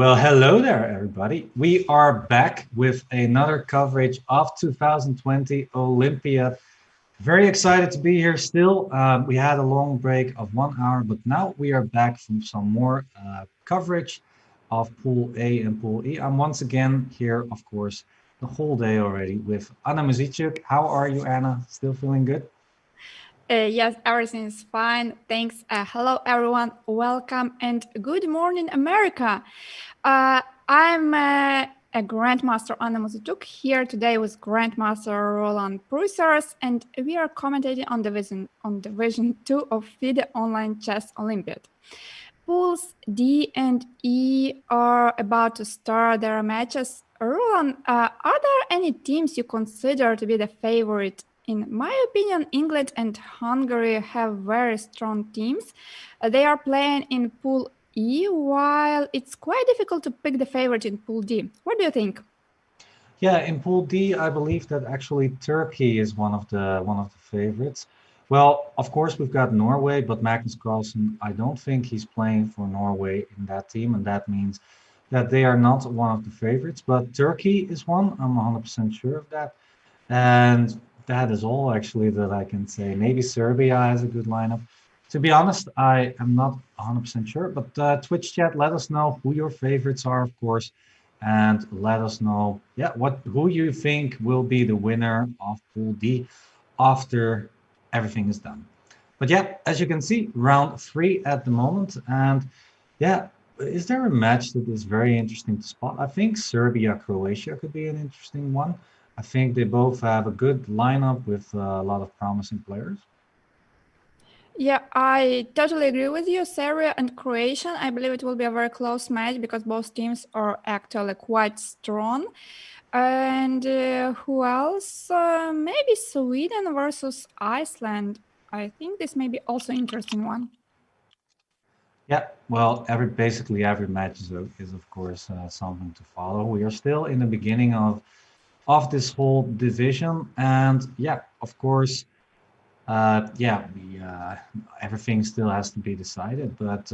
Well, hello there, everybody. We are back with another coverage of 2020 Olympiad. Very excited to be here still. We had a long break of 1 hour, but now we are back from some more coverage of Pool A and Pool E. I'm once again here, of course, the whole day already with Anna Muzichuk. How are you, Anna? Still feeling good? Yes, everything is fine. Thanks. Hello, everyone. Welcome and good morning, America. I'm a Grandmaster Anna Muzichuk here today with Grandmaster Roland Prussers, and we are commentating on Division 2 of FIDE Online Chess Olympiad. Pools D and E are about to start their matches. Roland, are there any teams you consider to be the favorite? In my opinion, England and Hungary have very strong teams. They are playing in Pool E, while it's quite difficult to pick the favorite in Pool D. What do you think? Yeah, in Pool D, I believe that actually Turkey is one of the favorites. Well, of course, we've got Norway, but Magnus Carlsen, I don't think he's playing for Norway in that team, and that means that they are not one of the favorites. But Turkey is one. I'm 100% sure of that. And that is all actually that I can say. Maybe Serbia has a good lineup. To be honest, I am not 100% sure, but Twitch chat, let us know who your favorites are, of course, and let us know, yeah, who you think will be the winner of Pool D after everything is done. But yeah, as you can see, round three at the moment, and yeah, is there a match that is very interesting to spot? I think Serbia Croatia could be an interesting one. I think they both have a good lineup with a lot of promising players. Yeah, I totally agree with you. Serbia and Croatian, I believe it will be a very close match because both teams are actually quite strong. And who else? Maybe Sweden versus Iceland. I think this may be also interesting one. Yeah, well, basically every match is of course something to follow. We are still in the beginning of this whole division, and yeah, of course, yeah, everything still has to be decided. But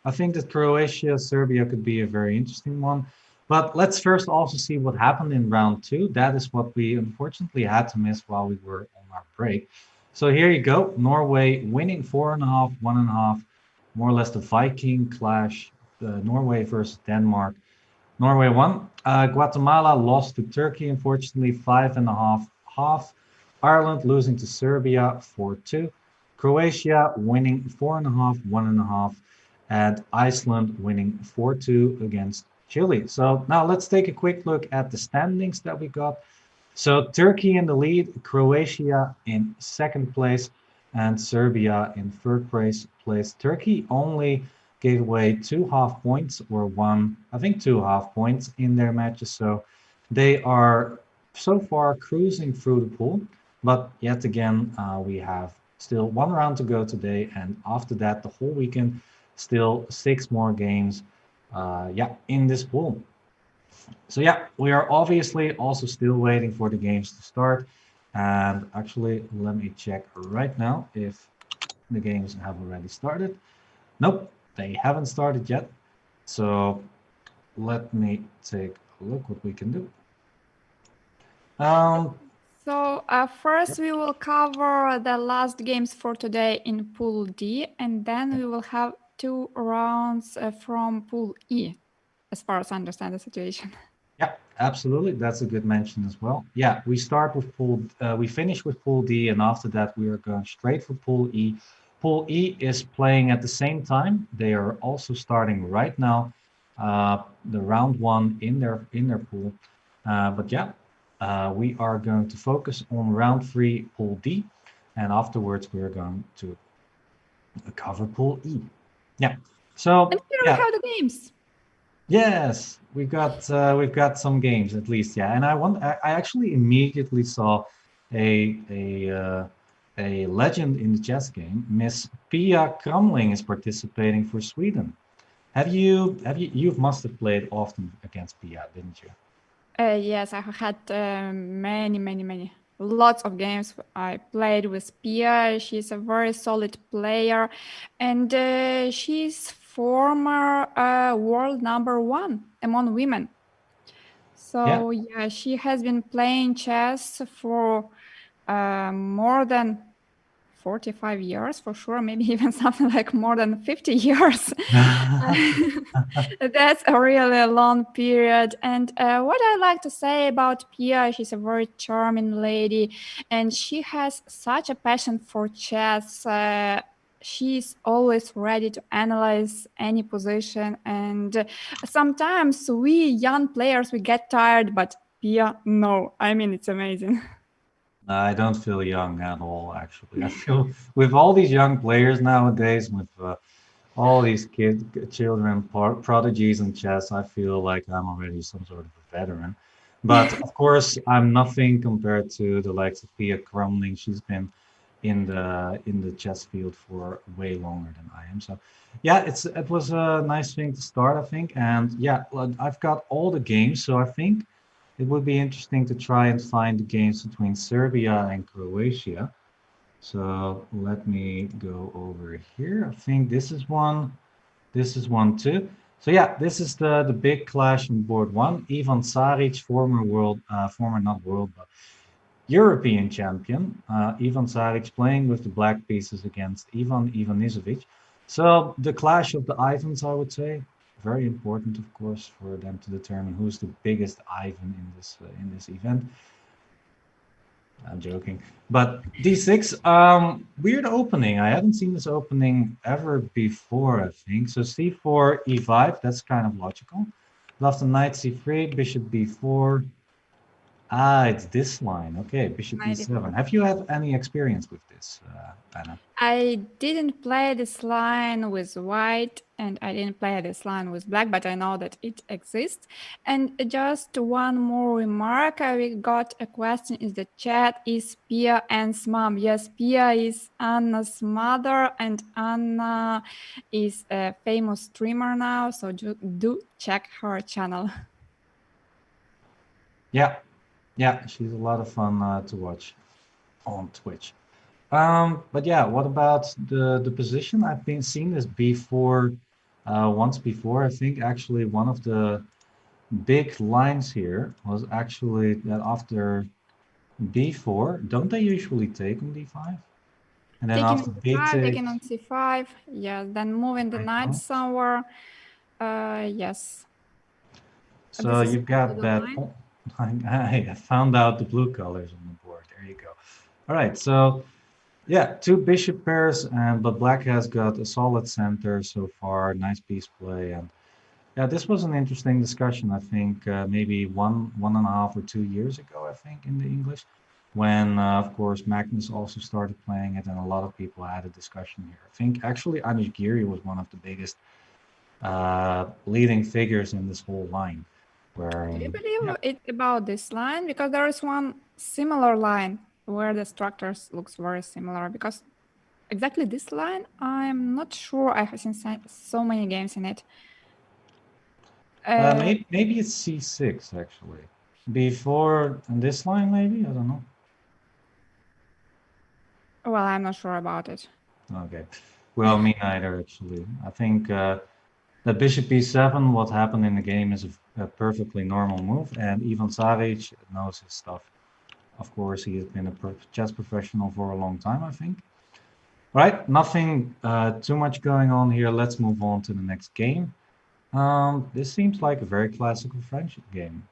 I think that Croatia, Serbia could be a very interesting one. But let's first also see what happened in round two. That is what we unfortunately had to miss while we were on our break. So here you go. Norway winning 4.5, 1.5, more or less the Viking clash. Norway versus Denmark. Norway won. Guatemala lost to Turkey, unfortunately, 5.5 half. Ireland losing to Serbia 4-2. Croatia winning 4.5, 1.5. And Iceland winning 4-2 against Chile. So now let's take a quick look at the standings that we got. So Turkey in the lead, Croatia in second place, and Serbia in third place. Turkey only gave away 2 half points or one, I think 2 half points in their matches. So they are so far cruising through the pool. But yet again, we have still one round to go today. And after that, the whole weekend, still 6 more games yeah, in this pool. So yeah, we are obviously also still waiting for the games to start. And actually, let me check right now if the games have already started. Nope, they haven't started yet. So let me take a look what we can do. So first we will cover the last games for today in Pool D, and then we will have 2 rounds from Pool E, as far as I understand the situation. Yeah, absolutely. That's a good mention as well. Yeah, we finish with Pool D, and after that we are going straight for Pool E. Pool E is playing at the same time. They are also starting right now, the round one in their pool. But yeah, we are going to focus on round three, Pool D, and afterwards we are going to cover Pool E. Yeah. And So here we yeah, have the games. yes, we've got some games at least, yeah. And I actually immediately saw a legend in the chess game. Miss Pia Kramling is participating for Sweden. You must have played often against Pia, didn't you? Yes, I have had many, lots of games. I played with Pia. She's a very solid player, and she's former world number one among women. Yeah. So yeah, she has been playing chess for more than 45 years for sure, maybe even something like more than 50 years. That's a really long period. And what I like to say about Pia, she's a very charming lady and she has such a passion for chess. She's always ready to analyze any position. And sometimes we young players, we get tired, but Pia, no. I mean, it's amazing. I don't feel young at all, actually. I feel with all these young players nowadays, with all these children, prodigies in chess, I feel like I'm already some sort of a veteran. But of course, I'm nothing compared to the likes of Pia Crumling. She's been in the chess field for way longer than I am. So, yeah, it was a nice thing to start, I think. And yeah, well, I've got all the games, so I think it would be interesting to try and find the games between Serbia and Croatia. So let me go over here. I think this is one. This is one too. So yeah, this is the big clash on board one. Ivan Saric, former not world, but European champion. Ivan Saric playing with the black pieces against Ivan Ivanisevic. So the clash of the Ivans, I would say, very important, of course, for them to determine who's the biggest Ivan in this event. I'm joking. But D6, weird opening. I haven't seen this opening ever before, I think. So C4, E5, that's kind of logical. After knight C3, bishop B4. Ah, it's this line. Okay, bishop E7. 94. Have you had any experience with this, Anna? I didn't play this line with white and I didn't play this line with black, but I know that it exists. And just one more remark, we got a question in the chat, is Pia Anna's mom? Yes, Pia is Anna's mother and Anna is a famous streamer now, so do check her channel. Yeah, yeah, she's a lot of fun to watch on Twitch. But yeah, what about the position? I've been seeing this before, once before. I think actually one of the big lines here was actually that after b4, don't they usually take on d5? And then Taking on after b c5, taking takes, on c5, yeah, then moving the right knight now. somewhere. Yes, So this is you've also got the that. line. Oh, I found out the blue colors on the board. There you go. All right, so yeah, two bishop pairs, and but black has got a solid center so far. Nice piece play, and yeah, this was an interesting discussion. I think maybe one and a half or 2 years ago. I think in the English, when of course Magnus also started playing it, and a lot of people had a discussion here. I think actually Anish Giri was one of the biggest leading figures in this whole line. Where Do you yeah, believe it about this line? Because there is one similar line where the structures looks very similar. Because exactly this line, I'm not sure. I have seen so many games in it. maybe it's c6 actually. Before in this line, maybe I don't know. Well, I'm not sure about it. Okay, well, me neither actually. I think. The bishop b7, what happened in the game is a perfectly normal move, and Ivan Saric knows his stuff. Of course, he has been a chess professional for a long time, I think. Right, nothing too much going on here. Let's move on to the next game. This seems like a very classical French game.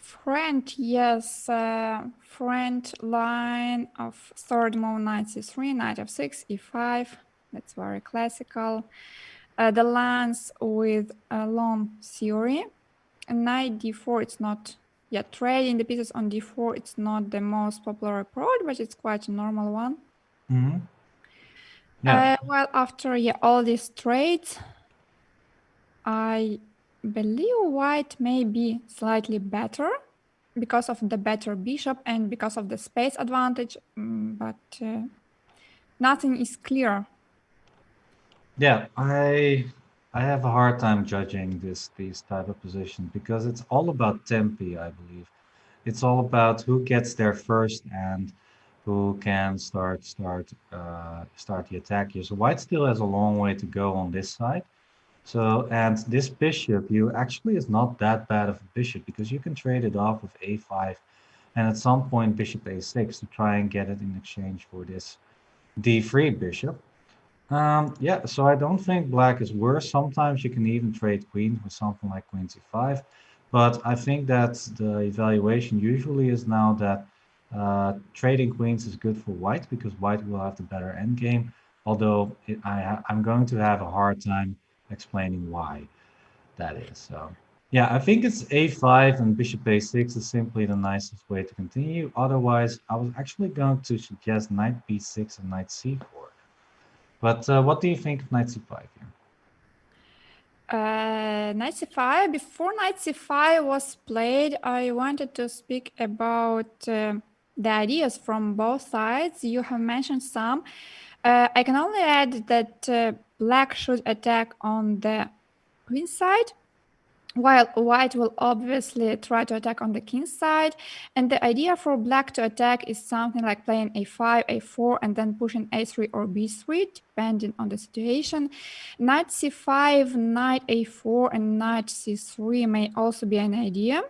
Front, yes. Front line of third move, knight c3, knight f6, e5. That's very classical. The lines with a long theory. Knight d4, it's not yet trading the pieces on d4. It's not the most popular approach, but it's quite a normal one. Mm-hmm. Yeah. Well, after all these trades, I believe white may be slightly better because of the better bishop and because of the space advantage, but nothing is clear. Yeah, I have a hard time judging these type of positions because it's all about tempi, I believe. It's all about who gets there first and who can start the attack here. So white still has a long way to go on this side. So, and this bishop, you actually is not that bad of a bishop because you can trade it off with a5 and at some point bishop a6 to try and get it in exchange for this d3 bishop. Yeah, so I don't think black is worse. Sometimes you can even trade queen with something like queen c5, but I think that the evaluation usually is now that trading queens is good for white because white will have the better endgame, although I'm going to have a hard time explaining why that is. So yeah, I think it's a5 and bishop a6 is simply the nicest way to continue. Otherwise, I was actually going to suggest knight b6 and knight c4. But what do you think of knight c5 here? Knight c5. Before knight c5 was played, I wanted to speak about the ideas from both sides. You have mentioned some. I can only add that black should attack on the queen side, while white will obviously try to attack on the king side. And the idea for black to attack is something like playing a5, a4, and then pushing a3 or b3, depending on the situation. Knight c5, knight a4, and knight c3 may also be an idea.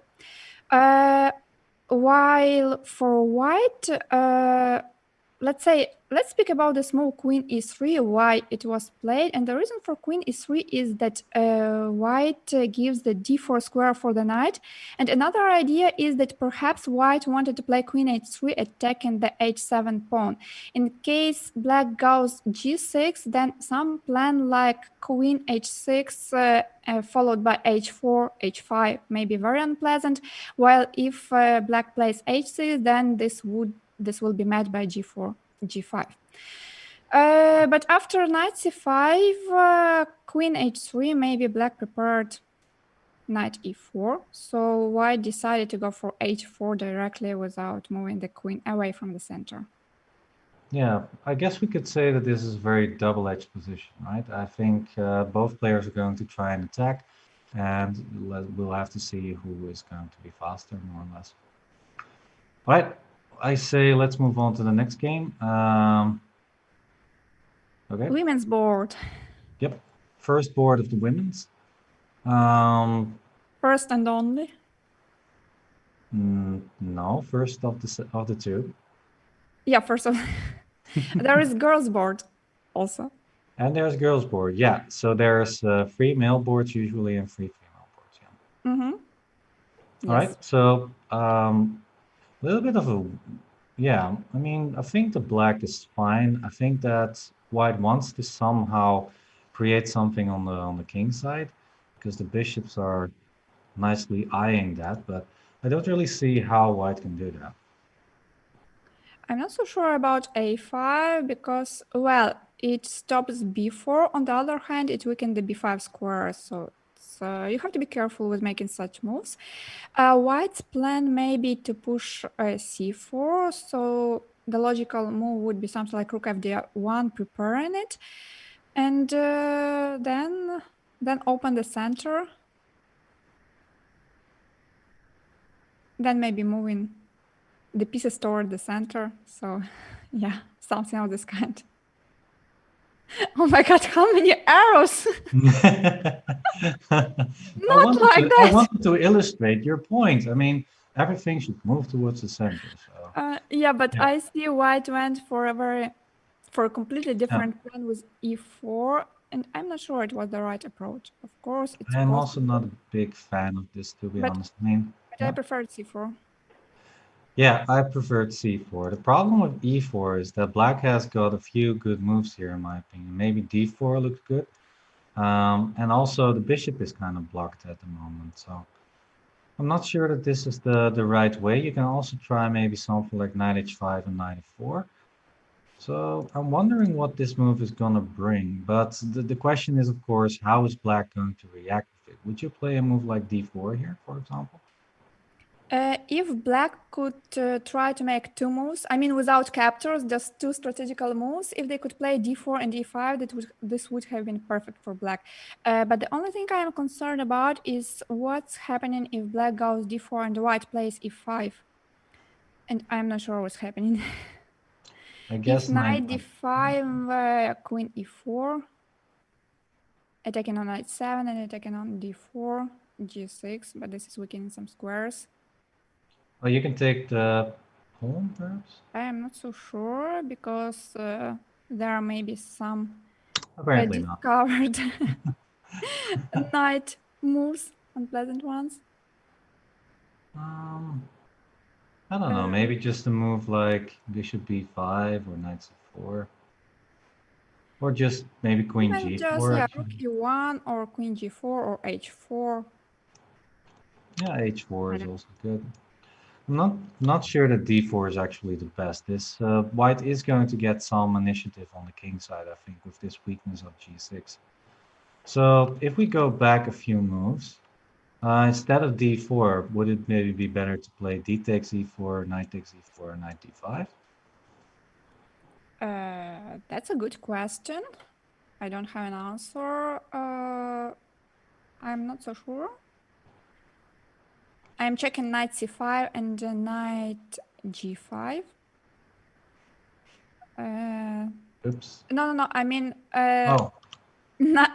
While for white, let's speak about this move queen e3, why it was played. And the reason for queen e3 is that white gives the d4 square for the knight. And another idea is that perhaps white wanted to play queen h3, attacking the h7 pawn. In case black goes g6, then some plan like queen h6 followed by h4, h5 may be very unpleasant, while if black plays h6, then this will be met by g4, g5. But after knight c5, queen h3, maybe black prepared knight e4. So white decided to go for h4 directly without moving the queen away from the center. Yeah, I guess we could say that this is a very double-edged position, right? I think both players are going to try and attack, and we'll have to see who is going to be faster, more or less. All right, I say let's move on to the next game. Okay. Women's board. Yep. First board of the women's. First and only. No, first of the two. Yeah, first of there is girls board also. And there's girls board. Yeah. So there's three male boards usually and three female boards. Yeah. Mm-hmm. Yes. All right. So a little bit of a yeah. I mean, I think the black is fine. I think that white wants to somehow create something on the king side because the bishops are nicely eyeing that, but I don't really see how white can do that. I'm not so sure about a5 because, well, it stops b4. On the other hand, it weakened the b5 square, so you have to be careful with making such moves. White's plan may be to push c4, so the logical move would be something like rook fd1, preparing it, and then open the center. Then maybe moving the pieces toward the center. So yeah, something of this kind. Oh my God, how many arrows? Not like that. I wanted to illustrate your point. I mean, everything should move towards the center. So. Yeah, but yeah. I see white went for a completely different plan with e4, and I'm not sure it was the right approach. Of course, it's I'm possible. also not a big fan of this, to be honest. I mean, but I preferred c4. Yeah, I preferred c4. The problem with e4 is that black has got a few good moves here, in my opinion. Maybe d4 looks good. And also the bishop is kind of blocked at the moment. So I'm not sure that this is the right way. You can also try maybe something like knight h5 and knight f4. So I'm wondering what this move is going to bring. But the question is, of course, how is black going to react with it? Would you play a move like d4 here, for example? If black could try to make two moves, I mean without captures, just two strategical moves, if they could play d4 and d5, this would have been perfect for black. But the only thing I am concerned about is what's happening if black goes d4 and white plays e5. And I'm not sure what's happening. I guess if knight d5, queen e4. attacking on h7 and attacking on d4, g6, but this is weakening some squares. Oh, you can take the pawn, perhaps? I am not so sure because there may be some Apparently not. discovered knight moves, unpleasant ones. Um, I don't know. Uh, Maybe just a move like bishop b5 or knight c4. Or just maybe queen Even just, g4, yeah, rook actually. e1 or queen g4 or h4. Yeah, h4 I is don't also good. I'm not sure that d4 is actually the best. This white is going to get some initiative on the king side, I think, with this weakness of g6. So if we go back a few moves, instead of d4, would it maybe be better to play d takes e4, knight takes e4, knight d5? That's a good question. I don't have an answer. I'm not so sure. I'm checking knight c5 and knight g5. Oops. No. I mean, Oh,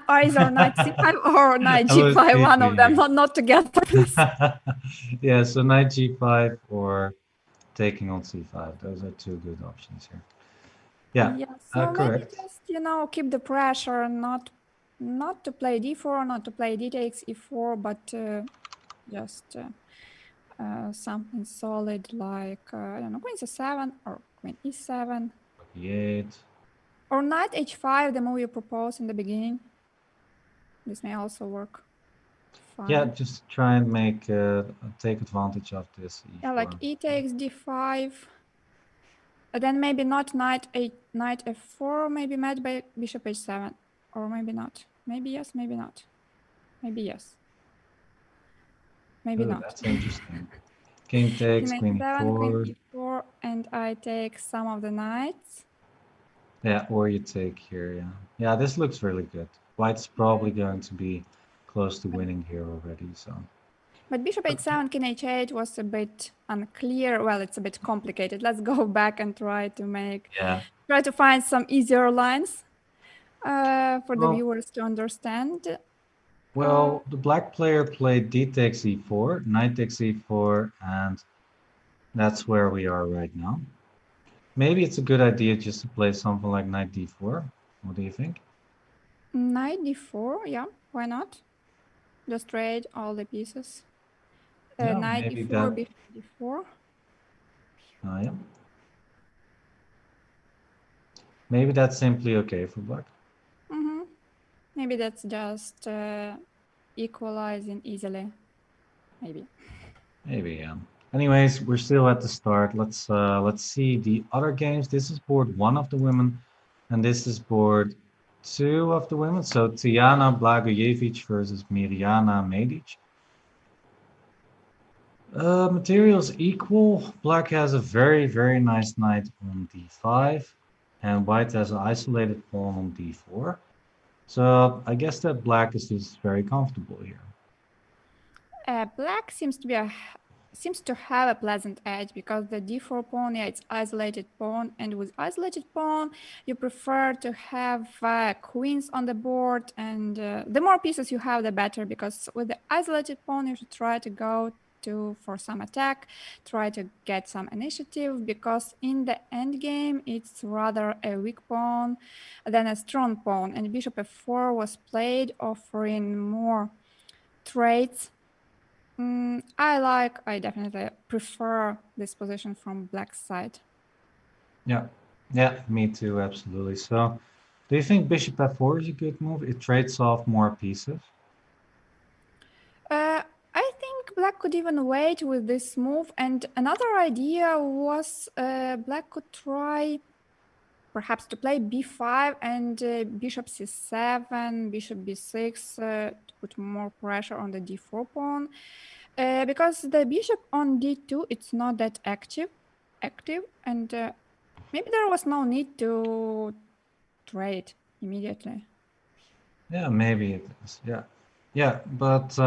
either knight c5 or knight I was g5. One of teasing them, you. not together, please. Yeah, so knight g5 or taking on c5. Those are two good options here. Yeah, Yeah. So maybe correct. just keep the pressure, not to play d4, not to play d takes e4, but just something solid like I don't know, queen c7 or queen e7 e8. or knight h5, the move you proposed in the beginning. This may also work Yeah, fine. just try and take advantage of this Yeah, like e4. e takes d5. Then maybe not knight f4, maybe met by bishop h7, or maybe not. Maybe yes, maybe not. Maybe yes, maybe Oh, not. that's interesting. King takes, Queen queen h7, queen e4. e4, and I take some of the knights. Yeah, or you take here, yeah. Yeah, this looks really good. White's probably going to be close to winning here already, so. But bishop h7, king h8 was a bit unclear. Well, it's a bit complicated. Let's go back and Yeah. try to find some easier lines for the Well, viewers to understand. well, the black player played d takes e4, knight takes e4, and that's where we are right now. Maybe it's a good idea just to play something like knight d4. What do you think? Knight d4, yeah, why not? Just trade all the pieces. Yeah, Knight maybe d4, that. bishop d4. Yeah. Maybe that's simply okay for black. Mm-hmm. Maybe that's just equalizing easily. Maybe. Maybe, yeah. Anyways, we're still at the start. Let's see the other games. This is board one of the women, and this is board two of the women. So Tijana Blagojevic versus Mirjana Medic. Materials equal. Black has a very nice knight on d5, and white has an isolated pawn on d4. So I guess that black is just very comfortable here. Black seems to have a pleasant edge because the d4 pawn, yeah, it's isolated pawn, and with isolated pawn, you prefer to have queens on the board, and the more pieces you have, the better. Because with the isolated pawn, you should try to go for some attack, try to get some initiative, because in the end game, it's rather a weak pawn than a strong pawn, and bishop f4 was played, offering more traits. I definitely prefer this position from black side. Yeah, yeah, me too, absolutely. So, do you think bishop f4 is a good move? It trades off more pieces. I think black could even wait with this move. And another idea was black could try perhaps to play b5 and bishop c7, bishop b6 to put more pressure on the d4 pawn. Because the bishop on d2, it's not that active, and maybe there was no need to trade immediately. Yeah, maybe it is. Yeah, yeah, but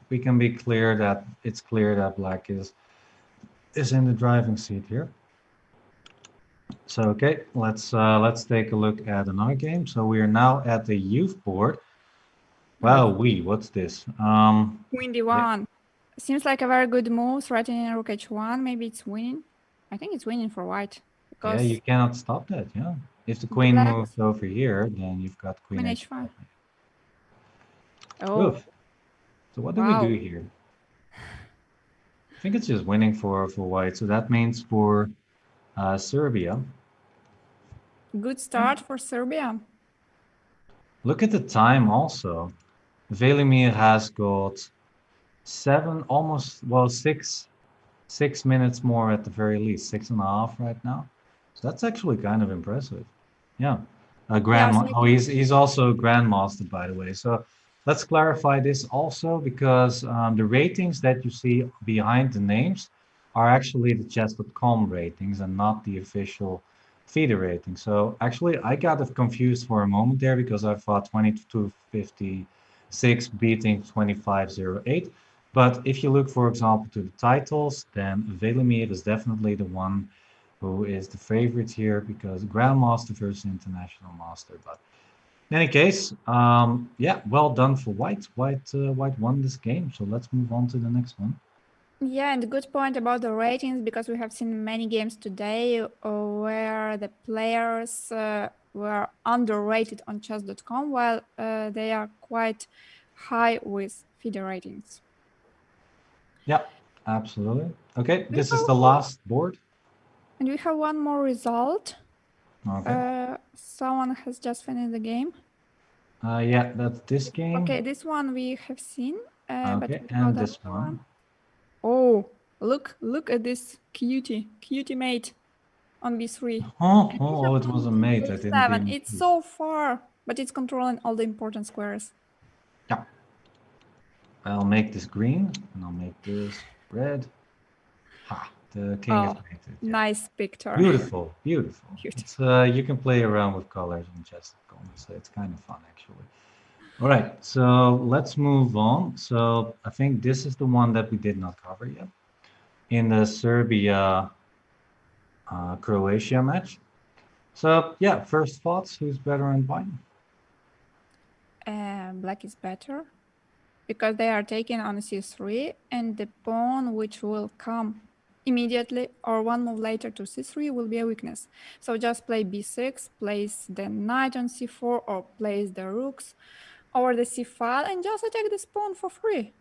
we can be clear that it's clear that black is in the driving seat here. So let's take a look at another game. So we are now at the youth board. Nice. Well, what's this? Queen Yeah, d1. Seems like a very good move, threatening rook h1. Maybe it's winning. I think it's winning for white yeah, you because cannot stop that. Yeah, if the queen black moves over here, then you've got queen queen h5. h5. Oh, Oof. So what do we do wow. here? I think it's just winning for white. So that means for Serbia. Good Yeah. start for Serbia. Look at the time also. Velimir has got seven, almost, well, 6 minutes more at the very least, 6.5 right now. So that's actually kind of impressive. Yeah. Yeah, Grandma. so I Oh, can. he's also a grandmaster, by the way. So let's clarify this also because the ratings that you see behind the names are actually the Chess.com ratings and not the official FIDE rating. So actually, I got confused for a moment there because I thought 2256 beating 2508. But if you look, for example, to the titles, then Velimir is definitely the one who is the favorite here because Grandmaster versus International Master. But in any case, yeah, well done for White. White won this game. So let's move on to the next one. Yeah, and good point about the ratings because we have seen many games today where the players were underrated on chess.com while they are quite high with FIDE ratings. Yeah, absolutely. Okay, We this is have the last board. and we have one more result. Okay. Someone has just finished the game. Yeah, that's this game. Okay, this one we have seen, but Okay, what about and the this other one? one. Oh, look at this cutie mate on b3. Oh, And we have oh, it was a on mate. I didn't a7. even It's see. so far, but it's controlling all the important squares. Yeah, I'll make this green and I'll make this red. Ha, the king is Oh, mated. Yeah. nice picture. Beautiful, beautiful. Beautiful. It's you can play around with colors on chess.com, so it's kind of fun actually. All right, so let's move on. So I think this is the one that we did not cover yet in the Serbia Croatia match. So yeah, first thoughts, who's better and why? Black is better because they are taking on c3 and the pawn which will come immediately or one move later to c3 will be a weakness. So just play b6, place the knight on c4 or place the rooks over the c file and just attack this pawn for free.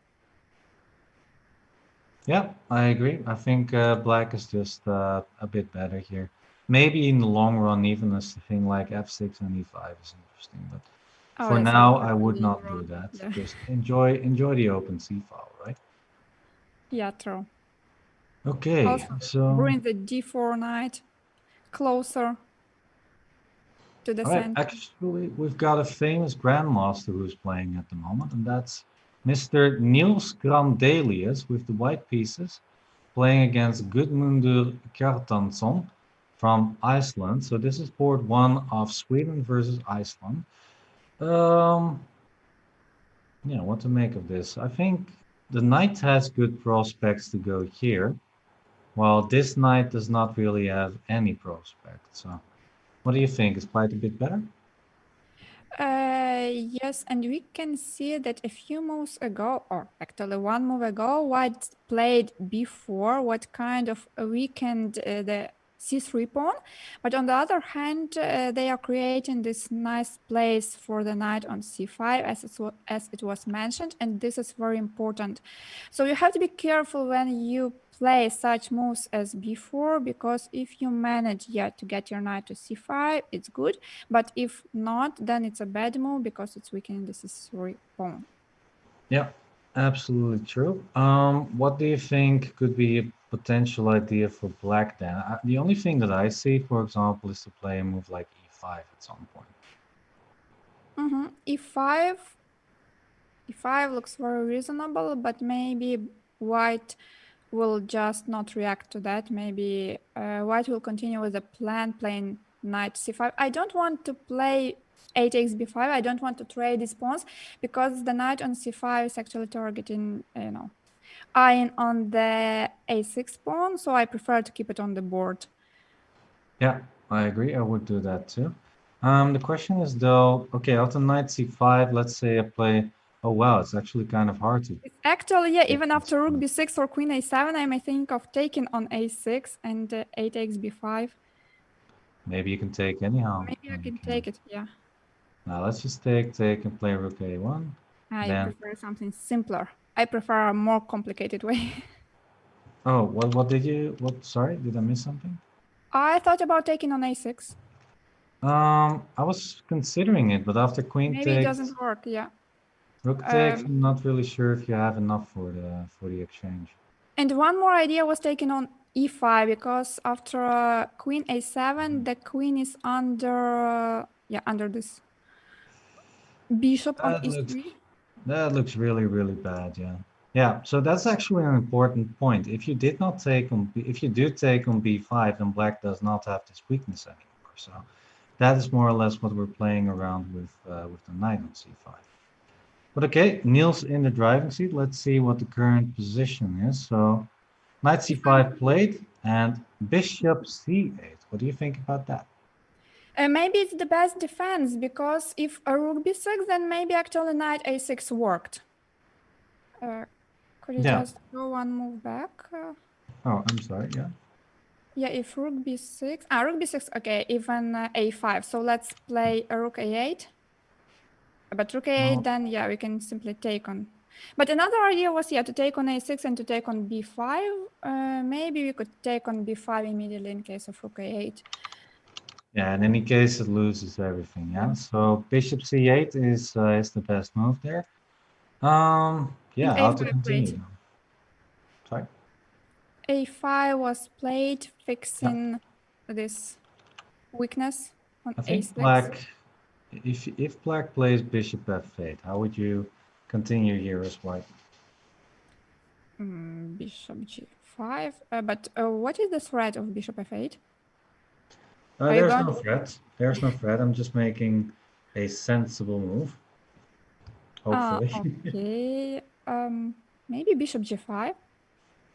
Yeah, I agree. I think black is just a bit better here. Maybe in the long run, even a thing like f6 and e5 is interesting, but Oh, for that's a now, very I would long not do run. that. Yeah, Just enjoy the open C file, right? yeah, true. Okay, Also, so bring the d4 knight closer to the all right, center. actually, we've got a famous grandmaster who's playing at the moment, and that's Mr. Niels Grandelius with the white pieces, playing against Gudmundur Kjartansson from Iceland. So this is board one of Sweden versus Iceland. Um, yeah, what to make of this? I think the knight has good prospects to go here, while this knight does not really have any prospects. So what do you think? Is white a bit better? Yes, and we can see that a few moves ago, or actually one move ago, White played b4, what kind of weakened the c3 pawn. But on the other hand, they are creating this nice place for the knight on c5, as it was mentioned, and this is very important. So you have to be careful when you play such moves as b4, because if you manage yet to get your knight to c5, it's good. But if not, then it's a bad move because it's weakening the c3 pawn. Yeah, absolutely true. What do you think could be a potential idea for black then? The only thing that I see, for example, is to play a move like e5 at some point. E5, e5 looks very reasonable, but maybe white will just not react to that. Maybe white will continue with the plan, playing knight c5. I don't want to play 8x b5. I don't want to trade these pawns because the knight on c5 is actually targeting, eyeing on the a6 pawn, so I prefer to keep it on the board. Yeah, I agree. I would do that too. The question is though, okay, after knight c5, let's say I play Oh wow, it's actually kind of hard to It's actually, yeah, take even this after rook move. b6 or queen a7, I may think of taking on a6 and a takes b5. Maybe you can take anyhow. Maybe No, I you can can't. take it, yeah. Now let's just take, and play rook a1. I Then, prefer something simpler. I prefer a more complicated way. oh, what did you, sorry, did I miss something? I thought about taking on a6. I was considering it, but after queen Maybe it takes, doesn't work, yeah. rook takes, Um, I'm not really sure if you have enough for the exchange. and one more idea was taking on e5 because after queen a7, the queen is under, yeah, under this bishop on That looks e3. that looks really, really bad, yeah. Yeah, so that's actually an important point. If you did not take on if you do take on b5, then black does not have this weakness anymore. So that is more or less what we're playing around with the knight on c5. But okay, Niels in the driving seat. Let's see what the current position is. So knight If I c5 played and bishop c8. What do you think about that? maybe it's the best defense because if a rook b6, then maybe actually knight a6 worked. Could you Yeah. just go one move back? Oh, I'm sorry. Yeah. Yeah, if rook b6, rook b6, okay, even a5. So let's play a rook a8. But rook a8, Well, then yeah, we can simply take on. But another idea was, yeah, to take on a6 and to take on b5. Maybe we could take on b5 immediately in case of rook a8. yeah. In any case, it loses everything. Yeah. So bishop c8 is the best move there. And Yeah. How to a5 played. continue? Sorry. A5 was played, Yeah. fixing this weakness on I think a6. black. If black plays bishop f8, how would you continue here as white? Bishop g5. But what is the threat of bishop f8? Are you There's going? no threat. There's no threat. I'm just making a sensible move, hopefully. Okay. Maybe bishop g5,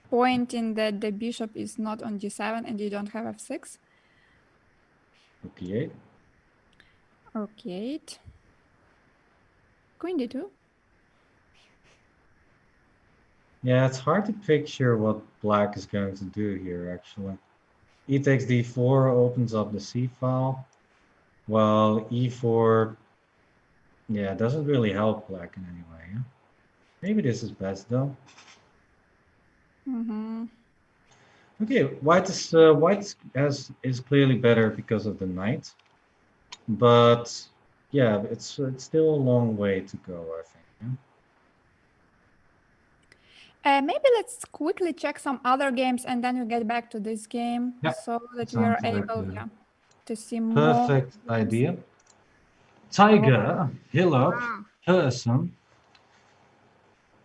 pointing that the bishop is not on g7 and you don't have f6. Rook e8. Okay. Queen d2. Yeah, it's hard to picture what black is going to do here, actually. E takes d4 opens up the c file, while e4, yeah, doesn't really help black in any way. Yeah? Maybe this is best, though. Okay, white is clearly better because of the knight, but yeah, it's still a long way to go, I think. Yeah? Maybe let's quickly check some other games and then we get back to this game Yeah, so that that we are sounds like able, a yeah, to see more perfect games. idea. Oh, Tiger Hillop wow. person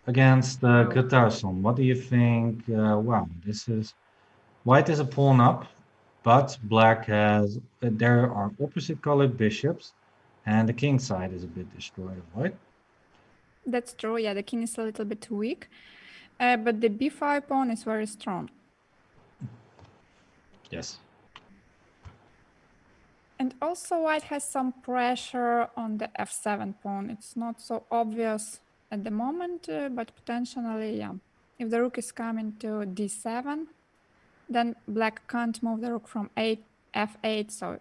against Wow. Gutarsson. What do you think? Wow, this is white is a pawn up, but black has there are opposite colored bishops, and the king side is a bit destroyed, right? That's true. Yeah, the king is a little bit weak, but the b5 pawn is very strong. Yes. And also white has some pressure on the f7 pawn. It's not so obvious at the moment, but potentially, yeah. If the rook is coming to d7, then black can't move the rook from f8, so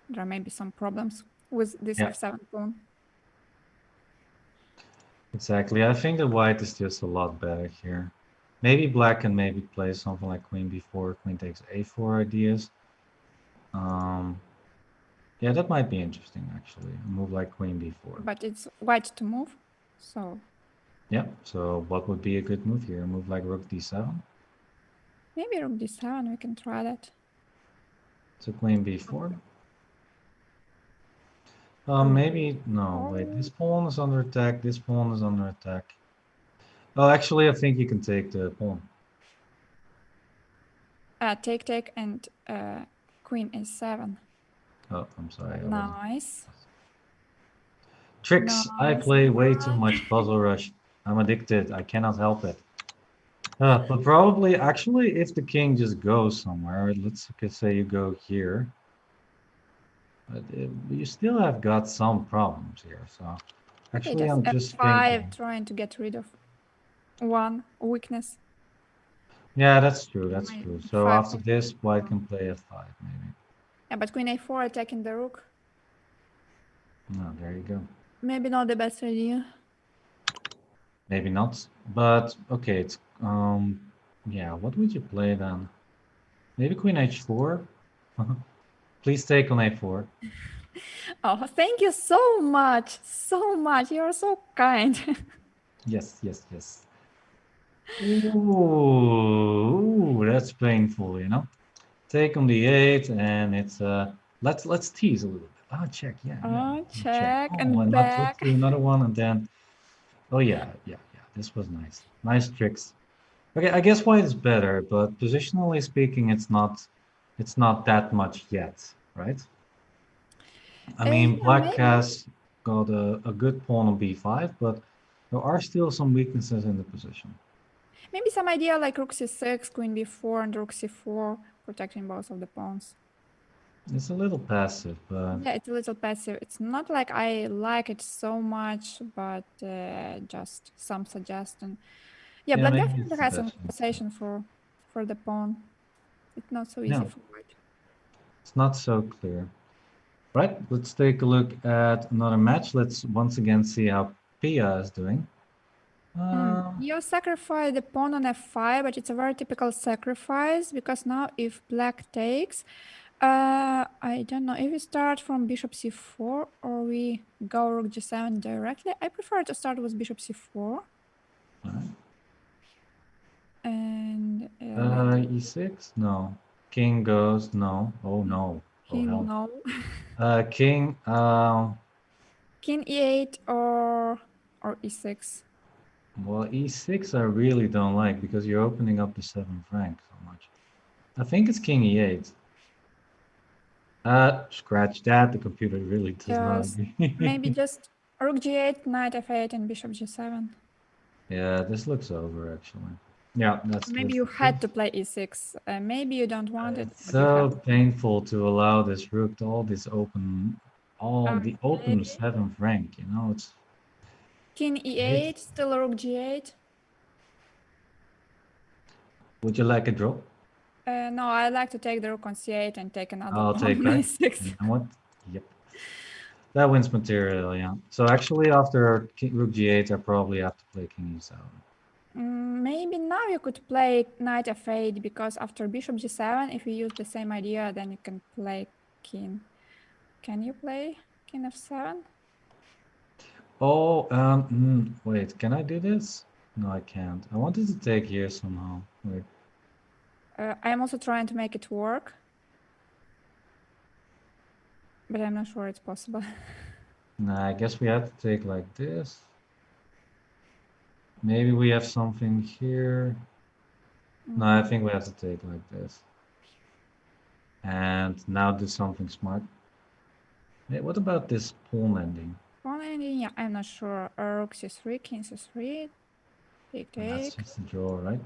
there may be some problems with this Yeah, f7 pawn. exactly. I think that white is just a lot better here. Maybe black can maybe play something like queen b4, queen takes a4 ideas. Um, yeah, that might be interesting actually. A move like queen b4. But it's white to move, so Yeah, so what would be a good move here? A move like rook d7? maybe rook d7, we can try that. So queen b4? Rook Maybe, no, wait, d4. this pawn is under attack, this pawn is under attack. Oh, actually, I think you can take the pawn. Take, and queen a7. Oh, I'm sorry, I wasn't. Nice. Tricks, I Nice. play way too much Puzzle Rush. I'm addicted, I cannot help it. But probably, actually, if the king just goes somewhere, let's say you go here, but you still have got some problems here, so Okay, Actually, just I'm just F5, thinking. trying to get rid of one weakness. Yeah, that's true. In That's my true. So five after of this, white pawn. can play f5, maybe. Yeah, but queen a4 attacking the rook. No, there you go. Maybe not the best idea. Maybe not. But okay, it's yeah, what would you play then? Maybe queen h4? Please take on a4. Oh, thank you so much. So much. You're so kind. Yes, yes, yes. Ooh, that's painful, you know? Take on the 8 and it's let's tease a little bit. Oh, check, yeah, yeah. Oh, Check. check Oh, and and let's back. do another one and then oh yeah, yeah, yeah. This was nice. Nice tricks. Okay, I guess white is better, but positionally speaking, it's not that much yet, right? I mean, Yeah, black maybe. has got a good pawn on b5, but there are still some weaknesses in the position. Maybe some idea like rook c6, queen b4, and rook c4, protecting both of the pawns. It's a little passive, but Yeah, it's a little passive. It's not like I like it so much, but just some suggestion. Yeah, yeah, black maybe definitely it's the has some best one. compensation for the pawn. It's not so easy No, for white. it's not so clear. Right, let's take a look at another match. Let's once again see how Pia is doing. You sacrifice the pawn on f5, but it's a very typical sacrifice because now if black takes, I don't know if we start from bishop c4 or we go rook g7 directly. I prefer to start with bishop c4 Alright. and like E6? No. King goes, no. Oh no. Oh king hell. no, King, king e8 or e6. well, E6 I really don't like because you're opening up the seventh rank so much. I think it's King E8. Scratch that. The computer really does not Yes, maybe agree. just rook g8, knight f8, and bishop g7. Yeah, this looks over actually. Yeah, Maybe that's you the truth. had to play e6. Maybe you don't want it, It's but you have so to. painful to allow this rook to all the open Okay. seventh rank. It's King I hate. e8, still rook g8. Would you like a draw? No, I like to take the rook on c8 and take another I'll pawn take on back. a6. You know what? Yep, that wins material. Yeah. So actually, after rook g8, I probably have to play king e7. Maybe now you could play knight f8 because after bishop g7, if you use the same idea, then you can play king. Can you play king f7? Oh, wait. Can I do this? No, I can't. I wanted to take here somehow. Wait. I am also trying to make it work, but I'm not sure it's possible. Nah, I guess we have to take like this. Maybe we have something here. No, I think we have to take like this. And now do something smart. Hey, what about this pawn ending? Pawn ending, yeah, I'm not sure. Rook c3, king c3, take, And that's take. just a draw, right?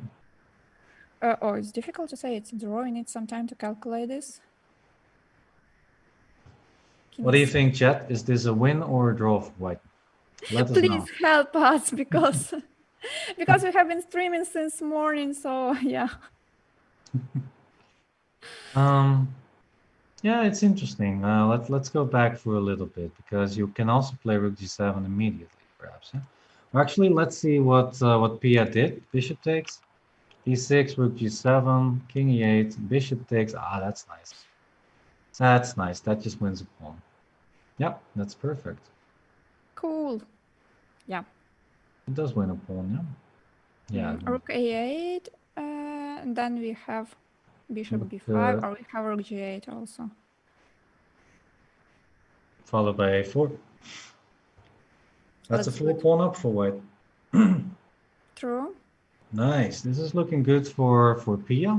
Oh, it's difficult to say. It's a draw. You need some time to calculate this. King What do you is. think, Chet? Is this a win or a draw for white? Let us Please know. help us because because we have been streaming since morning. So yeah. Um, yeah, it's interesting. Let's go back for a little bit because you can also play rook g7 immediately, perhaps. Yeah? Or actually, let's see what Pia did. Bishop takes, e6, rook g7, king e8, bishop takes. Ah, that's nice. That's nice. That just wins a pawn. Yep, that's perfect. Cool. Yeah. It does win a pawn, yeah? Yeah, it wins. Rook a8. And then we have bishop Rook, b5, or we have rook g8 also. followed by a4. That's a Let's do full it. pawn up for white. True. Nice. This is looking good for Pia.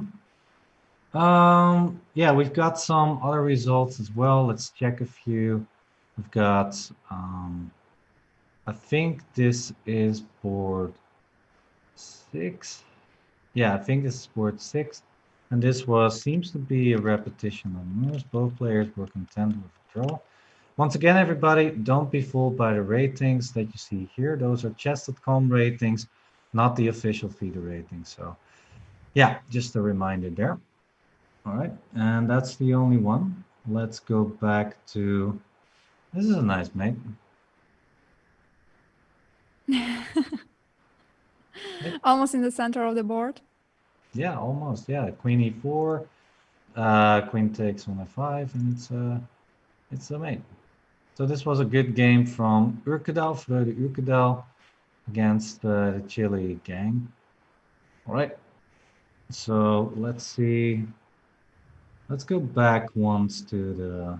Yeah, we've got some other results as well. Let's check a few. We've got I think this is board 6. Yeah, I think this is board 6. And this seems to be a repetition of moves. Both players were content with the draw. Once again, everybody, don't be fooled by the ratings that you see here. Those are Chess.com ratings, not the official FIDE ratings. So yeah, just a reminder there. All right, and that's the only one. Let's go back to, this is a nice mate. Yep. Almost in the center of the board. Yeah, almost. Yeah, Queen e4, Queen takes on f5, and it's a mate. So this was a good game from Urkedal, Freude Urkedal, against the Chile gang. All right. So let's see. Let's go back once to the.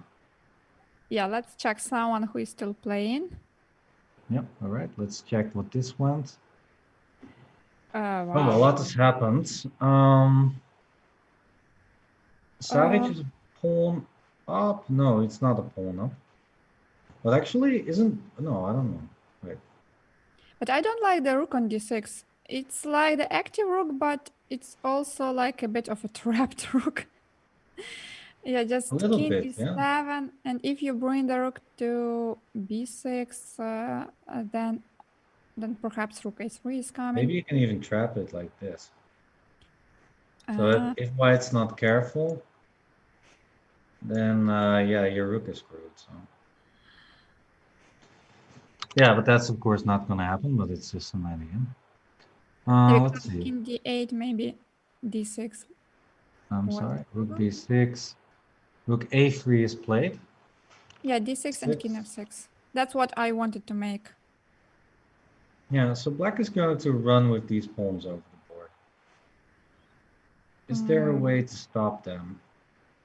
Yeah, let's check someone who is still playing. Yep. All right. Let's check what this went. Wow. Oh, a lot has happened. Savage is a pawn up. No, it's not a pawn up. But actually, isn't. No, I don't know. Wait. But I don't like the rook on d6. It's like the active rook, but it's also like a bit of a trapped rook. Yeah, just A little king bit, e7, yeah. and if you bring the rook to b6, then perhaps rook a3 is coming. Maybe you can even trap it like this. So if white's not careful, then yeah, your rook is screwed. So yeah, but that's of course not going to happen. But it's just an idea. Let's see. King d8, maybe d6. I'm sorry. Rook b6. Rook a3 is played. Yeah, d6 and king f6. That's what I wanted to make. Yeah, so black is going to run with these pawns over the board. Is there a way to stop them?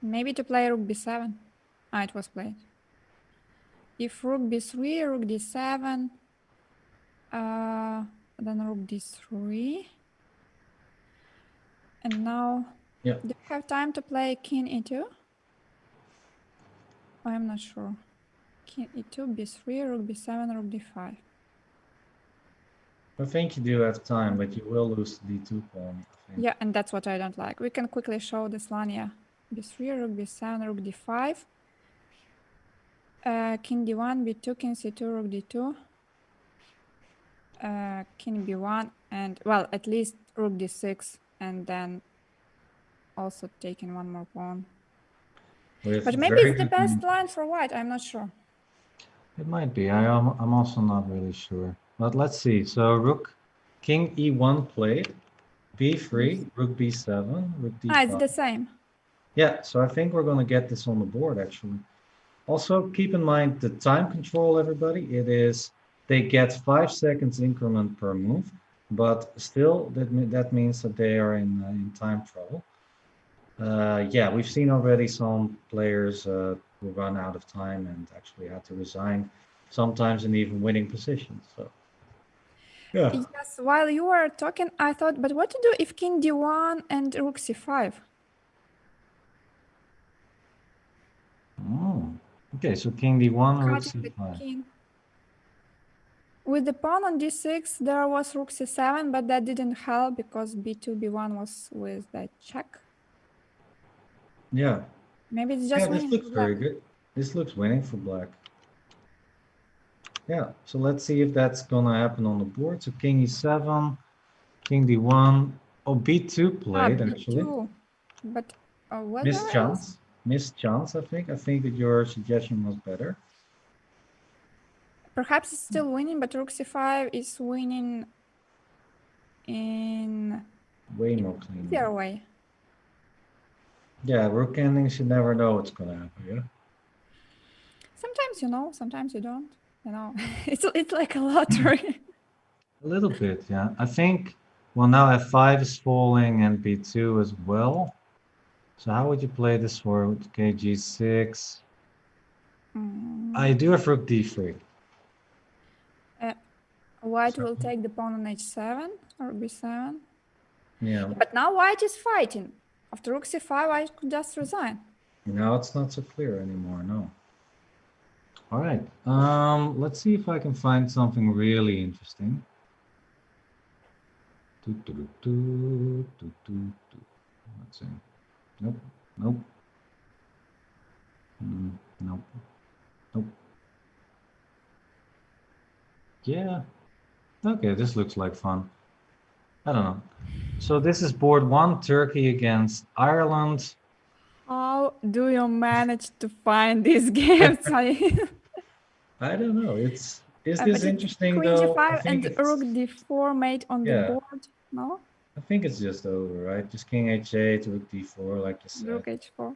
Maybe to play rook b7. Ah, it was played. If rook b3, rook d7, then rook d3. And now, yeah. do you have time to play king e2? I'm not sure. King e2, b3, rook b7, rook d5. I think you do have time, but you will lose the d2 pawn. Yeah, and that's what I don't like. We can quickly show this line, yeah. b3, rook b7, rook d5. King d1, b2, king c2, rook d2. King b1, and well, at least rook d6, and then also taking one more pawn. But maybe it's the best line for white. I'm not sure. It might be. I'm also not really sure. But let's see. So rook, king e1 played, b3, rook b7, rook d5. Ah, it's the same. Yeah, so I think we're going to get this on the board, actually. Also, keep in mind the time control, everybody. It is, they get 5 seconds increment per move, but still, that means that they are in time trouble. Yeah, we've seen already some players who run out of time and actually had to resign, sometimes in even winning positions. So, yeah. Yes, while you were talking, I thought, but what to do if king d1 and rook c5? Oh, okay, so king d1, rook c5. With the pawn on d6, there was rook c7, but that didn't help because b2, b1 was with the check. Yeah. Maybe it's just this looks very good. This looks winning for black. Yeah, so let's see if that's gonna happen on the board. So king e7, king d1. Oh, b2 played, B2. actually. But what Missed chance. Missed chance, I think. I think that your suggestion was better. Perhaps it's still winning, but rook c5 is winning in way more clean. Easier way. Yeah, rook ending should never know what's gonna happen, yeah? Sometimes you know, sometimes you don't. You know, it's like a lottery. A little bit, yeah. I think, well, now f5 is falling and b2 as well. So how would you play this for okay, g6? I do have rook d3. White will take the pawn on h7 or b7. Yeah. But now white is fighting. After rook c5, white could just resign. Now it's not so clear anymore, no. All right, let's see if I can find something really interesting. Let's see. Nope, nope. Nope, nope. Okay, this looks like fun. I don't know. So this is board one, Turkey against Ireland. How do you manage to find these games? I don't know. Is this But it's interesting queen though? I g5 think and rook it's d4 mate on the yeah. board. No? I think it's just over, right? Just king h8, rook d4, like you said. Rook h4.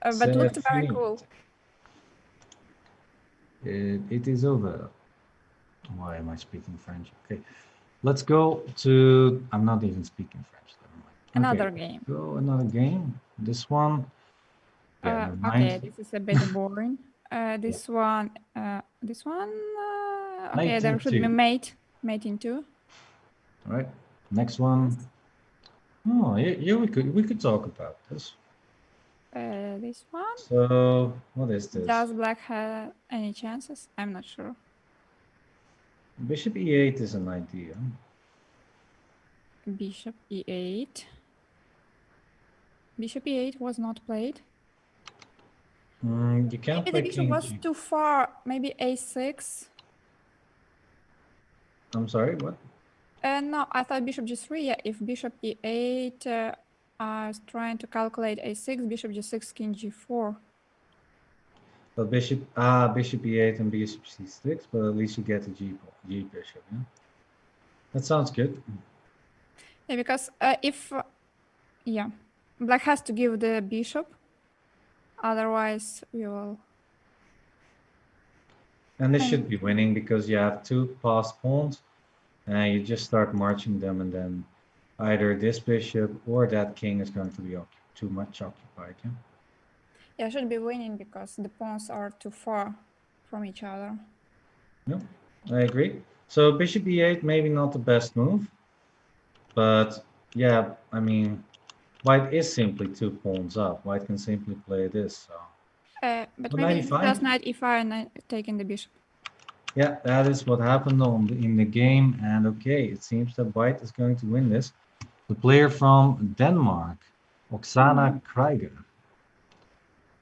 But Set looked very finish. cool. It is over. Why am I speaking French? Okay, let's go to. I'm not even speaking French. Never mind. Okay, Another game. go another game. This one. Yeah, never Okay, mind. this is a bit boring. Yeah, This one. Okay, knight there should be e2. mate in two. All right. Next Yes. one. Oh, yeah, we could talk about this. This one. So what is this? Does black have any chances? I'm not sure. Bishop e8 is an idea. Bishop e8. Bishop e8 was not played. You can't Maybe the play bishop king was g. too far. Maybe a6. I'm sorry, what? No, I thought bishop g3. Yeah, if bishop e8, I was trying to calculate a6, bishop g6, king g4. But bishop e8 and bishop c6, but at least you get the g bishop. Yeah, that sounds good. Yeah, because yeah, black has to give the bishop, otherwise we will. And this should be winning because you have two passed pawns, and you just start marching them, and then either this bishop or that king is going to be too much occupied. Yeah. Yeah, should be winning because the pawns are too far from each other. No, I agree. So bishop e8 maybe not the best move, but yeah, I mean, white is simply two pawns up. White can simply play this. So. But So maybe 95? just knight e5 and taking the bishop. Yeah, that is what happened in the game. And okay, it seems that white is going to win this. The player from Denmark, Oksana Krieger.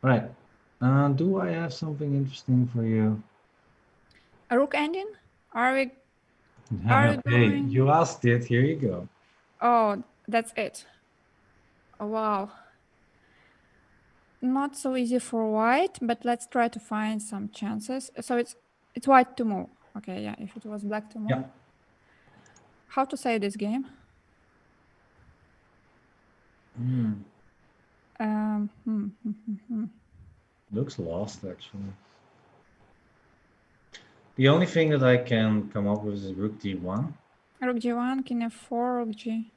Right. Do I have something interesting for you? A rook ending? Are we Okay, going? you asked it. Here you go. Oh, that's it. Oh, wow. Not so easy for white, but let's try to find some chances. So it's white to move. Okay, yeah, if it was black to move. Yeah. How to say this game? Looks lost, actually. The only thing that I can come up with is rook d1. Rook g1, king f4, rook g2.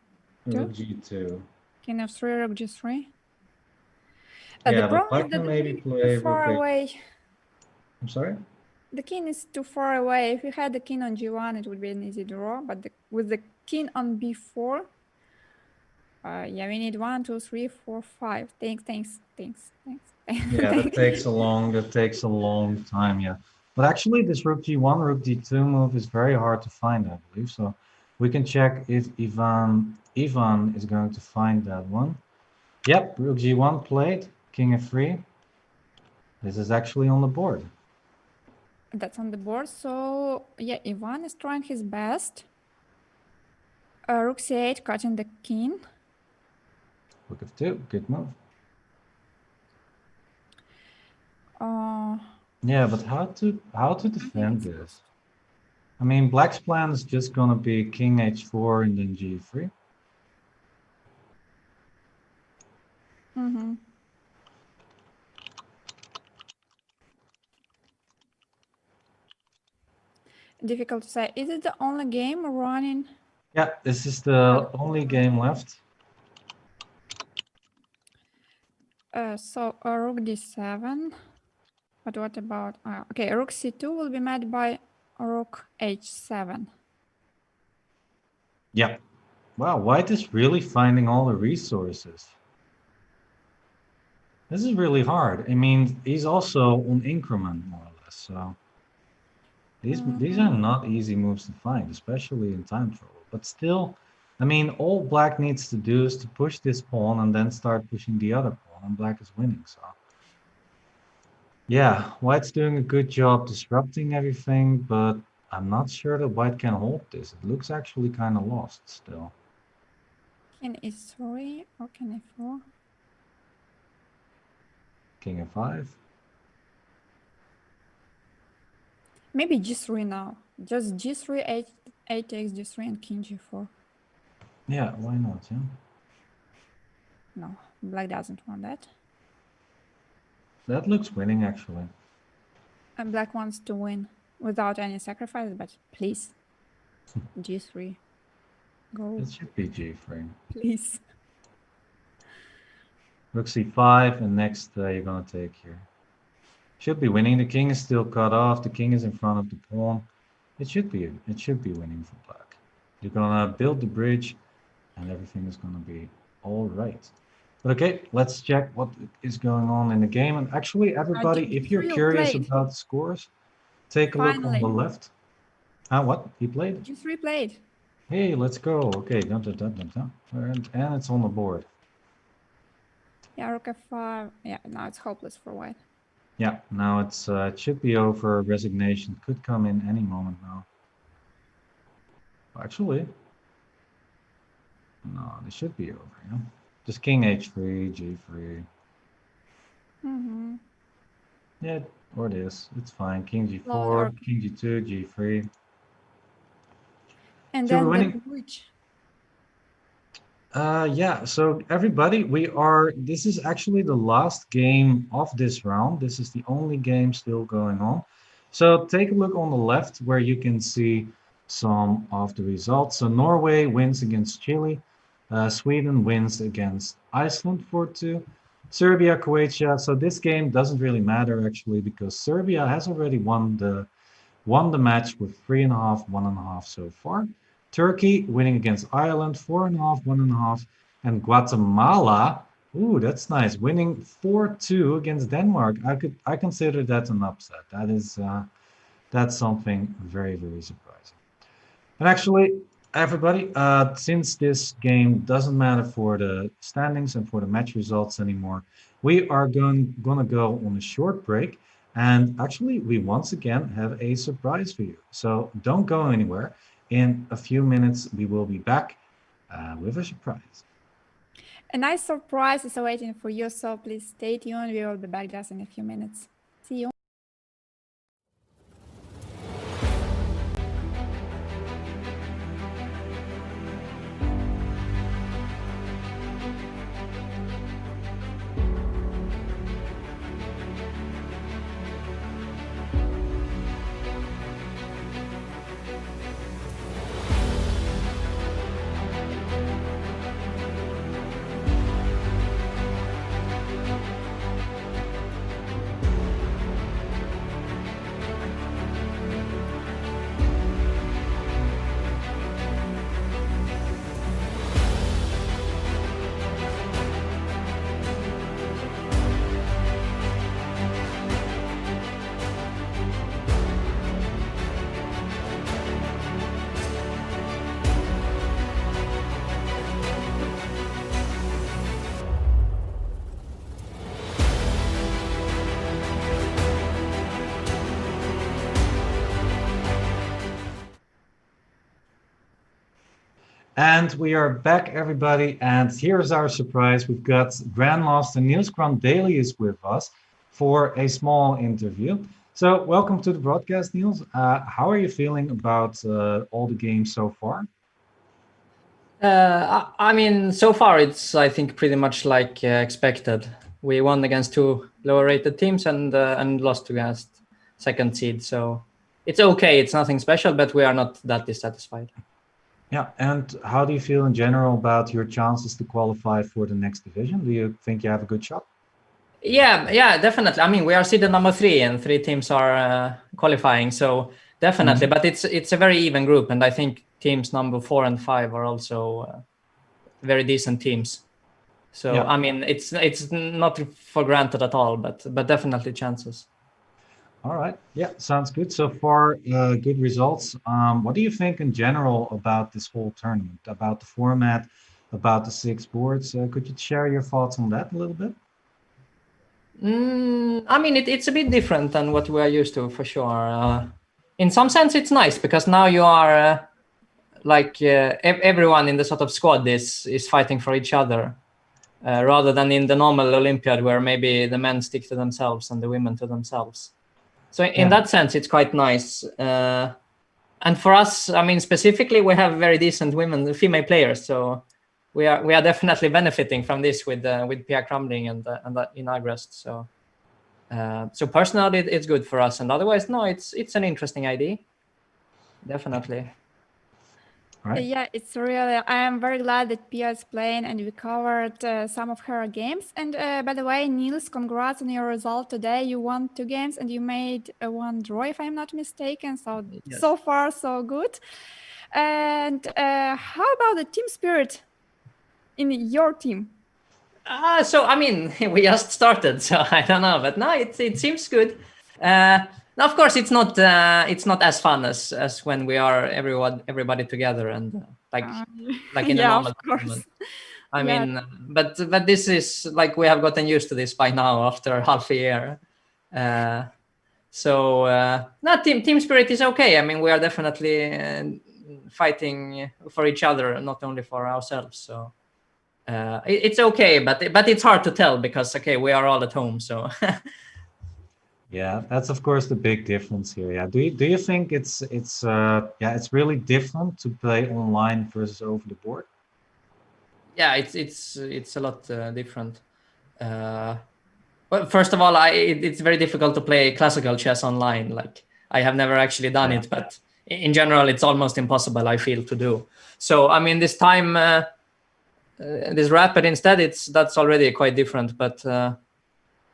Rook g2. King f3, rook g3. Yeah, the but problem black is that can the maybe king is play too far rook away. I'm sorry? The king is too far away. If you had the king on g1, it would be an easy draw. But with the king on b4, yeah, we need 1, 2, 3, 4, 5. Thanks. Yeah, that takes a long time, yeah. But actually, this rook g1, rook d2 move is very hard to find, I believe. So we can check if Ivan is going to find that one. Yep, rook g1 played, king f3. This is actually on the board. That's on the board. So yeah, Ivan is trying his best. Rook c8, cutting the king. Rook f2, good move. Yeah, but how to defend this? I mean, black's plan is just gonna be king h4 and then g3. Difficult to say. Is it the only game running? Yeah, this is the only game left. So rook d7. But what about... okay, rook c2 will be met by rook h7. Yeah. Wow, white is really finding all the resources. This is really hard. I mean, he's also on increment, more or less. So these are not easy moves to find, especially in time trouble. But still, I mean, all black needs to do is to push this pawn and then start pushing the other pawn, and black is winning. So yeah, white's doing a good job disrupting everything, but I'm not sure that white can hold this. It looks actually kind of lost still. King e3 or king e4? King f5. Maybe g3 now. Just g3, 8 takes g3 and king g4. Yeah, why not? Yeah. No, black doesn't want that. That looks winning actually. And black wants to win without any sacrifice, but please, g3. Go, It should be g3. please. Rook c5, and next you're gonna take here. Should be winning. The king is still cut off. The king is in front of the pawn. It should be winning for black. You're gonna build the bridge, and everything is gonna be all right. But okay, let's check what is going on in the game. And actually, everybody, if you're G3 curious played. about the scores, take a look on the Finally. left. Ah, what? He played? G3 played. Hey, let's go. Okay, dun, dun, dun, dun, dun. And it's on the board. Yeah, rook f5. Yeah, now it's hopeless for white. Yeah, now it should be over. Resignation could come in any moment now. Actually, no, this should be over. Yeah? Just king h3, g3. Mm-hmm. Yeah, or this. It's fine. King Lone or g4, king g2, g3. and So we're then the winning. bridge. Yeah, so everybody, this is actually the last game of this round. This is the only game still going on. So take a look on the left where you can see some of the results. So Norway wins against Chile. Sweden wins against Iceland 4-2. Serbia, Croatia. So this game doesn't really matter actually because Serbia has already won the match with 3.5, 1.5 so far. Turkey winning against Ireland, 4.5, 1.5, and Guatemala. Ooh, that's nice. Winning 4-2 against Denmark. I consider that an upset. That's something very, very surprising. And actually, everybody, since this game doesn't matter for the standings and for the match results anymore, we are gonna go on a short break. And actually, we once again have a surprise for you. So don't go anywhere. In a few minutes, we will be back with a surprise. A nice surprise is awaiting for you, so please stay tuned. We will be back just in a few minutes. See you. And we are back, everybody. And here's our surprise. We've got Grandmaster Niels Daly is with us for a small interview. So welcome to the broadcast, Niels. How are you feeling about all the games so far? I mean, so far it's, I think, pretty much like expected. We won against two lower-rated teams and lost against second seed. So it's okay. It's nothing special, but we are not that dissatisfied. Yeah, and how do you feel in general about your chances to qualify for the next division? Do you think you have a good shot? Yeah, definitely. I mean, we are seeded number 3, and 3 teams are qualifying. So definitely, but it's a very even group, and I think teams number 4 and 5 are also very decent teams. So yeah. I mean, it's not for granted at all, but definitely chances. All right. Yeah, sounds good. So far, good results. What do you think in general about this whole tournament, about the format, about the 6 boards? Could you share your thoughts on that a little bit? I mean, it's a bit different than what we are used to, for sure. in some sense, it's nice because now you are everyone in the sort of squad is fighting for each other, rather than in the normal Olympiad where maybe the men stick to themselves and the women to themselves. So in that sense, it's quite nice. And for us, I mean, specifically, we have very decent female players. So we are definitely benefiting from this with Pia Crumbling and in Agrest. So personally, it's good for us. And otherwise, no, it's an interesting idea. Definitely. Right. Yeah, it's really. I am very glad that Pia is playing, and we covered some of her games. And by the way, Niels, congrats on your result today. You won 2 games, and you made one draw, if I'm not mistaken. So Yes. So far, so good. And how about the team spirit in your team? So I mean, we just started, so I don't know, but no, it seems good. Now, of course, it's not as fun as when we are everybody together and like in a Yeah, normal of course. tournament. I Yeah. mean, but this is like we have gotten used to this by now after half a year. No, team spirit is okay. I mean, we are definitely fighting for each other, not only for ourselves. So. It's okay, but it's hard to tell because we are all at home, so. Yeah, that's of course the big difference here. Yeah, do you think it's really different to play online versus over the board? Yeah, it's a lot different. Well, first of all, it's very difficult to play classical chess online. Like I have never actually done it, but in general, it's almost impossible, I feel, to do. So I mean, this time. This rapid instead, that's already quite different, but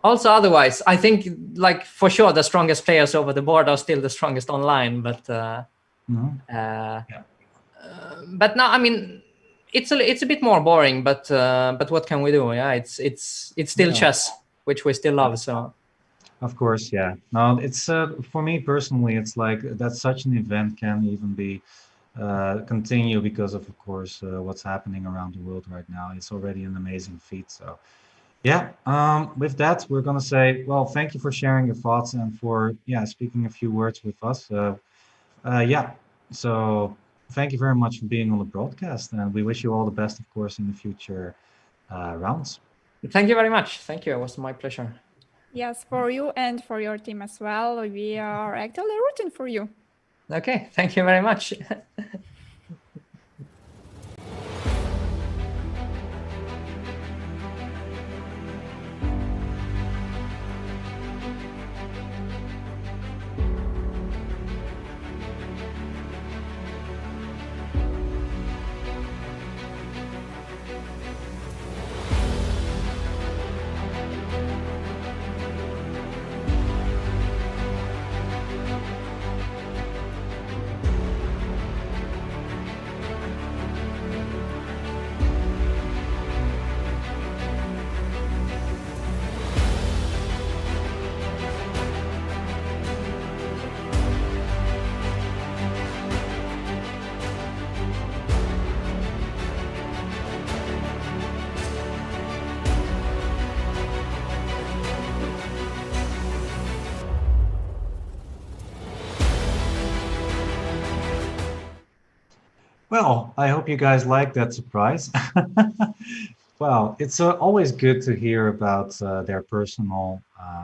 also otherwise, I think like for sure the strongest players over the board are still the strongest online, but but no, I mean it's a bit more boring, but what can we do? Yeah, it's still chess, which we still love. So of course, yeah. No, it's for me personally, it's like that such an event can even be continue because of course what's happening around the world right now. It's already an amazing feat. So yeah, with that we're gonna say, well, thank you for sharing your thoughts and for speaking a few words with us. So thank you very much for being on the broadcast, and we wish you all the best, of course, in the future rounds. thank you very much. Thank you. It was my pleasure. Yes, for you and for your team as well. We are actively rooting for you. Okay, thank you very much. Well, I hope you guys like that surprise. Well, it's always good to hear about their personal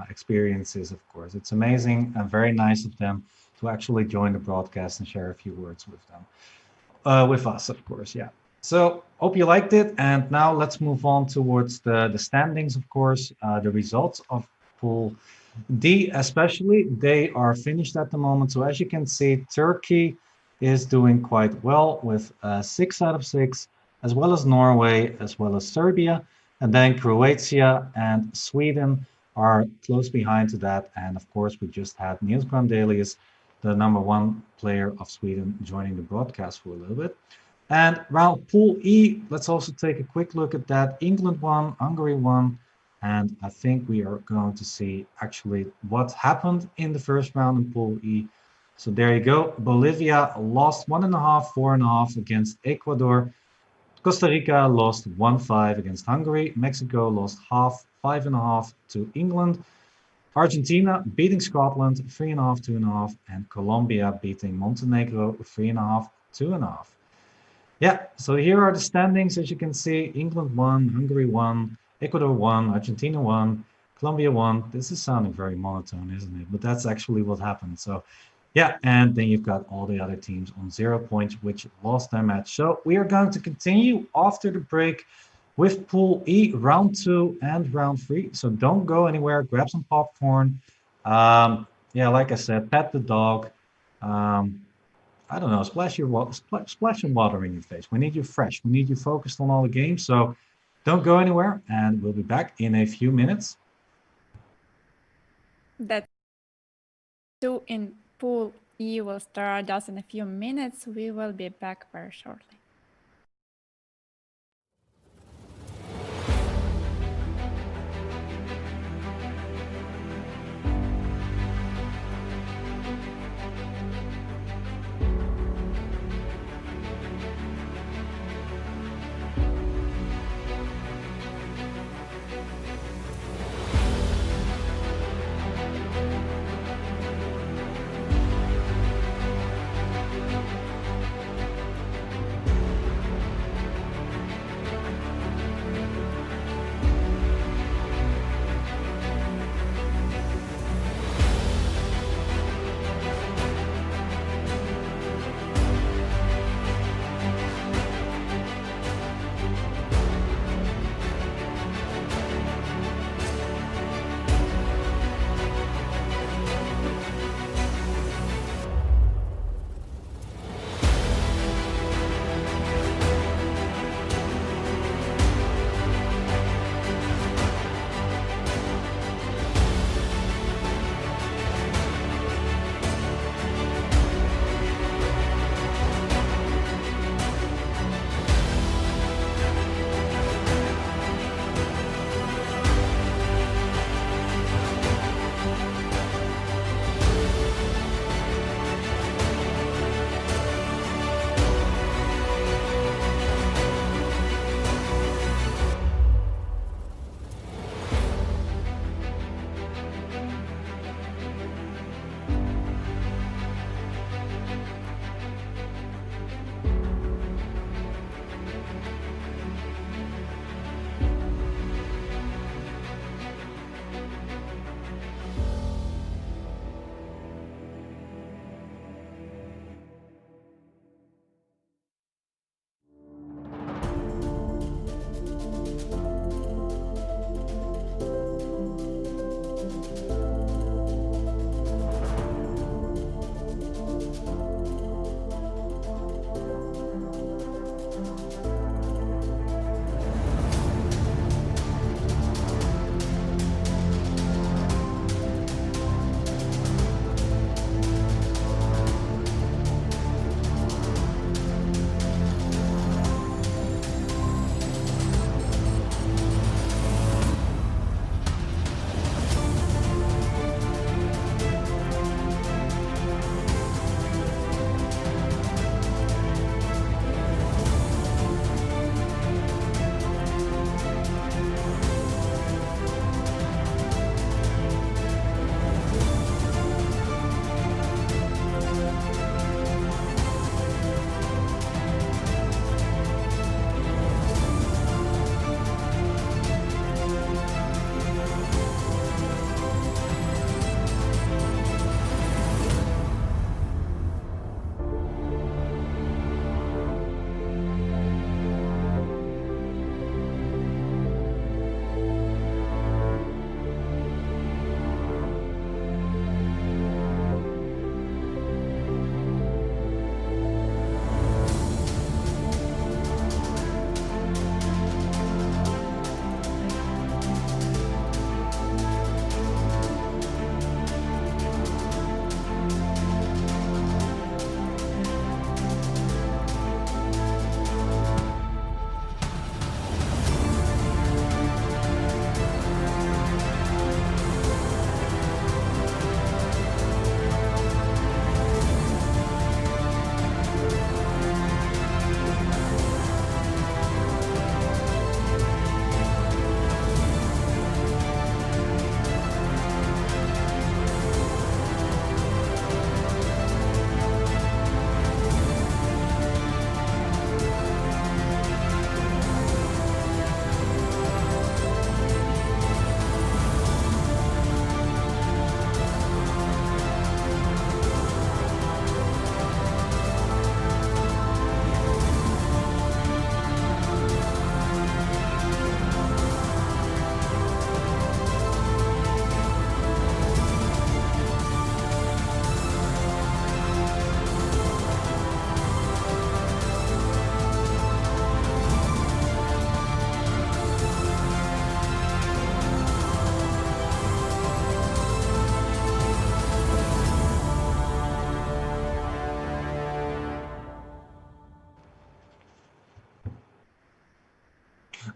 experiences, of course. It's amazing and very nice of them to actually join the broadcast and share a few words with them, with us, of course, yeah. So, hope you liked it. And now let's move on towards the standings, of course, the results of Pool D, especially. They are finished at the moment. So, as you can see, Turkey is doing quite well with 6 out of 6, as well as Norway, as well as Serbia, and then Croatia and Sweden are close behind to that. And of course, we just had Niels Grandelius, the #1 player of Sweden, joining the broadcast for a little bit. And round Pool E, let's also take a quick look at that. England won, Hungary won, and I think we are going to see actually what happened in the first round in Pool E. So there you go. Bolivia lost 1.5, 4.5 against Ecuador. Costa Rica lost 1-5 against Hungary. Mexico lost half, 5.5 to England. Argentina beating Scotland 3.5, 2.5, and Colombia beating Montenegro 3.5, 2.5. Yeah, so here are the standings. As you can see, England won, Hungary won, Ecuador won, Argentina won, Colombia won. This is sounding very monotone, isn't it? But that's actually what happened. So yeah, and then you've got all the other teams on 0 points, which lost their match. So we are going to continue after the break with Pool E, round 2 and round 3. So don't go anywhere. Grab some popcorn. Yeah, like I said, pet the dog. I don't know, splash some water in your face. We need you fresh. We need you focused on all the games. So don't go anywhere, and we'll be back in a few minutes. That 2 in Pool E will start just in a few minutes. We will be back very shortly.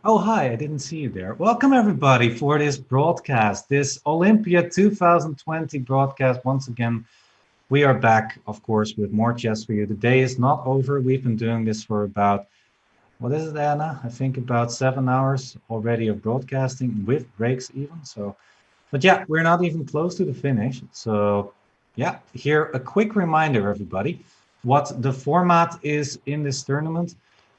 Oh, hi, I didn't see you there. Welcome, everybody, for this broadcast, this Olympia 2020 broadcast. Once again, we are back, of course, with more chess for you. The day is not over. We've been doing this for about, what is it, Anna? I think about 7 hours already of broadcasting with breaks even. So, but yeah, we're not even close to the finish. So, yeah, here a quick reminder, everybody, what the format is in this tournament.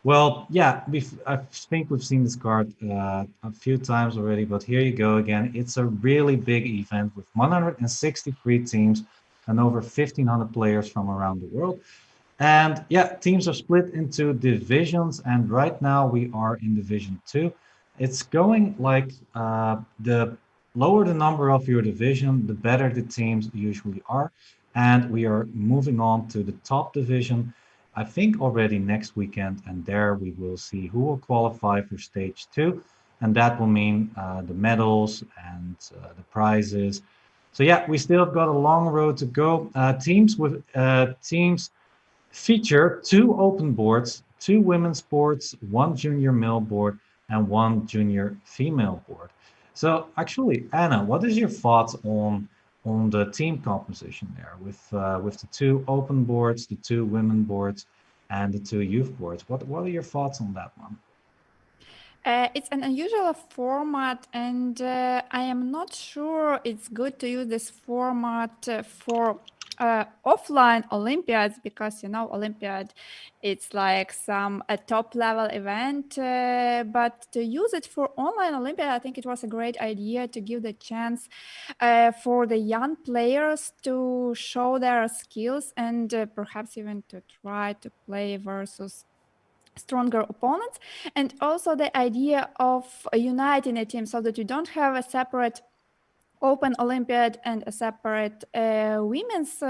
Well, yeah, I think we've seen this card a few times already, but here you go again. It's a really big event with 163 teams and over 1,500 players from around the world. And yeah, teams are split into divisions, and right now we are in Division 2. It's going like the lower the number of your division, the better the teams usually are. And we are moving on to the top division, I think already next weekend, and there we will see who will qualify for stage 2. And that will mean the medals and the prizes. So yeah, we still have got a long road to go. Teams feature two open boards, two women's boards, one junior male board, and one junior female board. So actually, Anna, what is your thoughts on the team composition there with the two open boards, the two women boards, and the two youth boards? What are your thoughts on that one? It's an unusual format, and I am not sure it's good to use this format for offline Olympiads because Olympiad, it's like some a top level event. But to use it for online Olympiad, I think it was a great idea to give the chance for the young players to show their skills and perhaps even to try to play versus stronger opponents, and also the idea of uniting a team so that you don't have a separate open Olympiad and a separate women's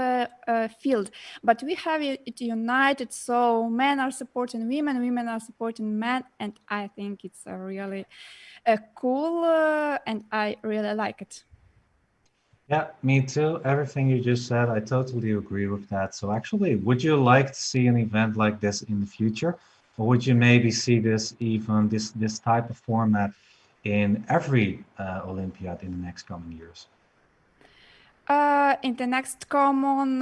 field, but we have it united, so men are supporting women, women are supporting men, and I think it's a really cool and I really like it. Yeah, me too. Everything you just said, I totally agree with that. So actually, would you like to see an event like this in the future? Or would you maybe see this type of format in every Olympiad in the next coming years? In the next common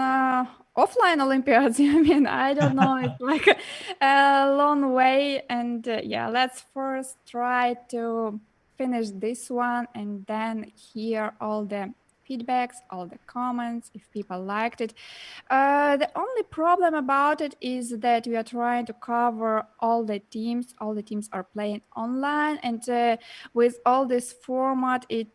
offline Olympiads, I mean, I don't know. It's like a long way. And yeah, let's first try to finish this one and then hear all the feedbacks, all the comments, if people liked it. The only problem about it is that we are trying to cover all the teams. All the teams are playing online, and with all this format, it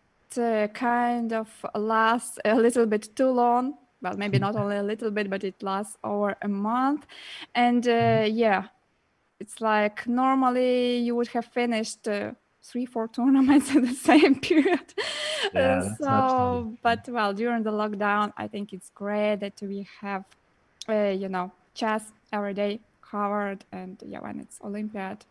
kind of lasts a little bit too long. Well, maybe not only a little bit, but it lasts over a month. And yeah, it's like normally you would have finished 3, 4 tournaments in the same period. Yeah, that's absolutely So, true. but well, during the lockdown, I think it's great that we have, chess every day covered. And yeah, when it's Olympiad.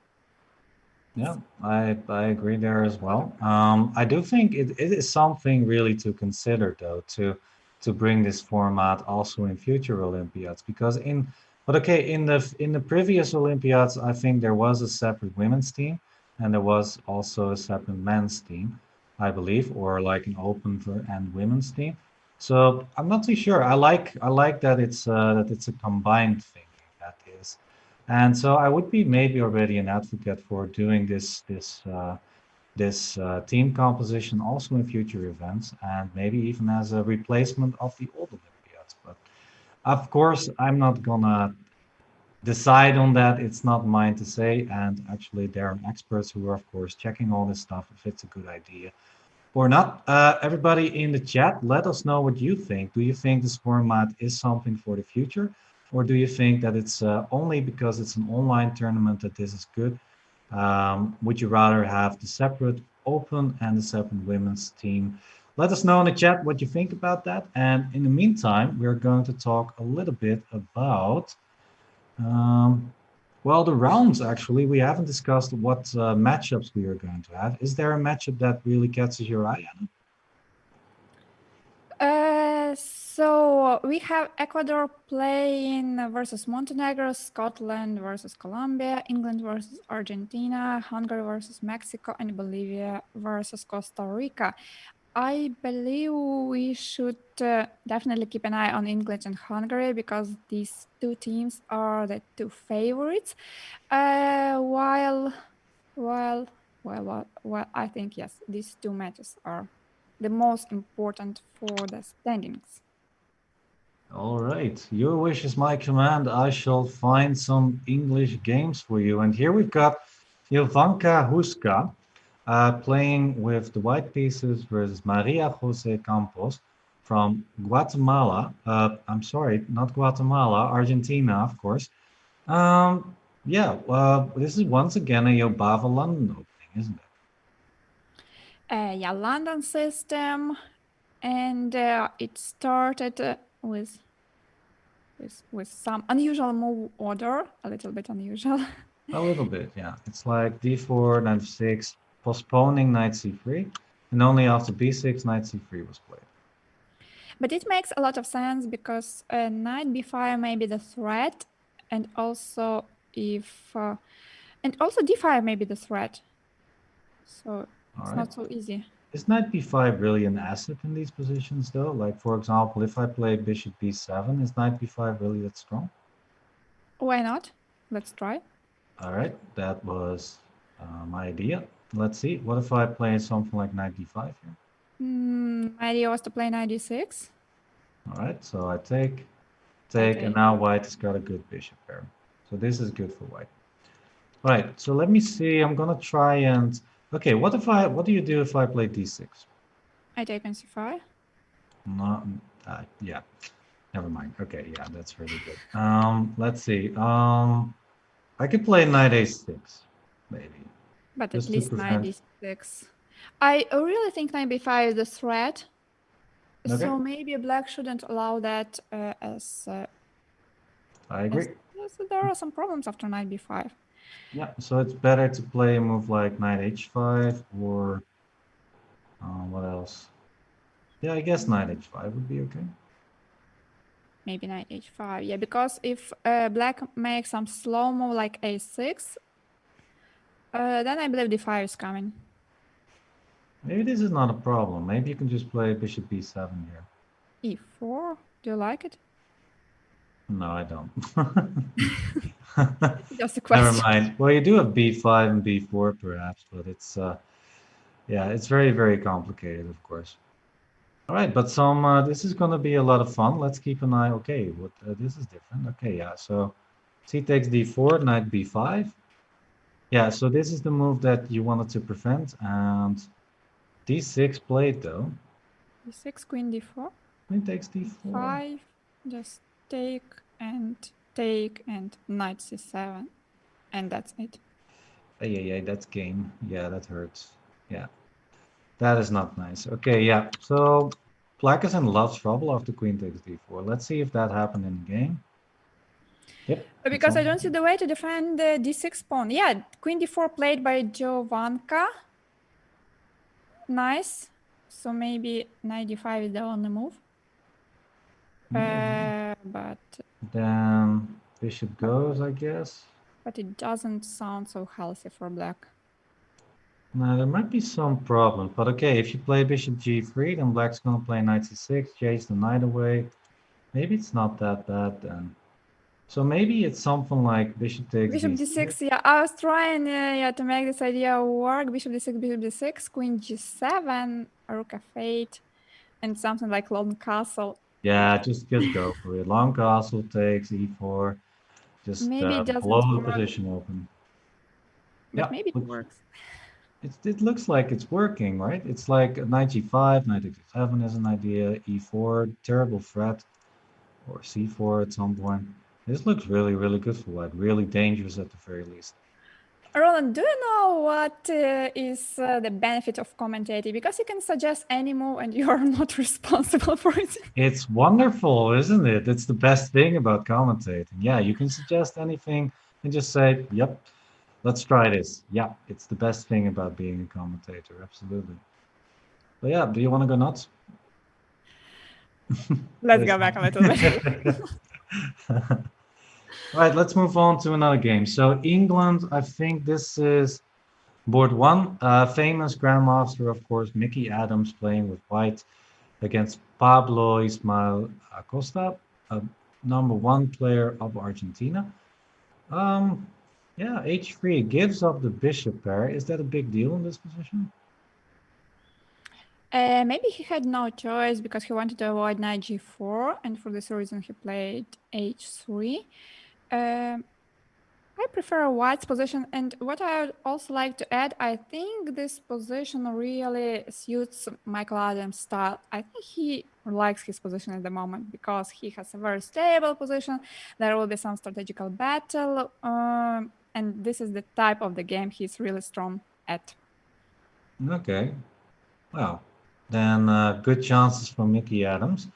Yeah, I agree there as well. I do think it is something really to consider though to bring this format also in future Olympiads because but okay in the previous Olympiads I think there was a separate women's team and there was also a separate men's team, I believe, or like an open and women's team. So I'm not too sure. I like that it's a combined thing that is. And so I would be maybe already an advocate for doing this team composition also in future events, and maybe even as a replacement of the old Olympiads. But of course, I'm not gonna decide on that. It's not mine to say. And actually, there are experts who are, of course, checking all this stuff if it's a good idea or not. Everybody in the chat, let us know what you think. Do you think this format is something for the future? Or do you think that it's only because it's an online tournament that this is good? Would you rather have the separate open and the separate women's team? Let us know in the chat what you think about that. And in the meantime, we're going to talk a little bit about um, well, the rounds actually, we haven't discussed what matchups we are going to have. Is there a matchup that really catches your eye, Anna? So we have Ecuador playing versus Montenegro, Scotland versus Colombia, England versus Argentina, Hungary versus Mexico, and Bolivia versus Costa Rica. I believe we should definitely keep an eye on England and Hungary because these two teams are the two favorites. While I think yes, these two matches are the most important for the standings. All right, your wish is my command. I shall find some English games for you. And here we've got Jovanka Huska playing with the white pieces versus Maria Jose Campos from Guatemala. I'm sorry, not Guatemala, Argentina, of course. Yeah, this is once again a Yobava London opening, isn't it? Yeah, London system, and it started with some unusual move order, a little bit unusual. A little bit, yeah. It's like d4, knight f6, postponing knight c3, and only after b6, knight c3 was played. But it makes a lot of sense because knight b5 may be the threat, and also d5 may be the threat. So it's not so easy. Is knight b5 really an asset in these positions, though? Like, for example, if I play bishop b7, is knight b5 really that strong? Why not? Let's try. All right, that was my idea. Let's see. What if I play something like knight d5 here? My idea was to play knight d6. All right, so I take, and now white has got a good bishop pair. So this is good for white. All right, so let me see. I'm gonna try and okay. What do you do if I play d6? I take on c5. No, yeah. Never mind. Okay, yeah, that's really good. Let's see. I could play knight a6, maybe. But at least knight d6. I really think knight b5 is the threat. Okay. So maybe black shouldn't allow that as... I agree. As there are some problems after knight b5. Yeah, so it's better to play a move like knight h5 or what else? Yeah, I guess knight h5 would be okay. Maybe knight h5, yeah, because if black makes some slow move like a6, then I believe d5 is coming. Maybe this is not a problem. Maybe you can just play bishop b7 here. e4, do you like it? No, I don't. Just a question. Never mind. Well, you do have b5 and b4 perhaps, but it's yeah, it's very, very complicated, of course. All right, but this is going to be a lot of fun. Let's keep an eye. Okay, this is different. Okay, yeah. So c takes d4, knight b5. Yeah, so this is the move that you wanted to prevent, and d6 played though. d6, queen d4. Queen takes d4. 5, just take and knight c7, and that's it. Yeah, that's game. Yeah, that hurts. Yeah. That is not nice. Okay, yeah. So black is in a lot of trouble after queen takes d4. Let's see if that happened in the game. Yep. Because I don't see the way to defend the d6 pawn. Yeah, queen d4 played by Jovanka. Nice. So maybe knight d5 is the only move. But then bishop goes, I guess. But it doesn't sound so healthy for black. Now, there might be some problems, but okay, if you play bishop g3, then black's going to play knight c6, chase the knight away. Maybe it's not that bad then. So maybe it's something like bishop takes bishop d6, yeah. I was trying to make this idea work. Bishop d6, queen g7, rook f8, and something like long castle. Yeah, just go for it. Long castle takes e4. Just maybe it blow the position open. But yeah, maybe it works. It looks like it's working, right? It's like knight g5, knight x7 is an idea, e4, terrible threat, or c4 at some point. This looks really, really good for white, really dangerous at the very least. Roland, do you know what is the benefit of commentating? Because you can suggest any move and you are not responsible for it. It's wonderful, isn't it? It's the best thing about commentating. Yeah, you can suggest anything and just say, yep, let's try this. Yeah, it's the best thing about being a commentator, absolutely. But yeah, do you want to go nuts? Let's go back a little bit. All right, let's move on to another game. So England, I think this is board one. Famous grandmaster, of course, Mickey Adams playing with white against Pablo Ismael Acosta, a #1 player of Argentina. Um, yeah, h3 gives up the bishop pair. Is that a big deal in this position? Maybe he had no choice because he wanted to avoid knight g4, and for this reason he played h3. I prefer white's position, and what I would also like to add, I think this position really suits Michael Adams' style. I think he likes his position at the moment because he has a very stable position. There will be some strategical battle, and this is the type of the game he's really strong at. Okay, well, then good chances for Mickey Adams.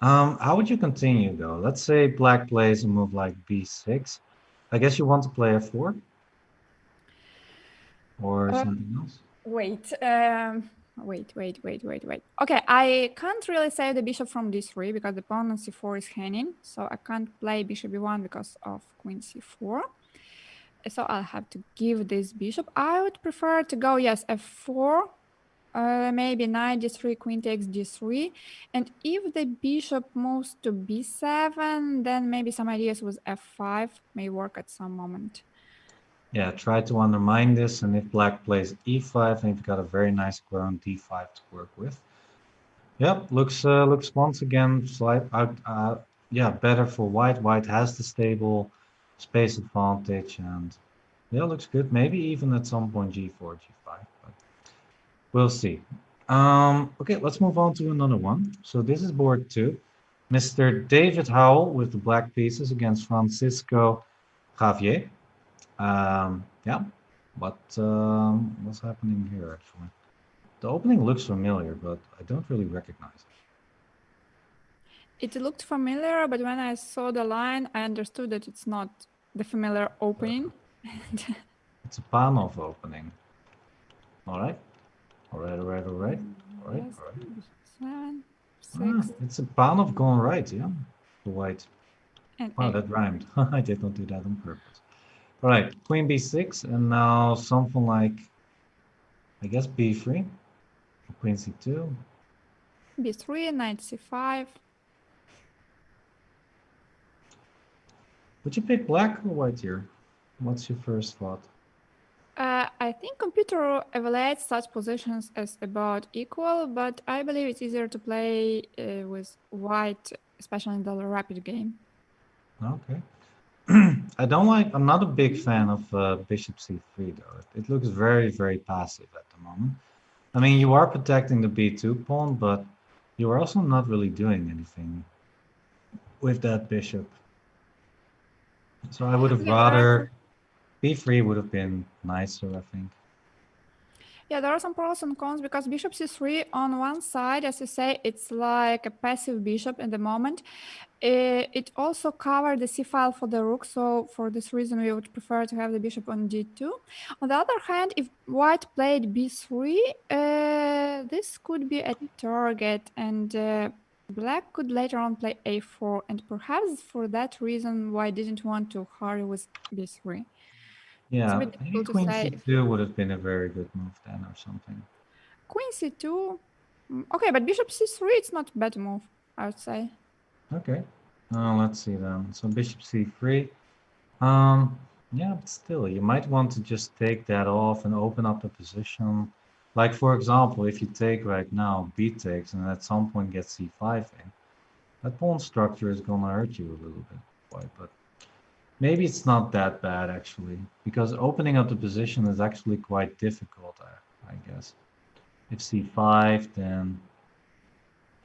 How would you continue though? Let's say black plays a move like b6. I guess you want to play f4 or something else. Wait, wait. Okay, I can't really save the bishop from d3 because the pawn on c4 is hanging. So I can't play bishop b1 because of queen c4. So I'll have to give this bishop. I would prefer to go, yes, f4. Maybe knight d3, queen takes d3. And if the bishop moves to b7, then maybe some ideas with f5 may work at some moment. Yeah, try to undermine this, and if black plays e5, then you've got a very nice square on d5 to work with. Yep, looks once again yeah, better for white. White has the stable space advantage, and yeah, looks good. Maybe even at some point g4, g5, but we'll see. Okay, let's move on to another one. So this is board two. Mr. David Howell with the black pieces against Francisco Javier. Yeah, what's happening here actually? The opening looks familiar, but I don't really recognize it. It looked familiar, but when I saw the line, I understood that it's not the familiar opening. It's a Panov opening. All right. Seven, Ah, 6. it's a Panov going right, yeah. For white. And Wow, that rhymed. I did not do that on purpose. All right, queen b6, and now something like, I guess b3, queen c2. b3, knight c5. Would you pick black or white here? What's your first thought? I think computer evaluates such positions as about equal, but I believe it's easier to play with white, especially in the rapid game. Okay. I'm not a big fan of bishop c3 though. It looks very, very passive at the moment. I mean, you are protecting the b2 pawn, but you are also not really doing anything with that bishop. So I would have rather b3 would have been nicer, I think. Yeah, there are some pros and cons because bishop c3 on one side, as you say, it's like a passive bishop at the moment. It also covered the c file for the rook, so for this reason we would prefer to have the bishop on d2. On the other hand, if white played b3, this could be a target, and black could later on play a4, and perhaps for that reason white didn't want to hurry with b3. Yeah, It's maybe difficult to queen say. c2 would have been a very good move then or something. Queen c2. Okay, but bishop c3, it's not a bad move, I would say. Okay. Let's see then. So bishop c3. Yeah, but still, you might want to just take that off and open up the position. Like, for example, if you take right now, b takes, and at some point get c5 in, that pawn structure is going to hurt you a little bit, quite, but maybe it's not that bad, actually, because opening up the position is actually quite difficult, I guess. If c5, then,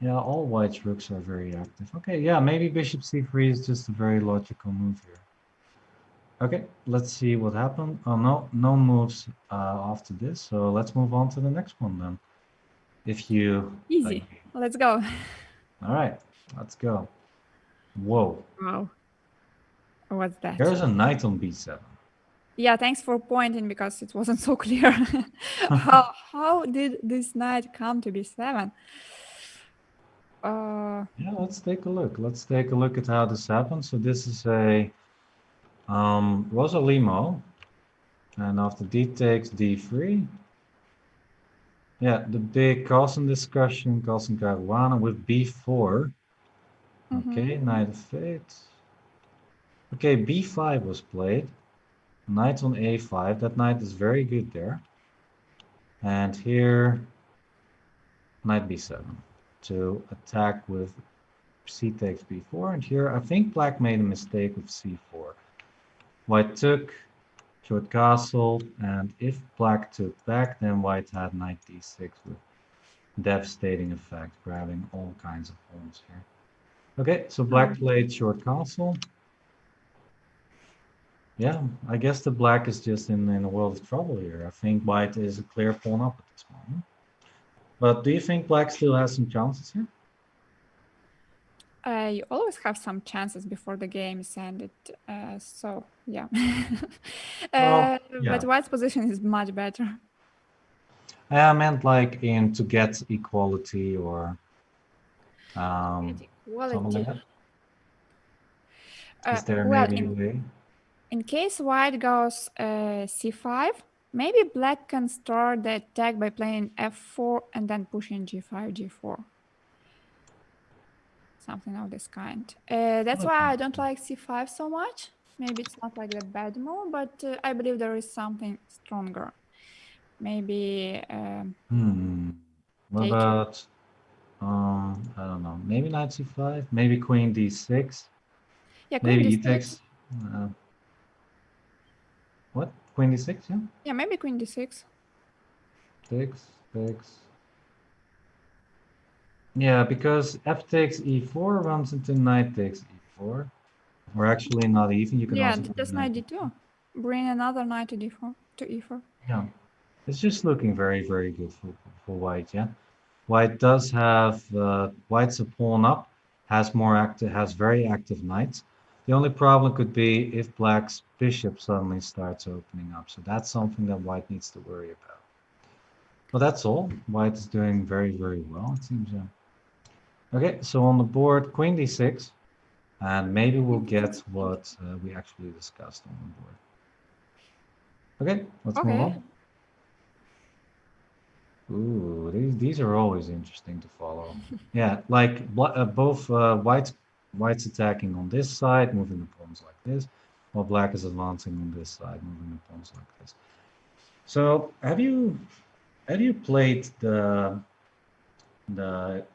yeah, all white's rooks are very active. Okay, yeah, maybe bishop c3 is just a very logical move here. Okay, let's see what happened. Oh, no moves after this, so let's move on to the next one then. If you Easy. Let's go. All right, let's go. Whoa. Wow. What's that? There's a knight on b7. Yeah, thanks for pointing because it wasn't so clear. How did this knight come to b7? Yeah, let's take a look. Let's take a look at how this happens. So this is a Rosalimo, and after d takes d3. Yeah, the big Carlsen discussion, Carlsen Caruana with b4. Okay, knight of 8. Okay, b5 was played. Knight on a5. That knight is very good there. And here, knight b7 to attack with c takes b4. And here, I think black made a mistake with c4. White took, short castle, and if black took back, then white had knight d6 with devastating effect, grabbing all kinds of pawns here. Okay, so black played short castle. Yeah, I guess the black is just in a world of trouble here. I think white is a clear pawn up at this moment. But do you think black still has some chances here? You always have some chances before the game is ended. So yeah. Well, yeah. But white's position is much better. I meant like in to get equality or something like that. Is there Well, maybe a way? in case white goes c5, maybe black can start the attack by playing f4 and then pushing g5, g4. Something of this kind. That's why I don't like c5 so much. Maybe it's not like the bad move, but I believe there is something stronger. Maybe What take about I don't know, maybe knight c5, maybe queen d6, yeah, queen maybe e d6. takes what? Queen d6, yeah? Yeah, maybe queen d6. 6, 6. Yeah, because f takes e4 runs into knight takes e4. Or actually not even, you can Yeah, also play just knight knight d2. Bring another knight to d4 to e4. Yeah, it's just looking very, very good for white, yeah? White does have, white's a pawn up, has more active, has very active knights. The only problem could be if black's bishop suddenly starts opening up. So that's something that white needs to worry about. Well, that's all. White is doing very, very well, it seems, yeah. Okay, so on the board, queen d6, and maybe we'll get what we actually discussed on the board. Okay, let's move on. Ooh, these are always interesting to follow. Yeah, like both white's attacking on this side, moving the pawns like this, while black is advancing on this side, moving the pawns like this. So have you played the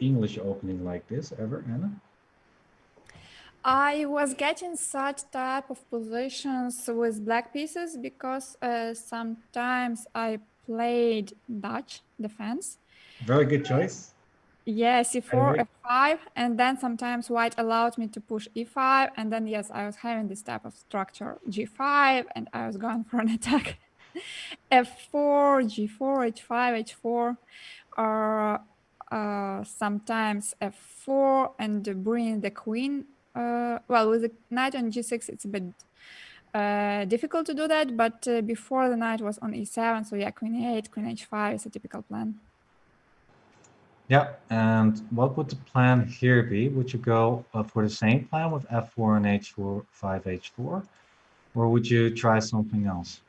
English opening like this ever, Anna? I was getting such type of positions with black pieces because sometimes I played Dutch defense. Very good choice. Yeah, c4, f5, and then sometimes white allowed me to push e5, and then yes, I was having this type of structure, g5, and I was going for an attack. f4, g4, h5, h4, or sometimes f4 and bring the queen. Well, with the knight on g6, it's a bit difficult to do that, but before the knight was on e7, so yeah, queen e8, queen h5 is a typical plan. Yeah, and what would the plan here be? Would you go for the same plan with f4 and h4, 5 h4, or would you try something else?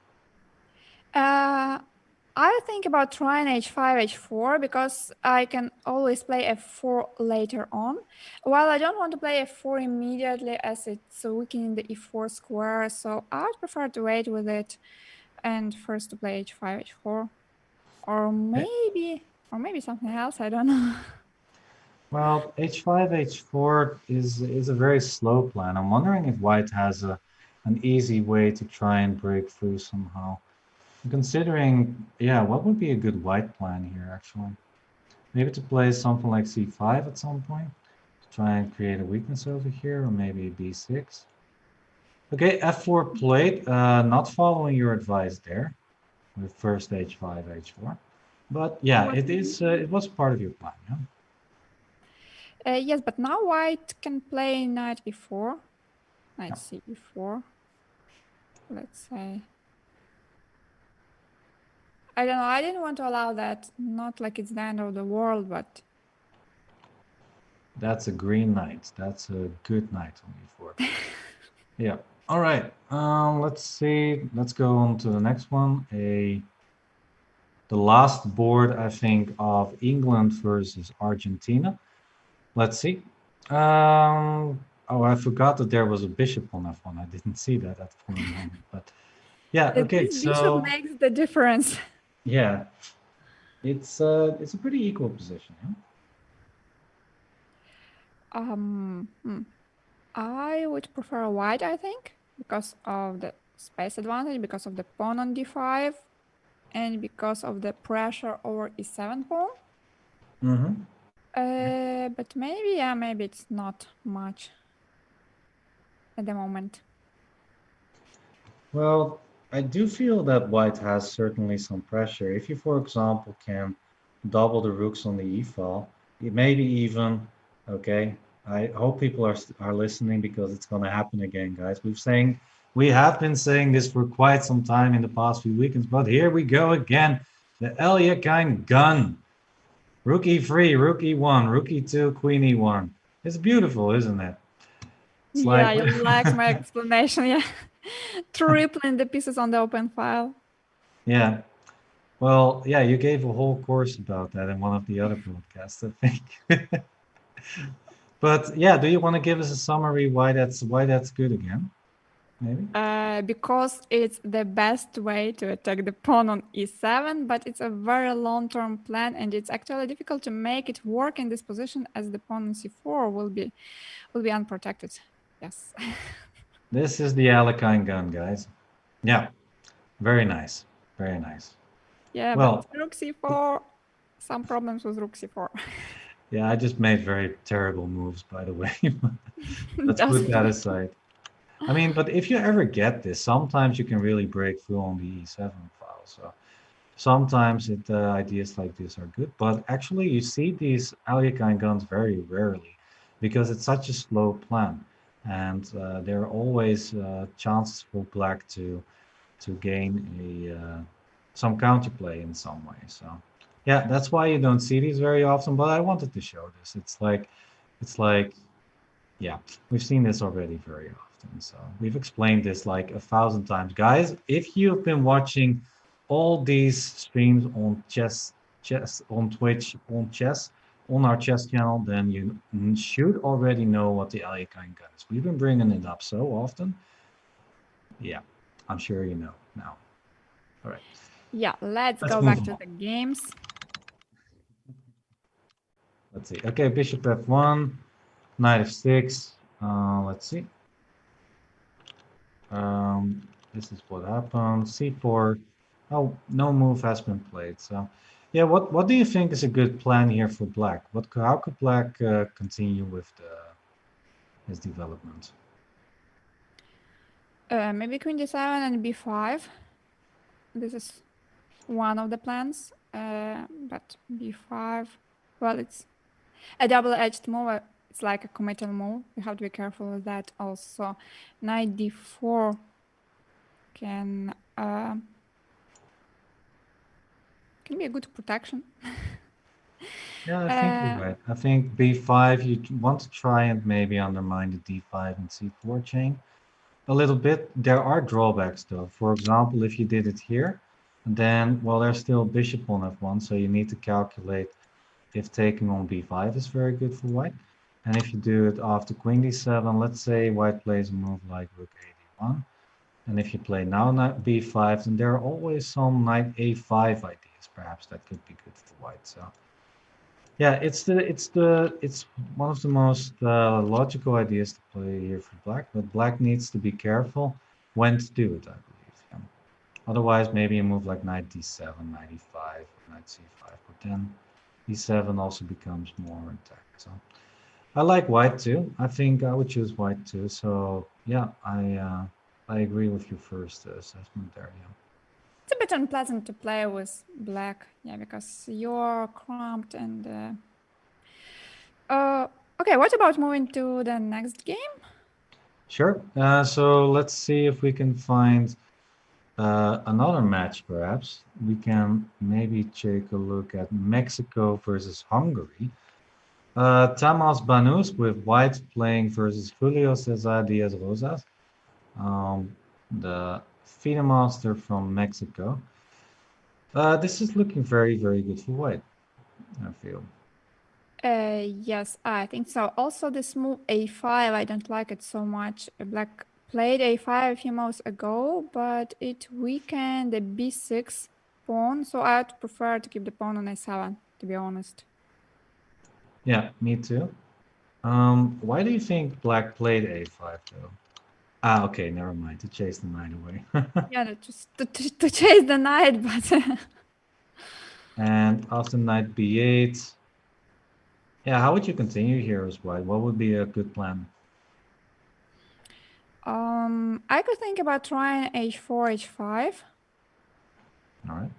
I think about trying h5, h4 because I can always play f4 later on. While I don't want to play f4 immediately as it's weakening the e4 square, so I would prefer to wait with it and first to play h5, h4, or maybe something else. I don't know. Well, h5, h4 is a very slow plan. I'm wondering if white has an easy way to try and break through somehow. Considering, yeah, what would be a good white plan here, actually? Maybe to play something like c5 at some point, to try and create a weakness over here, or maybe b6. Okay, f4 played, not following your advice there, with first h5, h4. But yeah, it was part of your plan, yeah? Yes, but now white can play knight e4, knight c4, let's say. I don't know, I didn't want to allow that, not like it's the end of the world, but... That's a green knight. That's a good knight on e4. Yeah. All right. Let's see. Let's go on to the next one. The last board, I think, of England versus Argentina. Let's see. Oh, I forgot that there was a bishop on F1. I didn't see that at the moment. But yeah, okay. This bishop So makes the difference. yeah, it's a pretty equal position. Yeah? I would prefer white, I think, because of the space advantage, because of the pawn on d5, and because of the pressure over e7 pawn. Mm-hmm. But maybe, yeah, maybe it's not much at the moment. Well, I do feel that white has certainly some pressure. If you, for example, can double the rooks on the e file, maybe even, okay, I hope people are listening because it's going to happen again, guys. We have been saying this for quite some time in the past few weekends, but here we go again. The Eliakine gun. Rook e3, rook e1, rook e2, queen e1. It's beautiful, isn't it? It's Yeah, like you like my explanation, yeah. Tripling the pieces on the open file. yeah. Well, yeah, you gave a whole course about that in one of the other podcasts, I think. But yeah, do you want to give us a summary why that's good again? Maybe? Because it's the best way to attack the pawn on e7, but it's a very long-term plan, and it's actually difficult to make it work in this position as the pawn on c4 will be unprotected. Yes. This is the Alekine gun, guys. Yeah, very nice. Very nice. Yeah, but Well, rook c4, some problems with rook c4. yeah, I just made very terrible moves, by the way. Let's put Doesn't that matter. aside. I mean, but if you ever get this, sometimes you can really break through on the E7 file. So sometimes ideas like this are good, but actually you see these Alekhine guns very rarely because it's such a slow plan, and there are always chances for black to gain some counterplay in some way. So yeah, that's why you don't see these very often. But I wanted to show this. It's like yeah, we've seen this already very often. So we've explained this like 1,000 times. Guys, if you've been watching all these streams on chess on Twitch, on chess, on our chess channel, then you should already know what the Alekhine gun is. We've been bringing it up so often. Yeah, I'm sure you know now. All right, Yeah, let's let's go move back to on. the games. Let's see. Okay, bishop f1, knight f6. Let's see. This is what happened. C4. Oh, no move has been played. So, yeah, what do you think is a good plan here for black? How could black continue with his development? Maybe queen d7 and b5. This is one of the plans. But b5, well, it's a double-edged move. It's like a committal move. You have to be careful with that. Also, knight d4 can be a good protection. Yeah, I think you're right. I think b5, you want to try and maybe undermine the d5 and c4 chain a little bit. There are drawbacks though. For example, if you did it here, then, well, there's still bishop on f1, so you need to calculate if taking on b5 is very good for white. And if you do it after queen d7, let's say white plays a move like rook a d1. And if you play now knight b5, then there are always some knight a5 ideas, perhaps that could be good for white. So yeah, it's one of the most logical ideas to play here for black, but black needs to be careful when to do it, I believe. Yeah. Otherwise, maybe a move like knight d7, knight e5, knight c5, but then e7 also becomes more intact. So I like white too. I think I would choose white too. So yeah, I agree with your first assessment there. Yeah. It's a bit unpleasant to play with black, yeah, because you're cramped and. Okay, what about moving to the next game? Sure. So let's see if we can find another match, perhaps. We can maybe take a look at Mexico versus Hungary. Tamas Banus with white playing versus Julio Cesar Diaz Rosas, the FIDE master from Mexico. This is looking very, very good for white, I feel. Yes, I think so. Also, this move a5, I don't like it so much. Black played a5 a few moves ago, but it weakened the b6 pawn, so I would prefer to keep the pawn on a7, to be honest. Yeah, me too. Why do you think black played a5 though? Okay, never mind. To chase the knight away. Yeah, just to chase the knight, but And after knight b8. Yeah, how would you continue here as white? What would be a good plan? I could think about trying h4, h5. All right.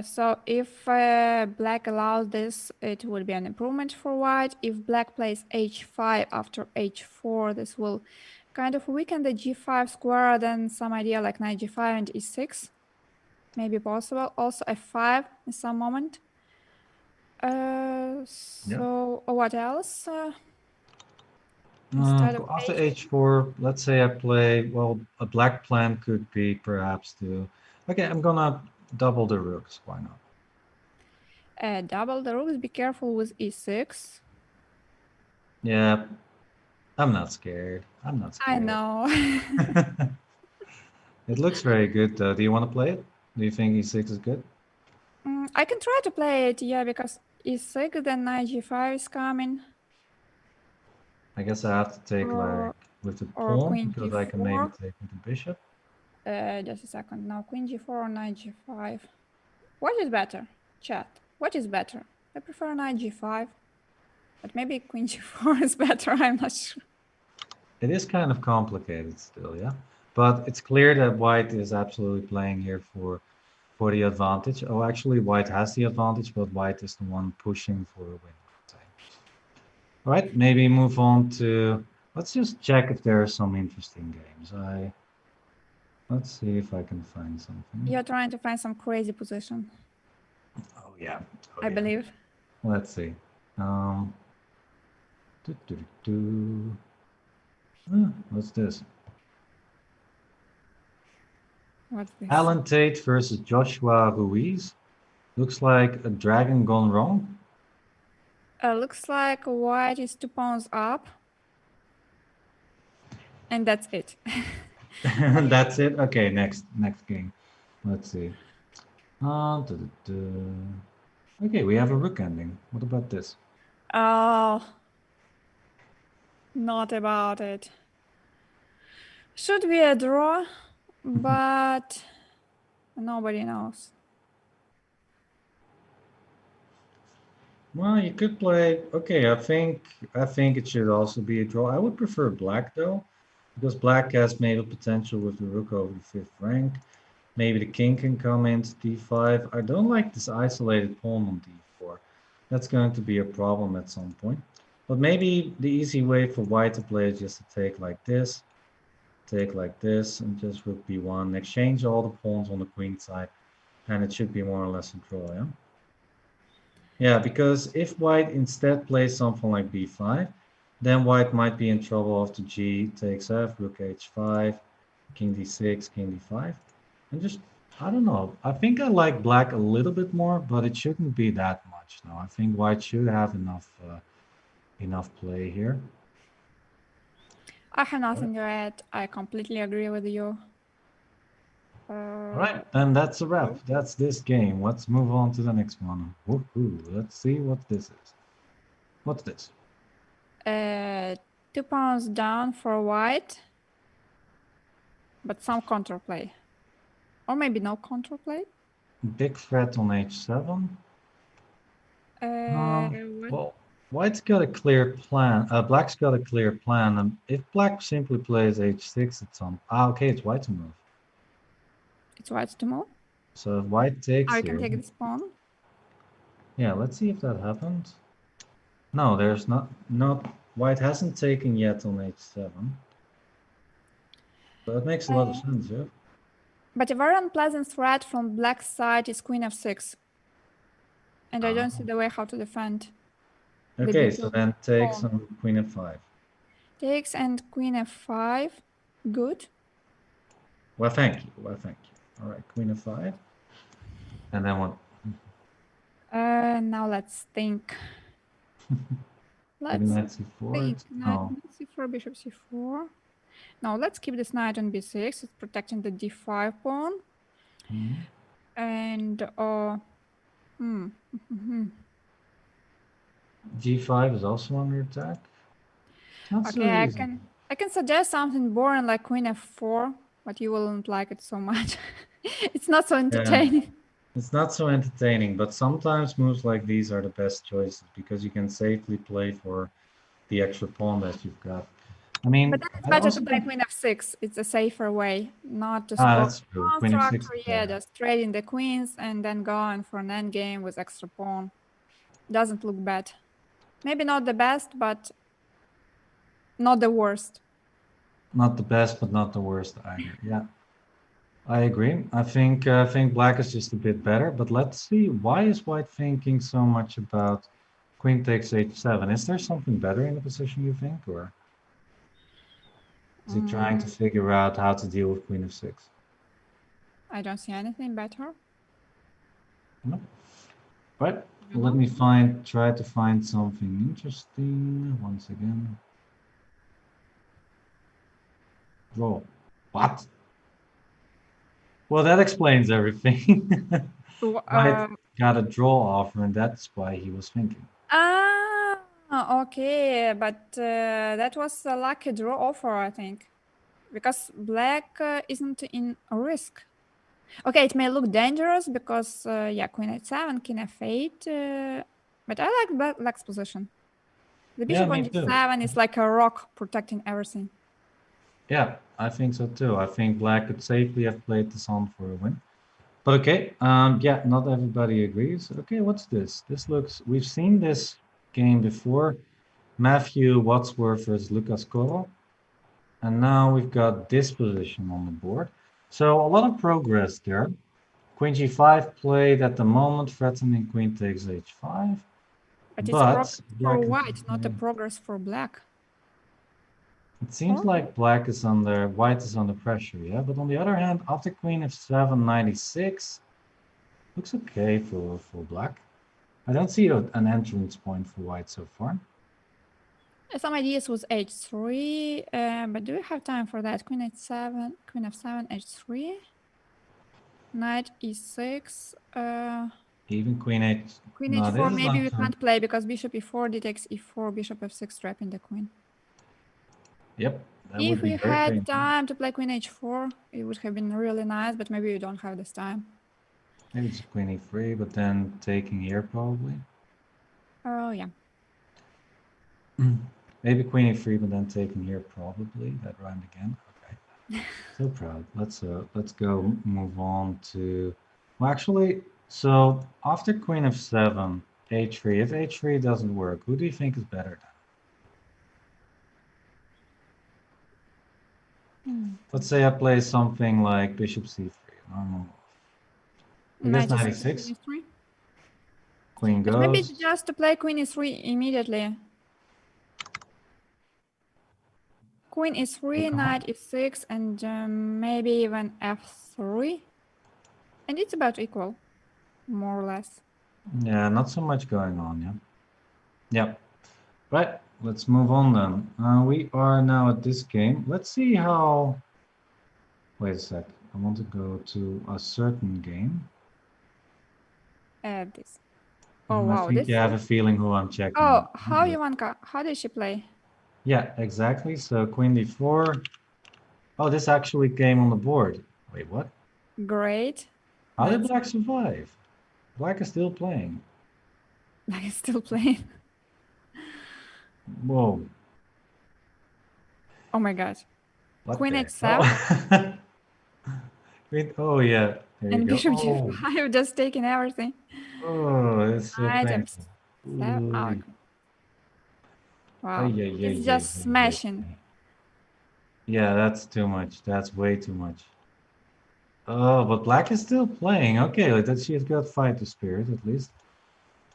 So if black allows this, it would be an improvement for white. If black plays h5 after h4, this will kind of weaken the g5 square, then some idea like knight g5 and e6 may be possible. Also f5 in some moment. So what else? Instead of After h4, let's say I play, well, a black plan could be perhaps to, okay, I'm gonna double the rooks, why not? Double the rooks, be careful with e6. Yeah, I'm not scared. I'm not I scared. know. It looks very good though. Do you want to play it? Do you think e6 is good? I can try to play it, yeah, because e6, then knight g5 is coming. I guess I have to take like with the Or pawn queen because I can maybe g4. take with the bishop. Just a second. Now queen g4 or knight g5. What is better? Chat. What is better? I prefer knight g5, but maybe queen g4 is better. I'm not sure. It is kind of complicated still, yeah. But it's clear that white is absolutely playing here for the advantage. Oh, actually, white has the advantage, but white is the one pushing for a win. All right, maybe move on to. Let's just check if there are some interesting games. Let's see if I can find something. You're trying to find some crazy position. Oh yeah. Oh, I yeah. believe. Let's see. What's this? What's this? Alan Tate versus Joshua Ruiz. Looks like a dragon gone wrong. Looks like white is 2 pawns up. And that's it. That's it. Okay, next game. Let's see. Okay, we have a rook ending. What about this? Oh, not about it. Should be a draw, but nobody knows. Well, you could play. Okay, I think it should also be a draw. I would prefer black though, because black has maybe potential with the rook over the fifth rank. Maybe the king can come into d5. I don't like this isolated pawn on d4. That's going to be a problem at some point. But maybe the easy way for white to play is just to take like this, and just rook b1, exchange all the pawns on the queen side, and it should be more or less a draw, yeah? Yeah, because if white instead plays something like b5, then white might be in trouble after g takes f, rook h5, king d6, king d5. And just, I don't know. I think I like black a little bit more, but it shouldn't be that much. No, I think white should have enough play here. I have nothing to add. I completely agree with you. All right, and that's a wrap. That's this game. Let's move on to the next one. Woohoo! Let's see what this is. What's this? 2 pawns down for white, but some counterplay. Or maybe no counterplay. Big threat on h7. What? Well, white's got a clear plan. Black's got a clear plan. And if black simply plays h6, it's on. Okay, it's white to move. It's white to move. So if white takes I here. can take this pawn. Yeah, let's see if that happens. No, there's not. White hasn't taken yet on h7. So that makes a lot of sense, yeah. But a very unpleasant threat from black's side is queen f6. And I don't see the way how to defend. Okay, so then takes on queen f5. Takes and queen f5. Good. Well, thank you. Well, thank you. All right, queen f5. And then what? Now let's think. Maybe Let's knight c4. think. Knight No. c4, bishop c4. No, let's keep this knight on b6. It's protecting the d5 pawn. And g5 is also under attack. Not so okay, easy. I can suggest something boring like queen f4, but you won't like it so much. It's not so entertaining. Yeah. It's not so entertaining, but sometimes moves like these are the best choices because you can safely play for the extra pawn that you've got. I mean, But then it's better to play queen f6. It's a safer way, not to that's true. Queen f6 structure. Yeah, just trading the queens and then going for an endgame with extra pawn. Doesn't look bad. Maybe not the best, but not the worst. Not the best, but not the worst either. Yeah, I agree. I think black is just a bit better, but let's see. Why is white thinking so much about queen takes h7? Is there something better in the position, you think, or is he trying to figure out how to deal with queen f6? I don't see anything better. No. Right. Let me try to find something interesting once again. Draw. What? Well, that explains everything. White got a draw offer, and that's why he was thinking. Okay, but that was a lucky draw offer, I think, because black isn't in a risk. Okay, it may look dangerous because, yeah, queen h7, king f8, but I like black's position. The bishop on d7 is like a rock protecting everything. Yeah, I think so too. I think black could safely have played this on for a win. But okay, yeah, not everybody agrees. Okay, what's this? This looks, we've seen this game before. Matthew Wadsworth versus Lucas Coro. And now we've got this position on the board. So a lot of progress there. Queen g5 played at the moment, threatening queen takes h5. But it's progress for white, not a progress for black. It seems like black is under, white is under pressure, yeah? But on the other hand, after queen f7, 96, looks okay for black. I don't see an entrance point for white so far. Some ideas was h3, but do we have time for that? Queen h7, queen f7, h3, knight e6. Even queen h. Queen h4, maybe we can't play because bishop e4, d takes e4, bishop f6, trapping the queen. Yep. If we had time to play queen h4, it would have been really nice, but maybe we don't have this time. Maybe it's queen e3, but then taking here probably. Oh, yeah. Maybe queen e3, but then taking here probably. That rhymed again. Okay. So proud. Let's go move on to. Well, actually, so after queen f7, h3. If h3 doesn't work, who do you think is better then? Let's say I play something like bishop c3. Normal. I guess 96. Queen goes. Maybe it's just to play queen e3 immediately. Queen e3, knight e6, and maybe even f3. And it's about equal, more or less. Yeah, not so much going on, yeah. Yep. Right, let's move on then. We are now at this game. Let's see how... Wait a sec. I want to go to a certain game. This. Oh, wow. I think you have a feeling who I'm checking. Oh, how Ivanka? How did she play? Yeah, exactly. So queen d4. Oh, this actually came on the board. Wait, what? Great. How did black survive? Black is still playing. Black is still playing. Whoa. Oh my gosh. What queen h7. Oh, yeah. There and you bishop go. g5, just taking everything. Oh, it's so painful. Oh. Wow. It's just smashing. Yeah, that's too much. That's way too much. Oh, but black is still playing. Okay, like that she has got fighter spirit at least.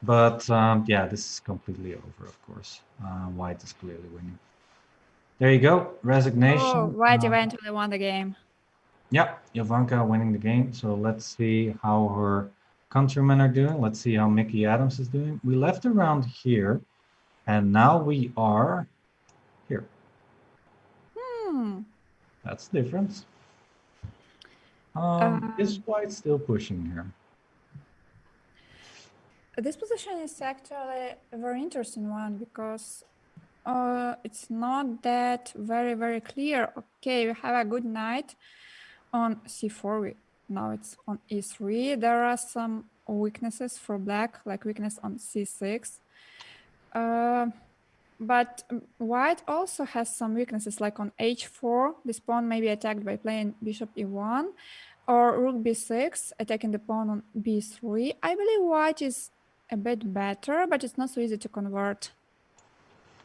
But yeah, this is completely over, of course. White is clearly winning. There you go, Oh, resignation. White eventually won the game. Yeah, Jovanka winning the game. So let's see how her countrymen are doing. Let's see how Mickey Adams is doing. We left around here, and now we are here. Hmm. That's the difference. Is Um, White still pushing here? this position is actually a very interesting one because it's not that very clear. Okay, we have a good knight on c4. Now it's on e3. There are some weaknesses for black, like weakness on c6. But white also has some weaknesses, like on h4. This pawn may be attacked by playing bishop e1, or rook b6, attacking the pawn on b3. I believe white is a bit better, but it's not so easy to convert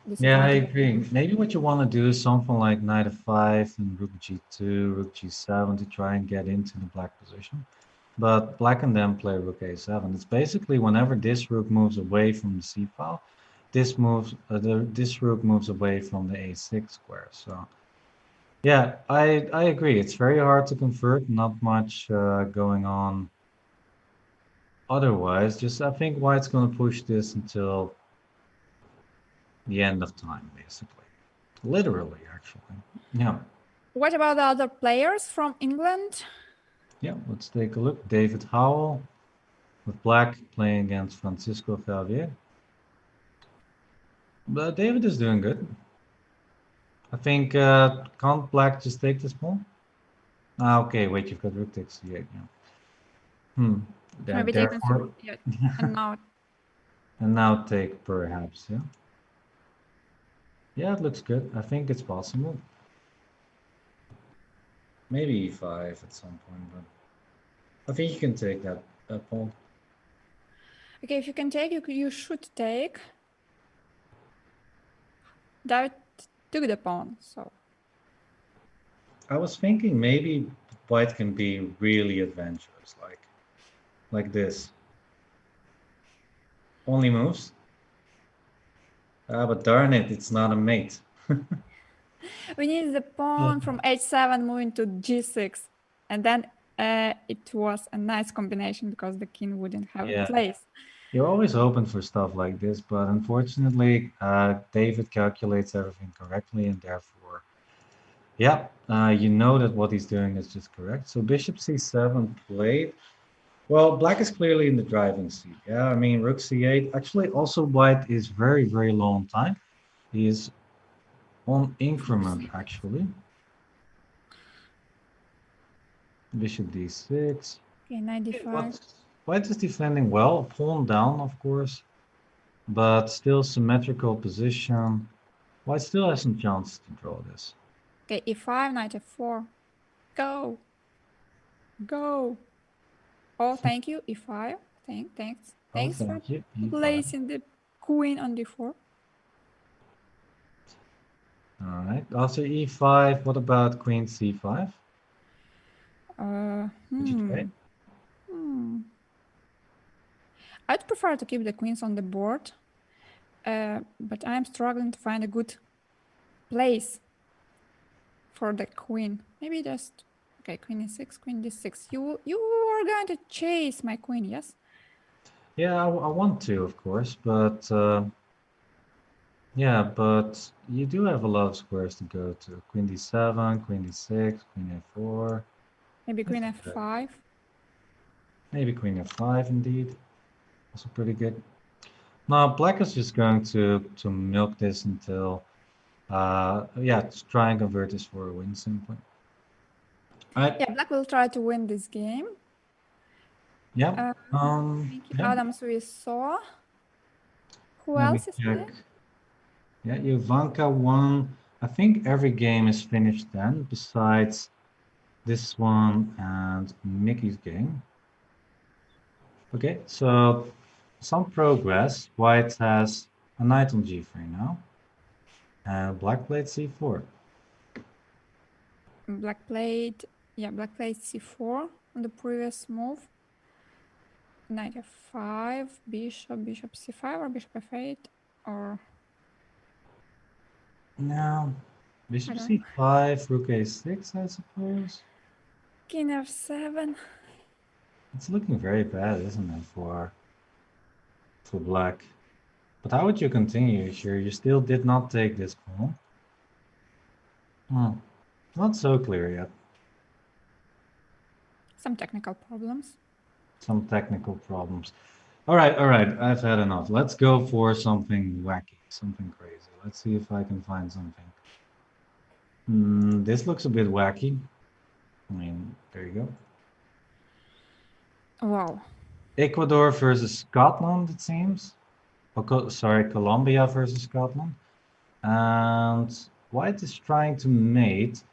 this Yeah, I advantage. agree. Maybe what you want to do is something like knight f5 and rook g2, rook g7 to try and get into the black position. But black can then play rook a7. It's basically whenever this rook moves away from the c file, this rook moves away from the a6 square. So yeah, I agree. It's very hard to convert. Not much going on. Otherwise, just I think White's going to push this until the end of time, basically. Literally, actually. Yeah. What about the other players from England? Yeah, let's take a look. David Howell with black playing against Francisco Javier. But David is doing good. I think can't black just take this pawn? Ah, okay, wait, you've got rook takes c8. Yeah. Hmm. Maybe taken Therefore, through, yeah, and now and now take perhaps, yeah. Yeah, it looks good. I think it's possible. Maybe e5 at some point, but I think you can take that pawn. okay, if you can take, you should take. David took the pawn, so I was thinking maybe white can be really adventurous, like this. Only moves. Ah, but darn it, it's not a mate. we need the pawn from h7 moving to g6, and then it was a nice combination because the king wouldn't have a Yeah, place. you're always open for stuff like this, but unfortunately, David calculates everything correctly, and therefore, yeah, you know that what he's doing is just correct. So bishop c7 played. Well, black is clearly in the driving seat. Yeah, I mean, rook c8. Actually, also white is very low on time. He is on increment, actually. Bishop d6. Okay, knight Yeah, d5. white is defending well. Pawn down, of course, but still symmetrical position. White still has some chance to draw this. Okay, e5, knight f4. Go, go. Oh, thank you, e5. Oh, Thanks for thank you. e5. placing the queen on d4. All right. After e5, what about queen c5? Uh, Would you hmm. trade? Hmm. I'd prefer to keep the queens on the board, but I'm struggling to find a good place for the queen. Maybe just okay. Queen e6, queen d6. You are going to chase my queen, yes? Yeah, I want to, of course, but yeah, but you do have a lot of squares to go to. Queen d7, queen d6, queen a4. Maybe That's queen okay. f5. Maybe queen f5 indeed. Also pretty good. Now black is just going to milk this until yeah, just try and convert this for a win simply. All right. Yeah, black will try to win this game. Yeah. Mickey Yeah. Adams we saw. Who Let me else is check. playing? Yeah, Ivanka won. I think every game is finished then, besides this one and Mickey's game. Okay, so some progress. White has a knight on g3 now, and black played c4. Black played c4 on the previous move. knight f5, bishop c5, or bishop f8, or No. I Bishop don't know. c5, rook a6, I suppose. King f7. It's looking very bad, isn't it, for black? But how would you continue? Sure, you still did not take this pawn. Not so clear yet. Some technical problems. Some technical problems. All right, I've had enough. Let's go for something wacky, something crazy. Let's see if I can find something. This looks a bit wacky. I mean, there you go. Wow. Ecuador versus Scotland, it seems. Oh, sorry, Colombia versus Scotland. And white is trying to mate,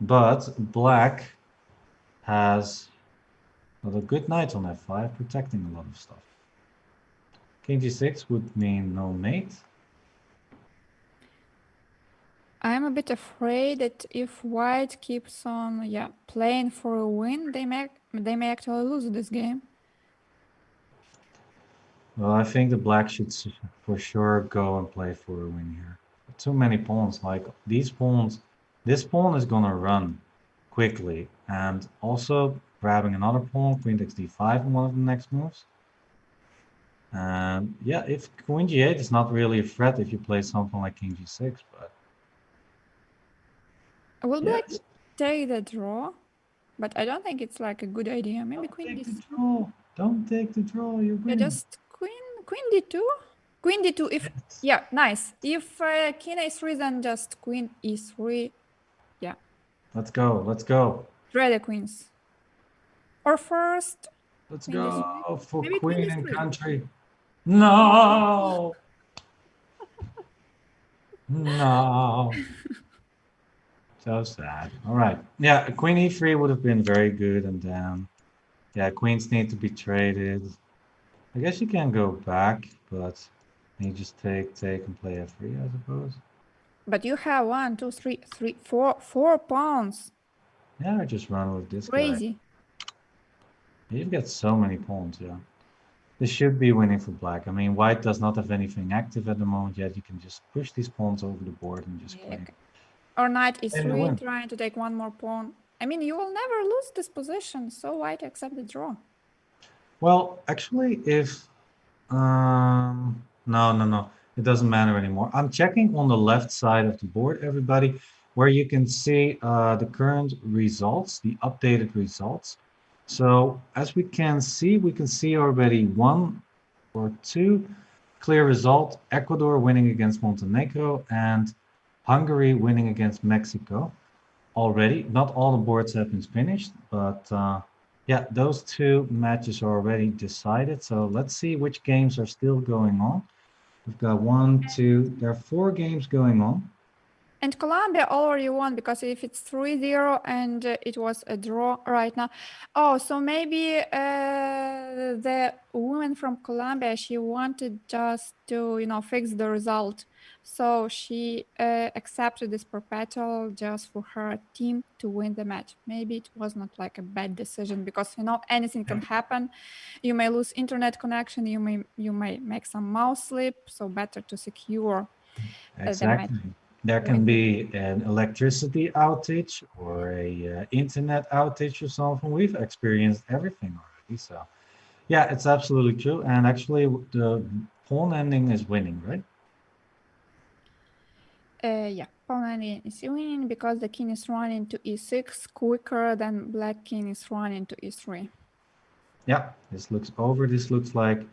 but black has a good knight on f5, protecting a lot of stuff. King g6 would mean no mate. I'm a bit afraid that if white keeps on, playing for a win, they may actually lose this game. Well, I think the black should for sure go and play for a win here. Too many pawns, like these pawns. This pawn is gonna run quickly, and also grabbing another pawn, queen takes d5 in one of the next moves. And yeah, if queen g8 is not really a threat if you play something like king g6, but Will yeah, black take the draw? But I don't think it's like a good idea. Maybe don't queen take the d3. draw. Don't take the draw. You Yeah, win. just queen d2. Queen d2. If Yes. yeah, nice. If king a3, then just queen e3. Yeah. Let's go. Let's go. Try the queens. Or first Let's queen go d3. for Maybe queen queen and d3. country. No. No. So sad. All right. Yeah, queen e3 would have been very good, and then yeah, queens need to be traded. I guess you can go back, but you just take and play f3, I suppose. But you have 1, 2, 3, 4 pawns. Yeah, I just run with this guy. Crazy. You've got so many pawns, yeah. This should be winning for black. I mean, white does not have anything active at the moment yet. You can just push these pawns over the board and just Yeah, claim. okay. Or knight And you win. e3, trying to take one more pawn. I mean, you will never lose this position, so white accept the draw. Well, actually, if no, it doesn't matter anymore. I'm checking on the left side of the board, everybody, where you can see the current results, the updated results. So as we can see already 1 or 2 clear result. Ecuador winning against Montenegro and Hungary winning against Mexico already. Not all the boards have been finished, but yeah, those 2 matches are already decided. So let's see which games are still going on. We've got 1, 2, there are 4 games going on. And Colombia already won, because if it's 3-0 and it was a draw right now. Oh, so maybe the woman from Colombia, she wanted just to, fix the result. So she accepted this perpetual just for her team to win the match. Maybe it was not like a bad decision, because, anything can happen. You may lose internet connection. You may make some mouse slip. So better to secure the match. Exactly. There can be an electricity outage or a internet outage or something. We've experienced everything already. So yeah, it's absolutely true. And actually, the pawn ending is winning, right? Yeah, pawn ending is winning because the king is running to e6 quicker than black king is running to e3. Yeah, this looks over. This looks like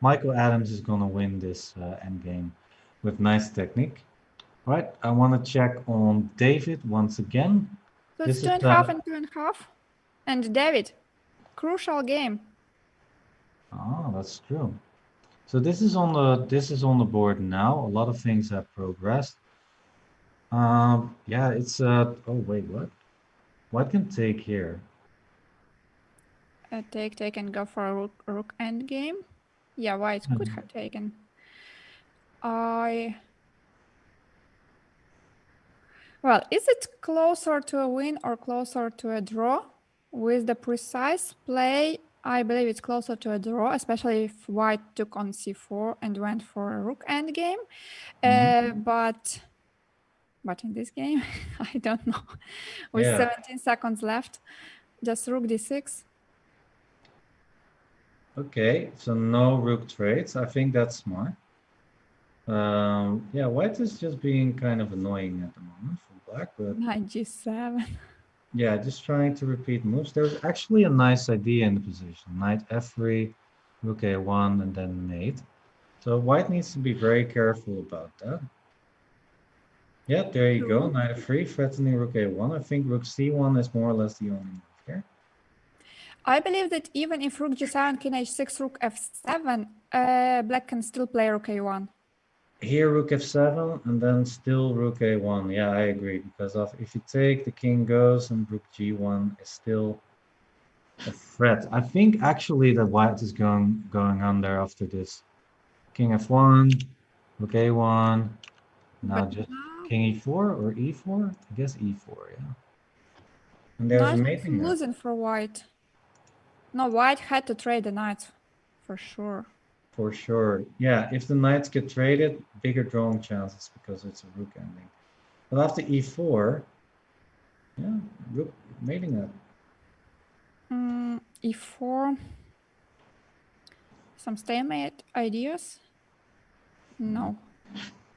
Michael Adams is going to win this endgame with nice technique. All right, I want to check on David once again. So it's 2.5 and 2.5. And David, crucial game. Oh, that's true. So this is on the board now. A lot of things have progressed. Yeah, it's oh wait, what? What can take here? Take and go for a rook endgame. Yeah, white could have taken. Well, is it closer to a win or closer to a draw? With the precise play, I believe it's closer to a draw, especially if white took on c4 and went for a rook endgame. But in this game, I don't know. With Yeah. 17 seconds left, just rook d6. Okay, so no rook trades. I think that's smart. Yeah, white is just being kind of annoying at the moment for black, but Knight g7. yeah, just trying to repeat moves. There's actually a nice idea in the position. Knight f3, rook a1, and then mate. So white needs to be very careful about that. Yeah, there you go. Knight f3, threatening rook a1. I think rook c1 is more or less the only move here. I believe that even if rook g7, king h6, rook f7, black can still play rook a1. Here rook f7 and then still rook a1. Yeah, I agree, because if you take, the king goes and rook g1 is still a threat. I think actually that white is going on there after this. King f1, rook a1, now But just now, king e4 or e4? I guess e4, yeah. And there's a knight mating there. losing for white. No, white had to trade the knights for sure. For sure. Yeah, if the knights get traded, bigger drawing chances because it's a rook ending. But after e4, yeah, rook mating that. E4. Some stalemate ideas? No.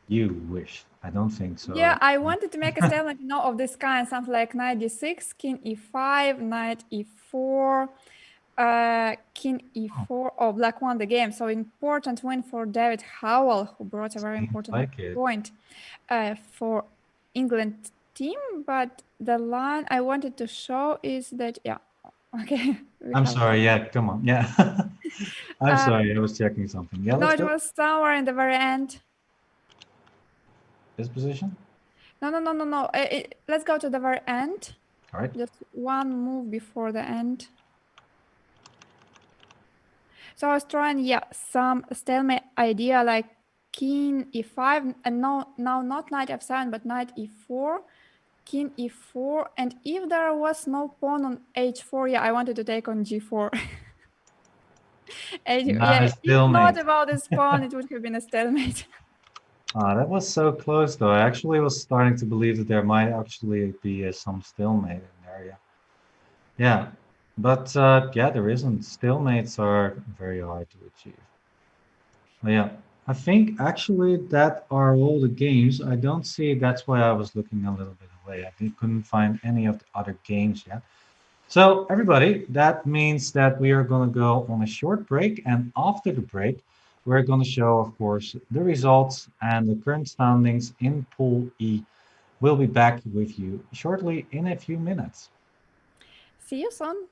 You wish. I don't think so. Yeah, I wanted to make a stalemate of this kind, something like knight d6, king e5, knight e4, king e4. Oh, black won the game. So important win for David Howell, who brought a very important point for England team. But the line I wanted to show is that, yeah, okay. I'm sorry. Yeah, come on. Yeah. I'm sorry. I was checking something. Yeah, No, let's it go. was somewhere in the very end. This position? No. Let's go to the very end. All right. Just one move before the end. So I was trying, yeah, some stalemate idea like king e5, and now not knight f7, but knight e4, king e4, and if there was no pawn on h4, yeah, I wanted to take on g4. Yeah, if not about this pawn, it would have been a stalemate. That was so close, though. I actually was starting to believe that there might actually be some stalemate in there. Yeah. Yeah, but yeah, there isn't. Stalemates are very hard to achieve. But yeah, I think actually that are all the games. I don't see. That's why I was looking a little bit away. I couldn't find any of the other games yet. So everybody, that means that we are going to go on a short break, and after the break, we're going to show, of course, the results and the current standings in Pool E. We'll be back with you shortly in a few minutes. See you soon.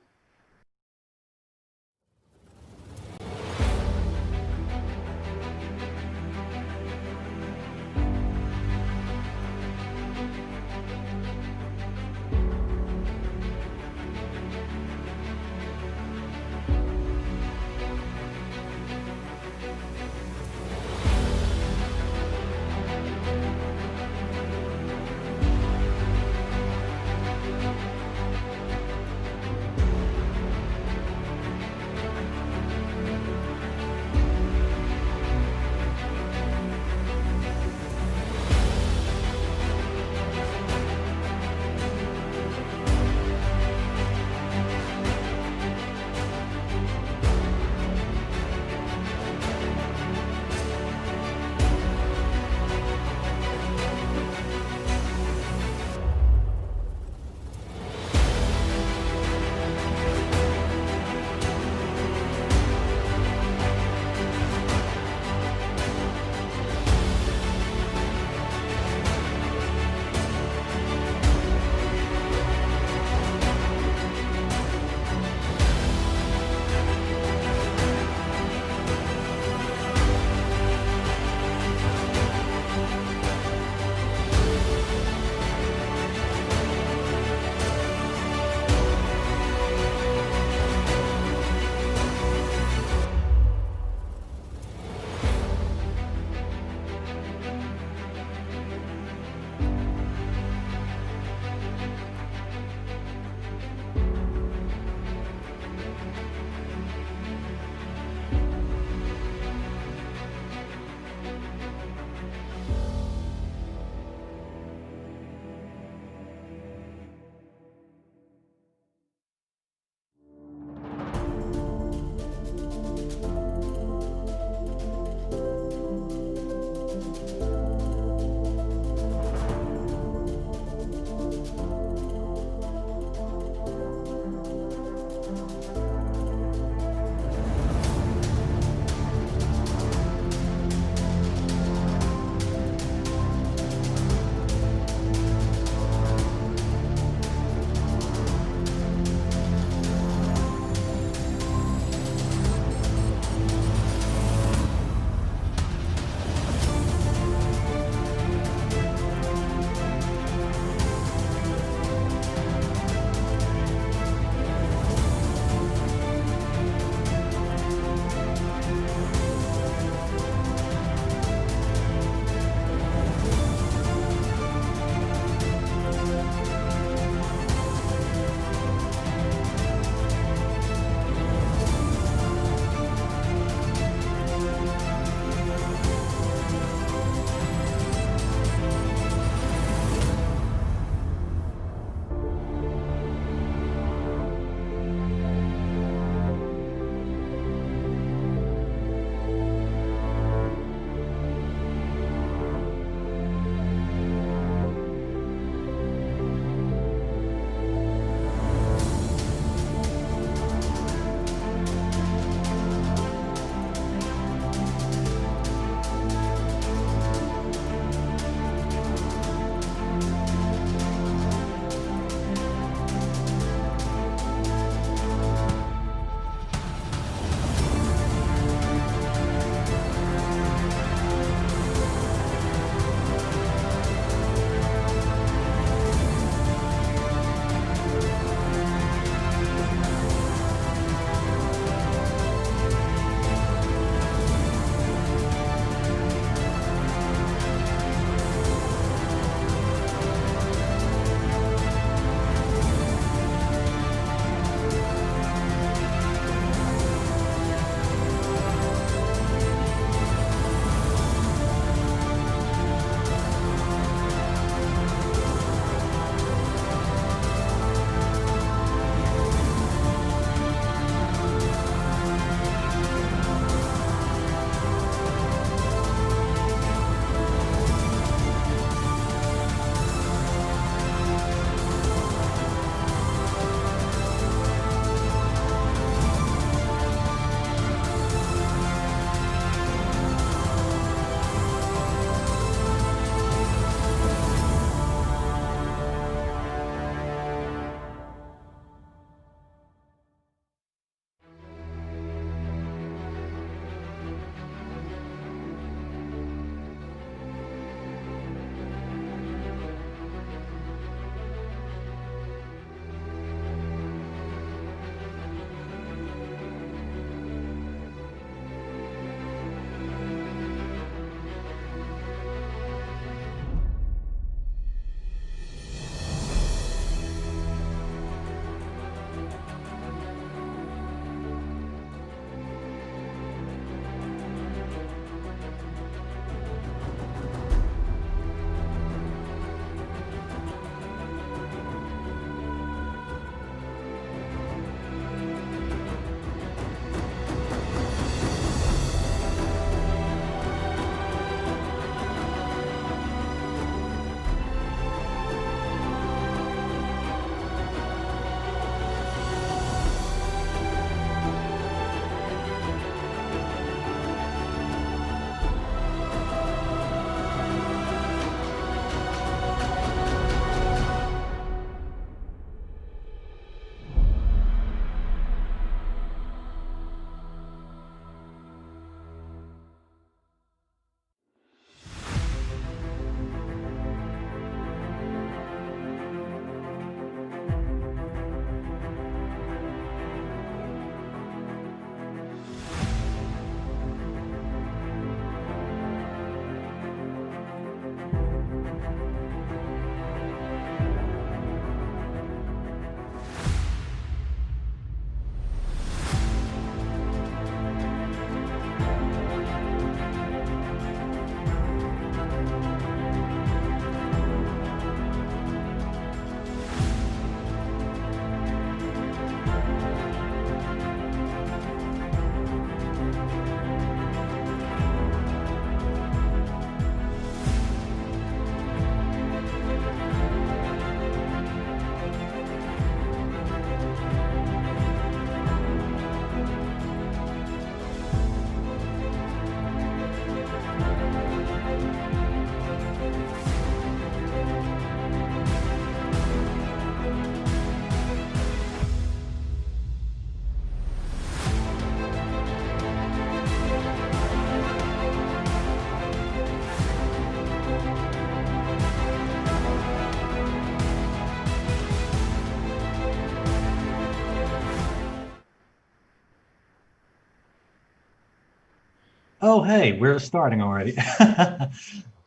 Oh, hey, we're starting already. I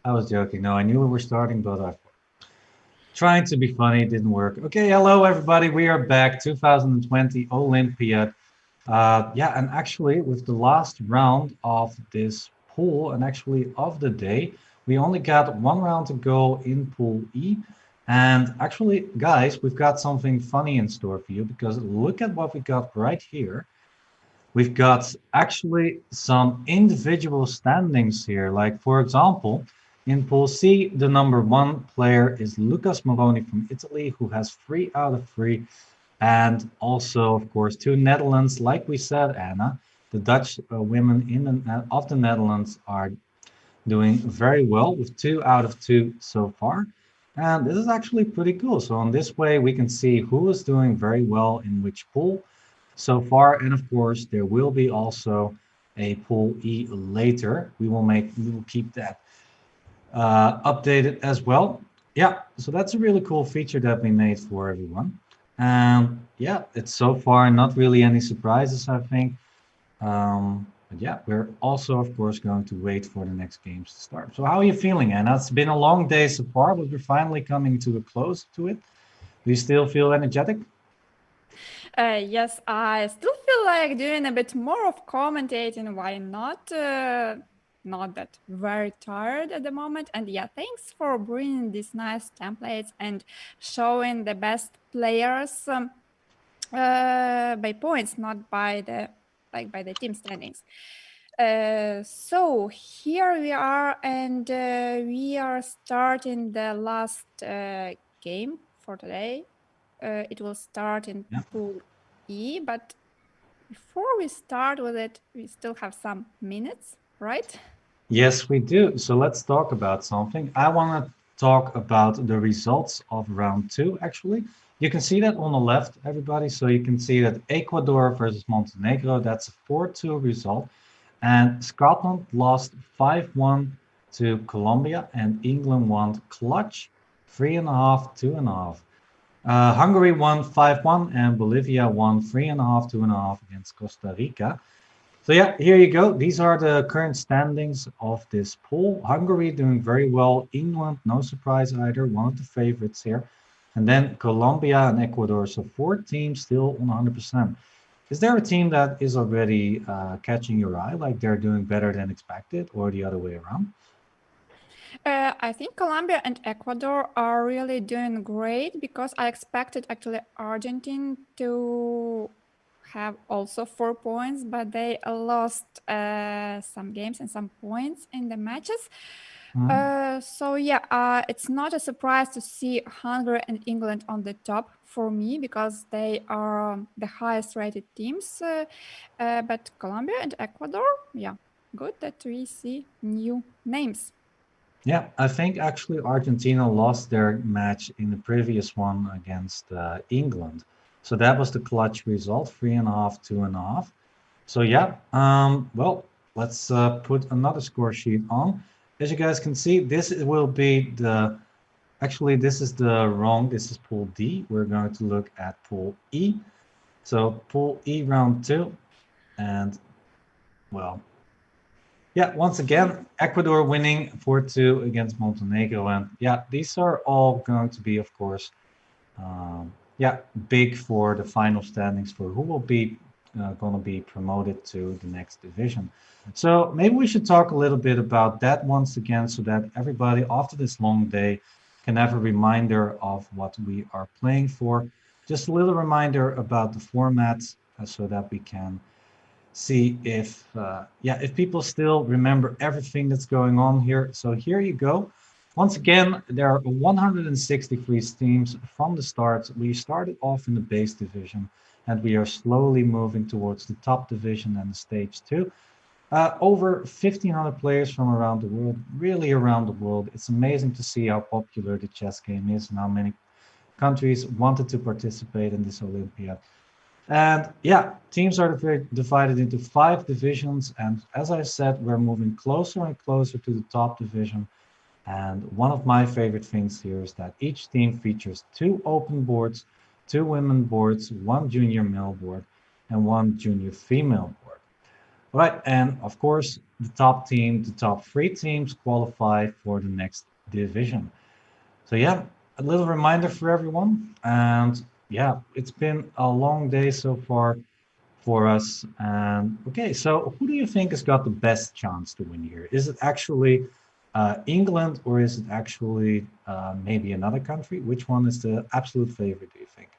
was joking. No, I knew we were starting, but I trying to be funny didn't work. Okay, hello everybody. We are back. 2020 Olympiad. Yeah, and actually, with the last round of this pool, and actually of the day, we only got one round to go in Pool E. And actually, guys, we've got something funny in store for you because look at what we got right here. We've got actually some individual standings here. Like, for example, in Pool C, the number one player is Lucas Moroni from Italy, who has 3 out of 3. And also, of course, two Netherlands, like we said, Anna, the Dutch women of the Netherlands are doing very well with 2 out of 2 so far. And this is actually pretty cool. So in this way, we can see who is doing very well in which pool so far. And of course, there will be also a pool E later. We will keep that updated as well. Yeah, so that's a really cool feature that we made for everyone. And yeah, it's so far not really any surprises, I think. But yeah, we're also, of course, going to wait for the next games to start. So how are you feeling, Anna? It's been a long day so far, but we're finally coming to a close to it. Do you still feel energetic? Yes, I still feel like doing a bit more of commentating. Why not? Not that very tired at the moment. And yeah, thanks for bringing these nice templates and showing the best players by points, not by the by the team standings. So here we are, and we are starting the last game for today. It will start in Yeah. Pool E, but before we start with it, we still have some minutes, right? Yes, we do. So let's talk about something. I want to talk about the results of round two, actually. You can see that on the left, everybody. So you can see that Ecuador versus Montenegro, that's a 4-2 result. And Scotland lost 5-1 to Colombia, and England won clutch 3.5, 2.5. Hungary won 5-1, and Bolivia won 3.5, 2.5 against Costa Rica. So yeah, here you go. These are the current standings of this pool. Hungary doing very well. England, no surprise either, one of the favorites here. And then Colombia and Ecuador. So 4 teams still on 100%. Is there a team that is already catching your eye, like they're doing better than expected, or the other way around? I think Colombia and Ecuador are really doing great because I expected actually Argentina to have also 4 points, but they lost some games and some points in the matches. Hmm? So yeah, it's not a surprise to see Hungary and England on the top for me because they are the highest rated teams. But Colombia and Ecuador, yeah, good that we see new names. Yeah, I think actually Argentina lost their match in the previous one against England. So that was the clutch result, 3.5, 2.5. So yeah, well, let's put another score sheet on. As you guys can see, this will be the, actually this is the wrong, this is Pool D. We're going to look at Pool E. So Pool E round two, and well, yeah, once again, Ecuador winning 4-2 against Montenegro. And yeah, these are all going to be, of course, yeah, big for the final standings for who will be going to be promoted to the next division. So maybe we should talk a little bit about that once again so that everybody after this long day can have a reminder of what we are playing for. Just a little reminder about the formats so that we can see if yeah, if people still remember everything that's going on here. So here you go. Once again, there are 163 teams from the start. We started off in the base division and we are slowly moving towards the top division and the stage two. Over 1,500 players from around the world, really around the world. It's amazing to see how popular the chess game is and how many countries wanted to participate in this Olympiad. And yeah, teams are divided into 5 divisions. And as I said, we're moving closer and closer to the top division. And one of my favorite things here is that each team features 2 open boards, 2 women boards, 1 junior male board, and 1 junior female board. All right, and of course, the top team, the top three teams qualify for the next division. So yeah, a little reminder for everyone. And yeah, it's been a long day so far for us. And okay, so who do you think has got the best chance to win here? Is it actually England or is it actually maybe another country? Which one is the absolute favorite, do you think?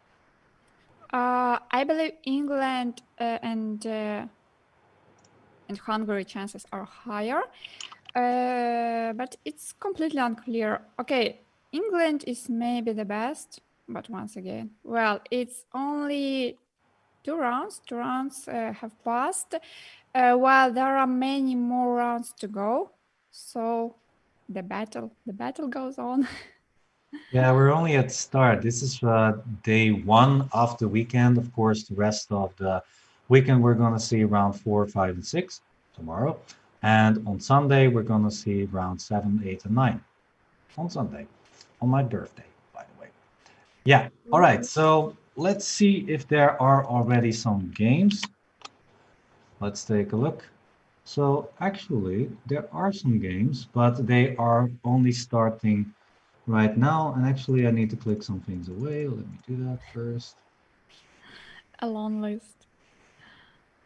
I believe England and Hungary chances are higher, but it's completely unclear. Okay, England is maybe the best, but once again, well, it's only 2 rounds. 2 rounds have passed, while there are many more rounds to go. So the battle goes on. Yeah, we're only at start. This is day one of the weekend. Of course, the rest of the weekend we're going to see round four, five, and six tomorrow. And on Sunday, we're going to see round seven, eight, and nine on Sunday, on my birthday, by the way. Yeah. All right. So let's see if there are already some games. Let's take a look. So actually, there are some games, but they are only starting right now. And actually, I need to click some things away. Let me do that first. A long list.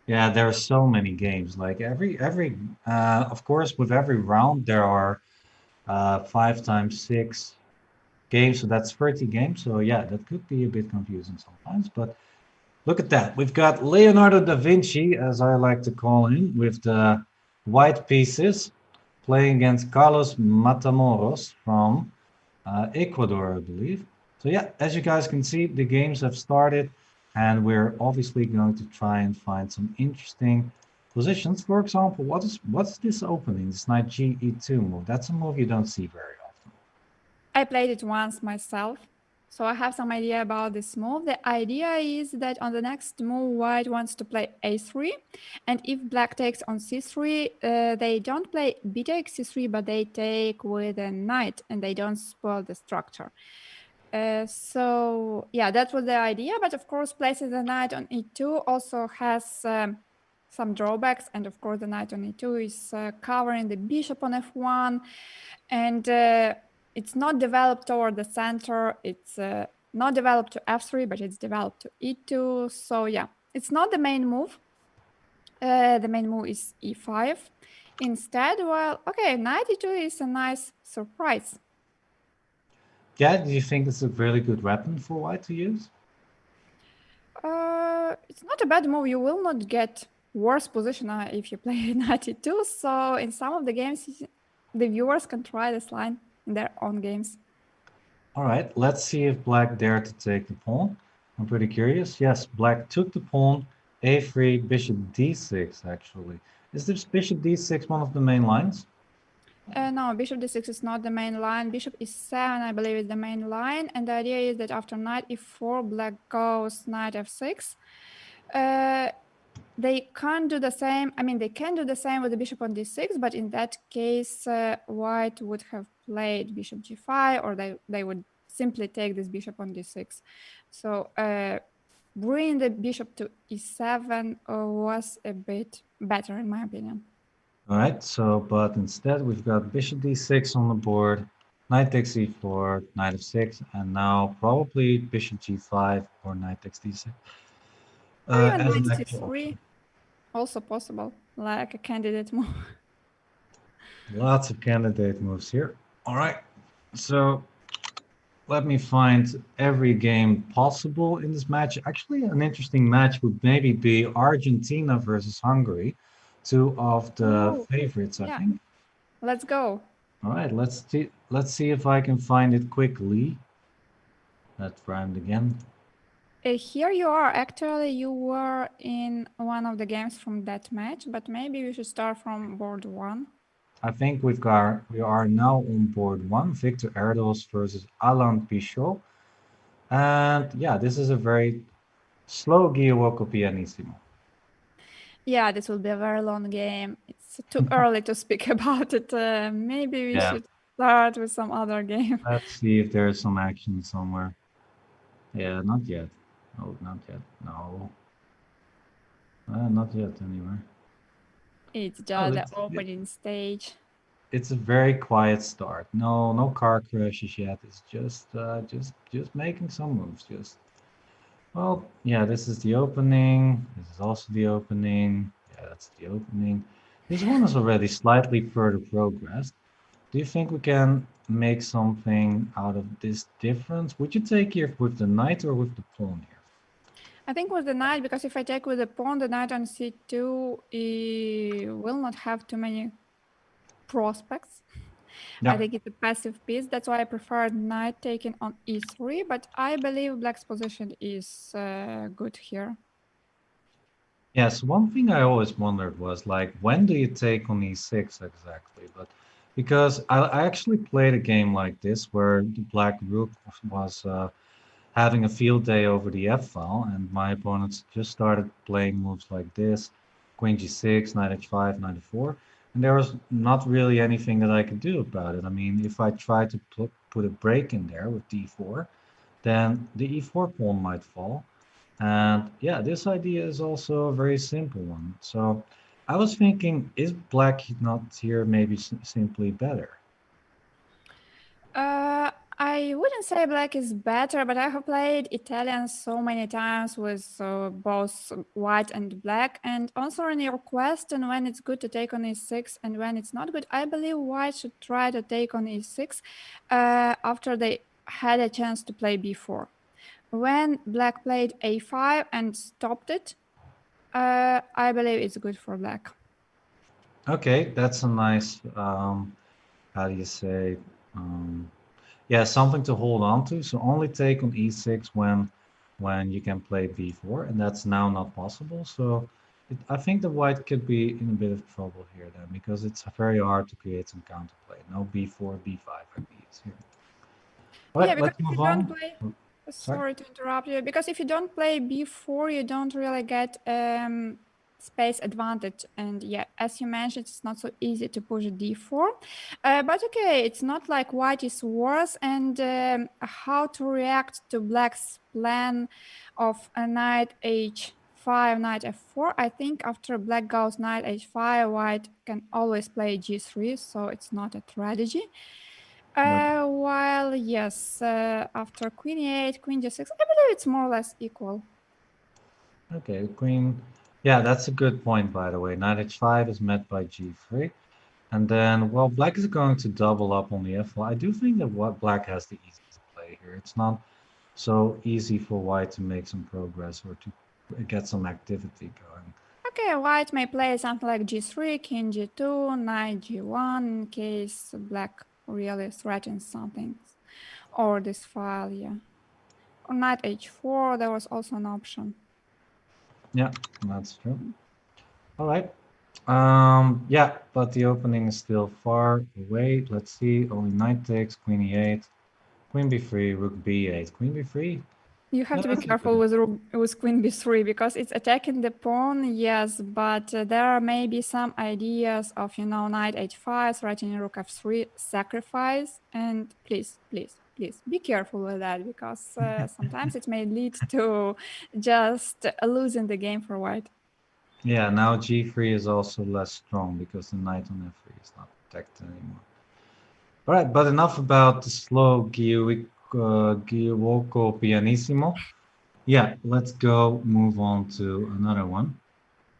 Yeah, there are so many games. Like of course, with every round there are 5 times 6 games, so that's 30 games. So yeah, that could be a bit confusing sometimes. But look at that. We've got Leonardo da Vinci, as I like to call him, with the white pieces, playing against Carlos Matamoros from Ecuador, I believe. So yeah, as you guys can see, the games have started, and we're obviously going to try and find some interesting positions. For example, what's this opening? This knight G e2 move. That's a move you don't see very often. I played it once myself, so I have some idea about this move. The idea is that on the next move, white wants to play a3, and if black takes on c3, they don't play b takes c3, but they take with a knight, and they don't spoil the structure. So yeah, that was the idea. But of course, placing the knight on e2 also has some drawbacks, and of course, the knight on e2 is covering the bishop on f1, and it's not developed toward the center. It's not developed to f3, but it's developed to e2. So yeah, it's not the main move. The main move is e5 instead. Well, okay, knight e2 is a nice surprise. Yeah, do you think it's a really good weapon for white to use? It's not a bad move. You will not get worse position if you play knight e2. So in some of the games, the viewers can try this line in their own games. All right, let's see if black dared to take the pawn. I'm pretty curious. Yes, black took the pawn, a3, bishop d6, actually. Is this bishop d6 one of the main lines? No, bishop d6 is not the main line. Bishop e7, I believe, is the main line. And the idea is that after knight e4, black goes knight f6. They can't do the same. I mean, they can do the same with the bishop on d6, but in that case, white would have played bishop g5, or they would simply take this bishop on d6. So bringing the bishop to e7 was a bit better, in my opinion. All right, so, but instead we've got bishop d6 on the board, knight takes e4, knight f6, and now probably bishop g5 or knight takes d6. Or even As knight an actual c3, option. also possible, like a candidate move. Lots of candidate moves here. All right, so let me find every game possible in this match. Actually, an interesting match would maybe be Argentina versus Hungary, two of the Ooh, favorites, I yeah, think. let's go. All right, let's see if I can find it quickly. That rhymed again. Here you are. Actually, you were in one of the games from that match, but maybe we should start from board one. I think we are now on board one, Victor Erdos versus Alan Pichot. And yeah, this is a very slow Gioco Pianissimo. Yeah, this will be a very long game. It's too early to speak about it. Maybe we Yeah, should start with some other game. let's see if there's some action somewhere. Yeah, not yet. No, not yet. No. Not yet anywhere. It's Oh, just the opening stage. it's a very quiet start. No car crashes yet. It's just making some moves. Just well, yeah. This is the opening. This is also the opening. Yeah, that's the opening. This one is already slightly further progressed. Do you think we can make something out of this difference? Would you take here with the knight or with the pawn here? I think with the knight, because if I take with the pawn, the knight on c2 will not have too many prospects. I Yeah. think it's a passive piece. That's why I prefer knight taking on e3, but I believe black's position is good here. Yes, one thing I always wondered was like, when do you take on e6 exactly? But because I actually played a game like this where the black rook was having a field day over the f file, and my opponents just started playing moves like this, queen g6, knight h5, knight e4, and there was not really anything that I could do about it. I mean, if I tried to put a break in there with d4, then the e4 pawn might fall. And yeah, this idea is also a very simple one. So I was thinking, is black not here maybe simply better? Uh, I wouldn't say black is better, but I have played Italian so many times with both white and black. And answering your question, when it's good to take on e6 and when it's not good, I believe white should try to take on e6 after they had a chance to play b4. When black played a5 and stopped it, I believe it's good for black. Okay, that's a nice, how do you say, um, yeah, something to hold on to. So only take on e6 when you can play b4, and that's now not possible. So I think the white could be in a bit of trouble here then, because it's very hard to create some counterplay. No b4, b5 ideas here. All Yeah, right, because let's if you move don't on. play, Sorry. sorry to interrupt you, because if you don't play b4, you don't really get space advantage. And yeah, as you mentioned, it's not so easy to push d4. But okay, it's not like white is worse. And how to react to black's plan of a knight h5, knight f4. I think after black goes knight h5, white can always play g3, so it's not a tragedy. While yes, after queen e8, queen g6, I believe it's more or less equal. Okay, queen. Yeah, that's a good point, by the way. Knight h5 is met by g3. And then, well, black is going to double up on the f file. I do think that what black has the easiest play here. It's not so easy for white to make some progress or to get some activity going. Okay, white may play something like g3, king g2, knight g1 in case black really threatens something. Or this file, yeah. Or knight h4, there was also an option. Yeah, that's true. All right. Yeah, but the opening is still far away. Let's see. Only knight takes, queen e8, queen b3, rook b8, queen b3. You have Yeah, to be that's a careful good. with queen b3 because it's attacking the pawn, yes, but there are maybe some ideas of, knight h5, threatening rook f3, sacrifice, and please be careful with that because sometimes it may lead to just losing the game for white. Yeah, now g3 is also less strong because the knight on f3 is not protected anymore. All right, but enough about the slow Giuoco Pianissimo. Yeah, let's go move on to another one.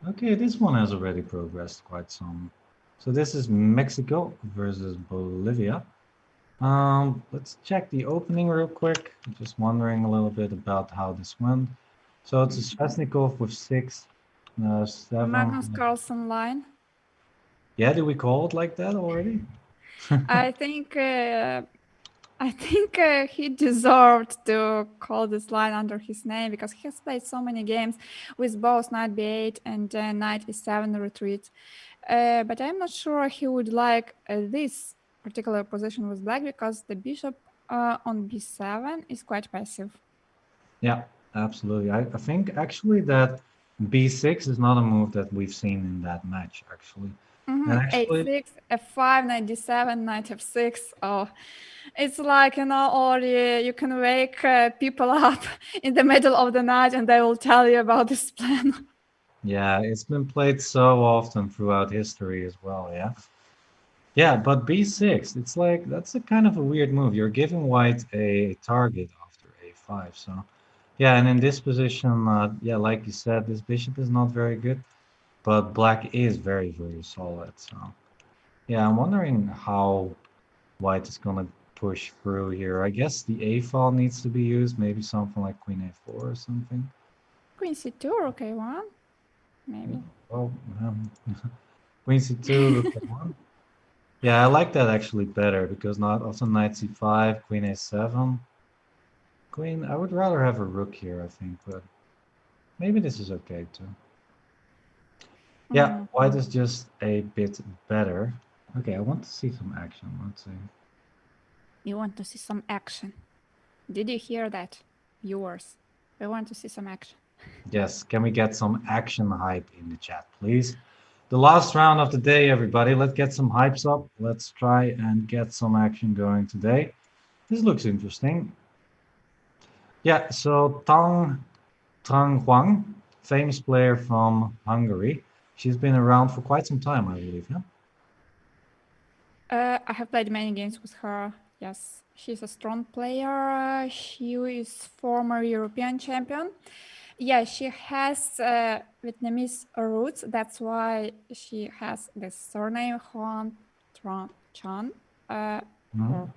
Okay, this one has already progressed quite some. So this is Mexico versus Bolivia. Let's check the opening real quick. Just wondering a little bit about how this went. So it's a Svesnikov with 6, Magnus 7. Carlsen line. Yeah, did we call it like that already? I think he deserved to call this line under his name because he has played so many games with both knight b8 and knight e7 retreat. But I'm not sure he would like this particular position with black because the bishop on b7 is quite passive. Yeah, absolutely. I think actually that b6 is not a move that we've seen in that match, actually. And actually, a6, f5, knight d7, knight f6. Oh, it's like, already you can wake people up in the middle of the night and they will tell you about this plan. Yeah, it's been played so often throughout history as well, yeah. Yeah, but b6, it's like that's a kind of a weird move. You're giving white a target after a5, so yeah, and in this position, yeah, like you said, this bishop is not very good, but black is very, very solid. So yeah, I'm wondering how white is gonna push through here. I guess the a file needs to be used, maybe something like queen a4 or something. Queen c2 or k1, maybe. Oh, queen c2, rook a1. Yeah, I like that actually better because not also knight c5, queen a7. Queen, I would rather have a rook here, I think, but maybe this is okay too. Yeah, white is just a bit better. Okay, I want to see some action. Let's see. You want to see some action. Did you hear that, viewers? We want to see some action. Yes, can we get some action hype in the chat, please? The last round of the day, everybody. Let's get some hypes up. Let's try and get some action going today. This looks interesting. Yeah, so Tang Huang, famous player from Hungary. She's been around for quite some time, I believe, yeah? I have played many games with her. Yes, she's a strong player. She is former European champion. Yeah, she has Vietnamese roots. That's why she has the surname Huan Tran Chan. Or, yeah.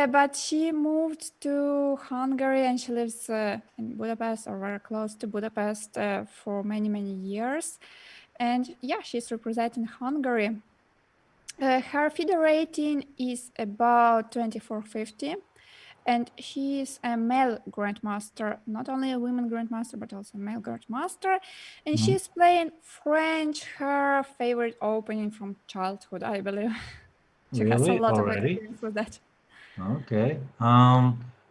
But she moved to Hungary and she lives in Budapest or very close to Budapest for many, many years. And yeah, she's representing Hungary. Her FIDE rating is about 2450, and she is a male grandmaster, not only a women grandmaster, but also a male grandmaster. And she's playing French, her favorite opening from childhood, I believe. She has a Really? lot of Already? experience with that. Okay.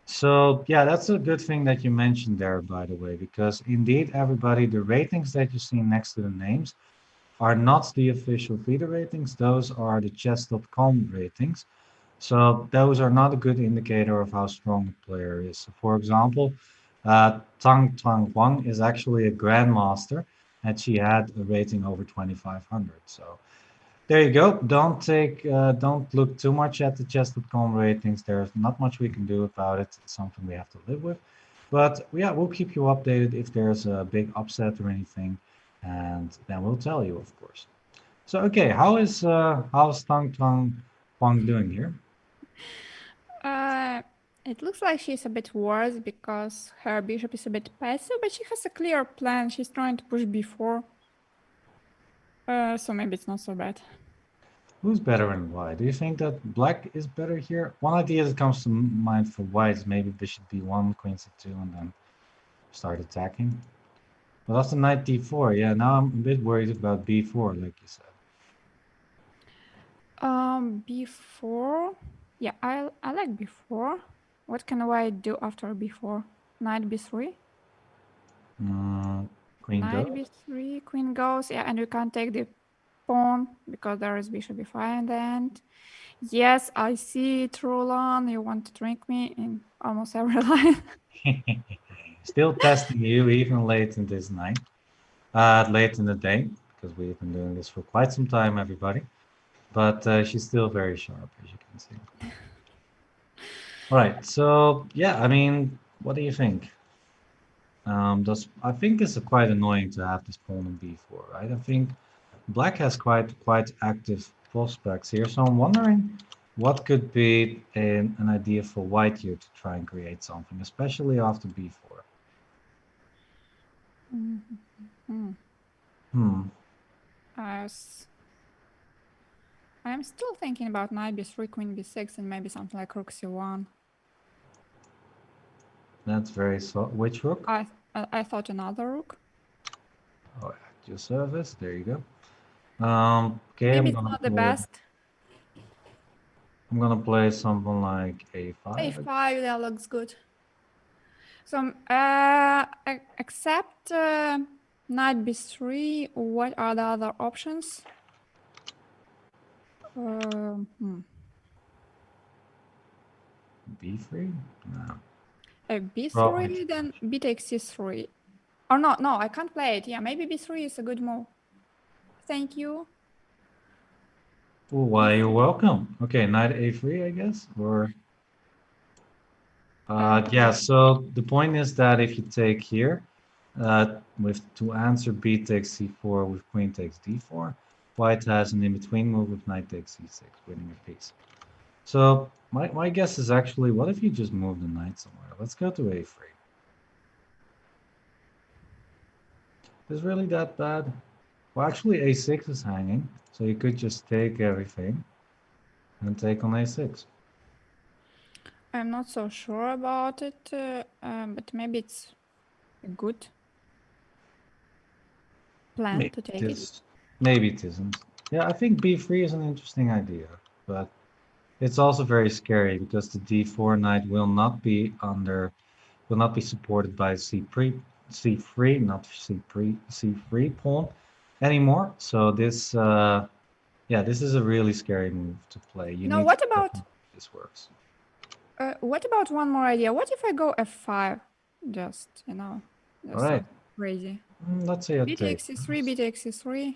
So yeah, that's a good thing that you mentioned there, by the way, because indeed, everybody, the ratings that you see next to the names are not the official FIDE ratings. Those are the Chess.com ratings. So those are not a good indicator of how strong a player is. So for example, Tang Huang is actually a grandmaster, and she had a rating over 2500. So there you go. Don't look too much at the chess.com ratings. There's not much we can do about it. It's something we have to live with. But yeah, we'll keep you updated if there's a big upset or anything, and then we'll tell you, of course. So okay, how's Tang Huang doing here? It looks like she's a bit worse because her bishop is a bit passive, but she has a clear plan. She's trying to push b4. So maybe it's not so bad. Who's better and why? Do you think that black is better here? One idea that comes to mind for white is maybe bishop b1, queen c2, and then start attacking. But after knight d4, yeah, now I'm a bit worried about b4, like you said. b4. Yeah, I like b4. What can white do after b4? Knight b3. Queen Knight goes. b3, queen goes. Yeah, and we can't take the pawn because there is bishop b5 in the end. Yes, I see it, Roland. You want to drink me in almost every line. Still testing you even late in this night, late in the day, because we've been doing this for quite some time, everybody. But she's still very sharp, as you can see. All right, so yeah, I mean, what do you think? I think it's quite annoying to have this pawn in b4, right? I think black has quite active prospects here, so I'm wondering what could be an idea for white here to try and create something, especially after b4. I'm still thinking about knight b3, queen b6, and maybe something like rook c1. That's very so. Which rook? I thought another rook. Oh, at your service. There you go. Okay, Maybe it's not the best. I'm gonna play something like a5. a5, that looks good. So, except knight b3, what are the other options? b3? No. B3, Probably. then b takes c3. Or no, I can't play it. Yeah, maybe b3 is a good move. Thank you. Oh, why, you're welcome. Okay, knight a3, I guess, or yeah. So the point is that if you take here, with to answer b takes c4 with queen takes d4, white has an in-between move with knight takes c6, winning a piece. So my guess is actually, what if you just move the knight somewhere? Let's go to a3. Is really that bad? Well, actually, a6 is hanging, so you could just take everything and take on a6. I'm not so sure about it, but maybe it's a good plan Maybe to take it it. is. Maybe it isn't. Yeah, I think b3 is an interesting idea, but it's also very scary because the d4 knight will not be supported by c3, not c3 pawn anymore. So this, yeah, this is a really scary move to play. You No, need what to about this works. what about one more idea? What if I go f5? Just, All just right, something crazy. let's say a B take. takes c3, B takes c3.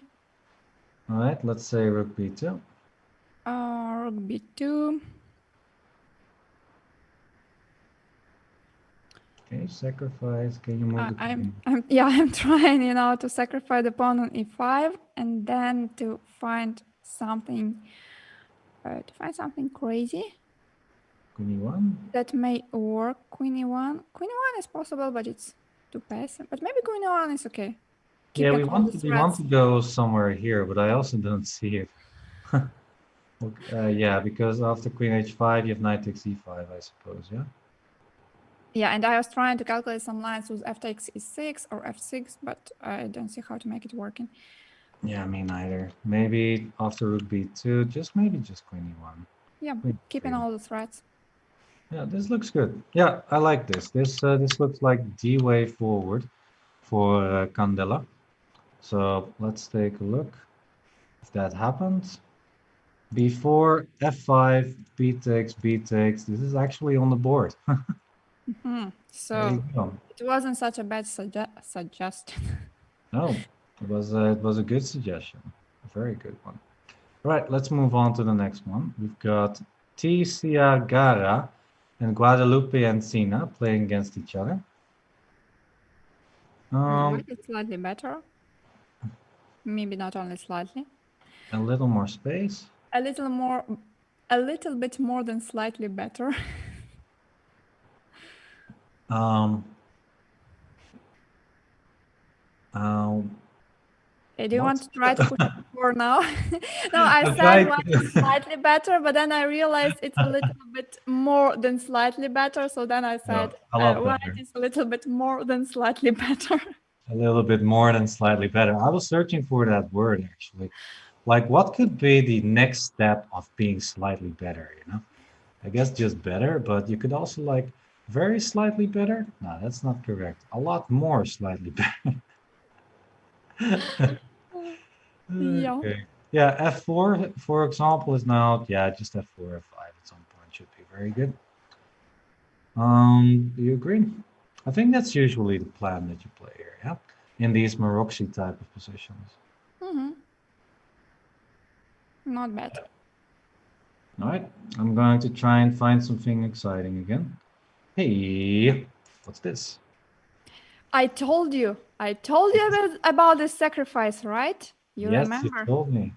All right, let's say rook b2. Rook b2. Okay, sacrifice. Can you move the queen? I'm trying, to sacrifice the pawn on e5 and then to find something crazy Queen e1? that may work. Queen e1. Queen e1 is possible, but it's too passive. But maybe queen e1 is okay. Yeah, Keeping all the we want threats. to go somewhere here, but I also don't see it. Yeah, because after queen h5, you have knight takes e5, I suppose, yeah? Yeah, and I was trying to calculate some lines with f takes e6 or f6, but I don't see how to make it working. Yeah, me neither. Maybe after rook b2, maybe just queen e1. Yeah, Queen keeping e3. all the threats. Yeah, this looks good. Yeah, I like this. This looks like the way forward for Candela. So let's take a look if that happens. b4, f5, b takes, b takes. This is actually on the board. There So you go. it wasn't such a bad suggestion. No, it was a good suggestion. A very good one. All right, let's move on to the next one. We've got Gara and Guadalupe and Sina playing against each other. White is slightly better. Maybe not only slightly. A little more space. A little bit more than slightly better. Do you want to try to push it for now? No, I said white is slightly better, but then I realized it's a little bit more than slightly better. So then I said white is a little bit more than slightly better. A little bit more than slightly better. I was searching for that word actually. Like, what could be the next step of being slightly better, I guess just better, but you could also like very slightly better. No, that's not correct. A lot more slightly better. Yeah. Okay. Yeah, f4, for example, is now, yeah, just f4, f5 at some point should be very good. Do you agree? I think that's usually the plan that you play here, yeah? In these Maroczy type of positions. Not bad. All right, I'm going to try and find something exciting again. Hey, what's this? I told you about the sacrifice, right? You remember? Yes, you told me.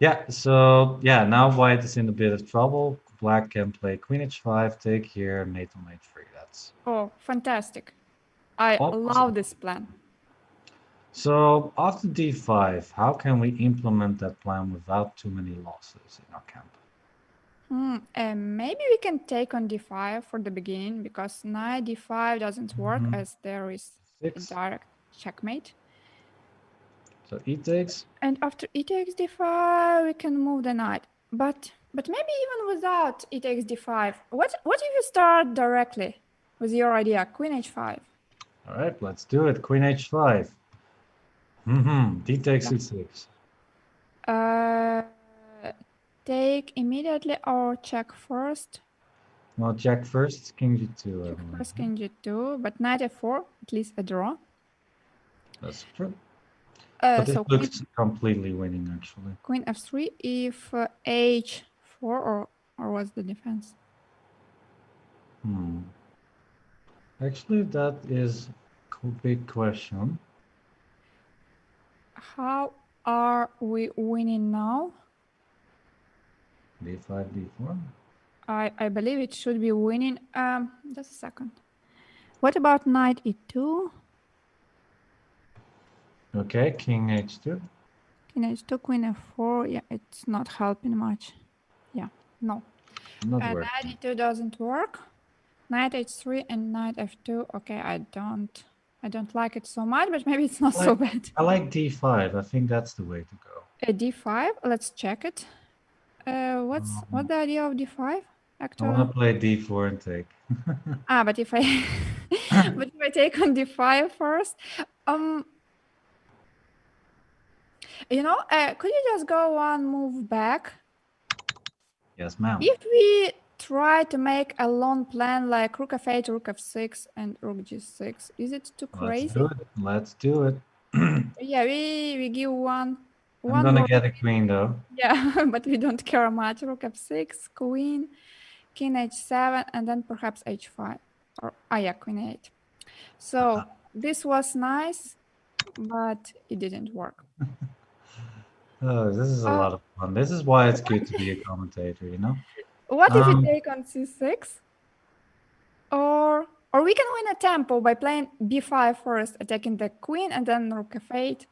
Yeah, so yeah, now white is in a bit of trouble. Black can play queen h5, take here, mate on mate 3. That's fantastic. I love this plan. So after d5, how can we implement that plan without too many losses in our camp? Maybe we can take on d5 for the beginning, because knight d5 doesn't work as there is a direct checkmate. So e takes. And after e takes d5, we can move the knight. But maybe even without e takes d5, what if you start directly with your idea, queen h5? All right, let's do it. Queen h5. D takes e6. Take immediately or check first? Well, Jack first, King G2. I believe. First King G2, but Knight F4, at least a draw. That's true. But it So looks completely winning, actually. Queen F3, if H4, or what's the defense? Actually, that is a big question. How are we winning now? D5, D4. I believe it should be winning. Just a second. What about Knight E2? Okay, King H2. King H2, Queen F4. Yeah, it's not helping much. Yeah, no. Not Knight working. E2 doesn't work. Knight H3 and Knight F2. Okay, I don't like it so much, but maybe it's not so bad. I like D5. I think that's the way to go. D5. Let's check it. What's the idea of D5? I want to play D4 and take. But if I take on D5 first, you know, could you just go one move back? Yes, ma'am. If we try to make a long plan like Rook F8, Rook F6, and Rook G6, is it too crazy? Let's do it. Yeah, we give one. I'm gonna get a queen though. Yeah, but we don't care much. Rook F6, Queen, King H7, and then perhaps H5. Or yeah, Queen 8. So this was nice, but it didn't work. Oh, this is a lot of fun. This is why it's good to be a commentator, you know? What if we take on C6? Or we can win a tempo by playing B5 first, attacking the queen, and then Rook F8.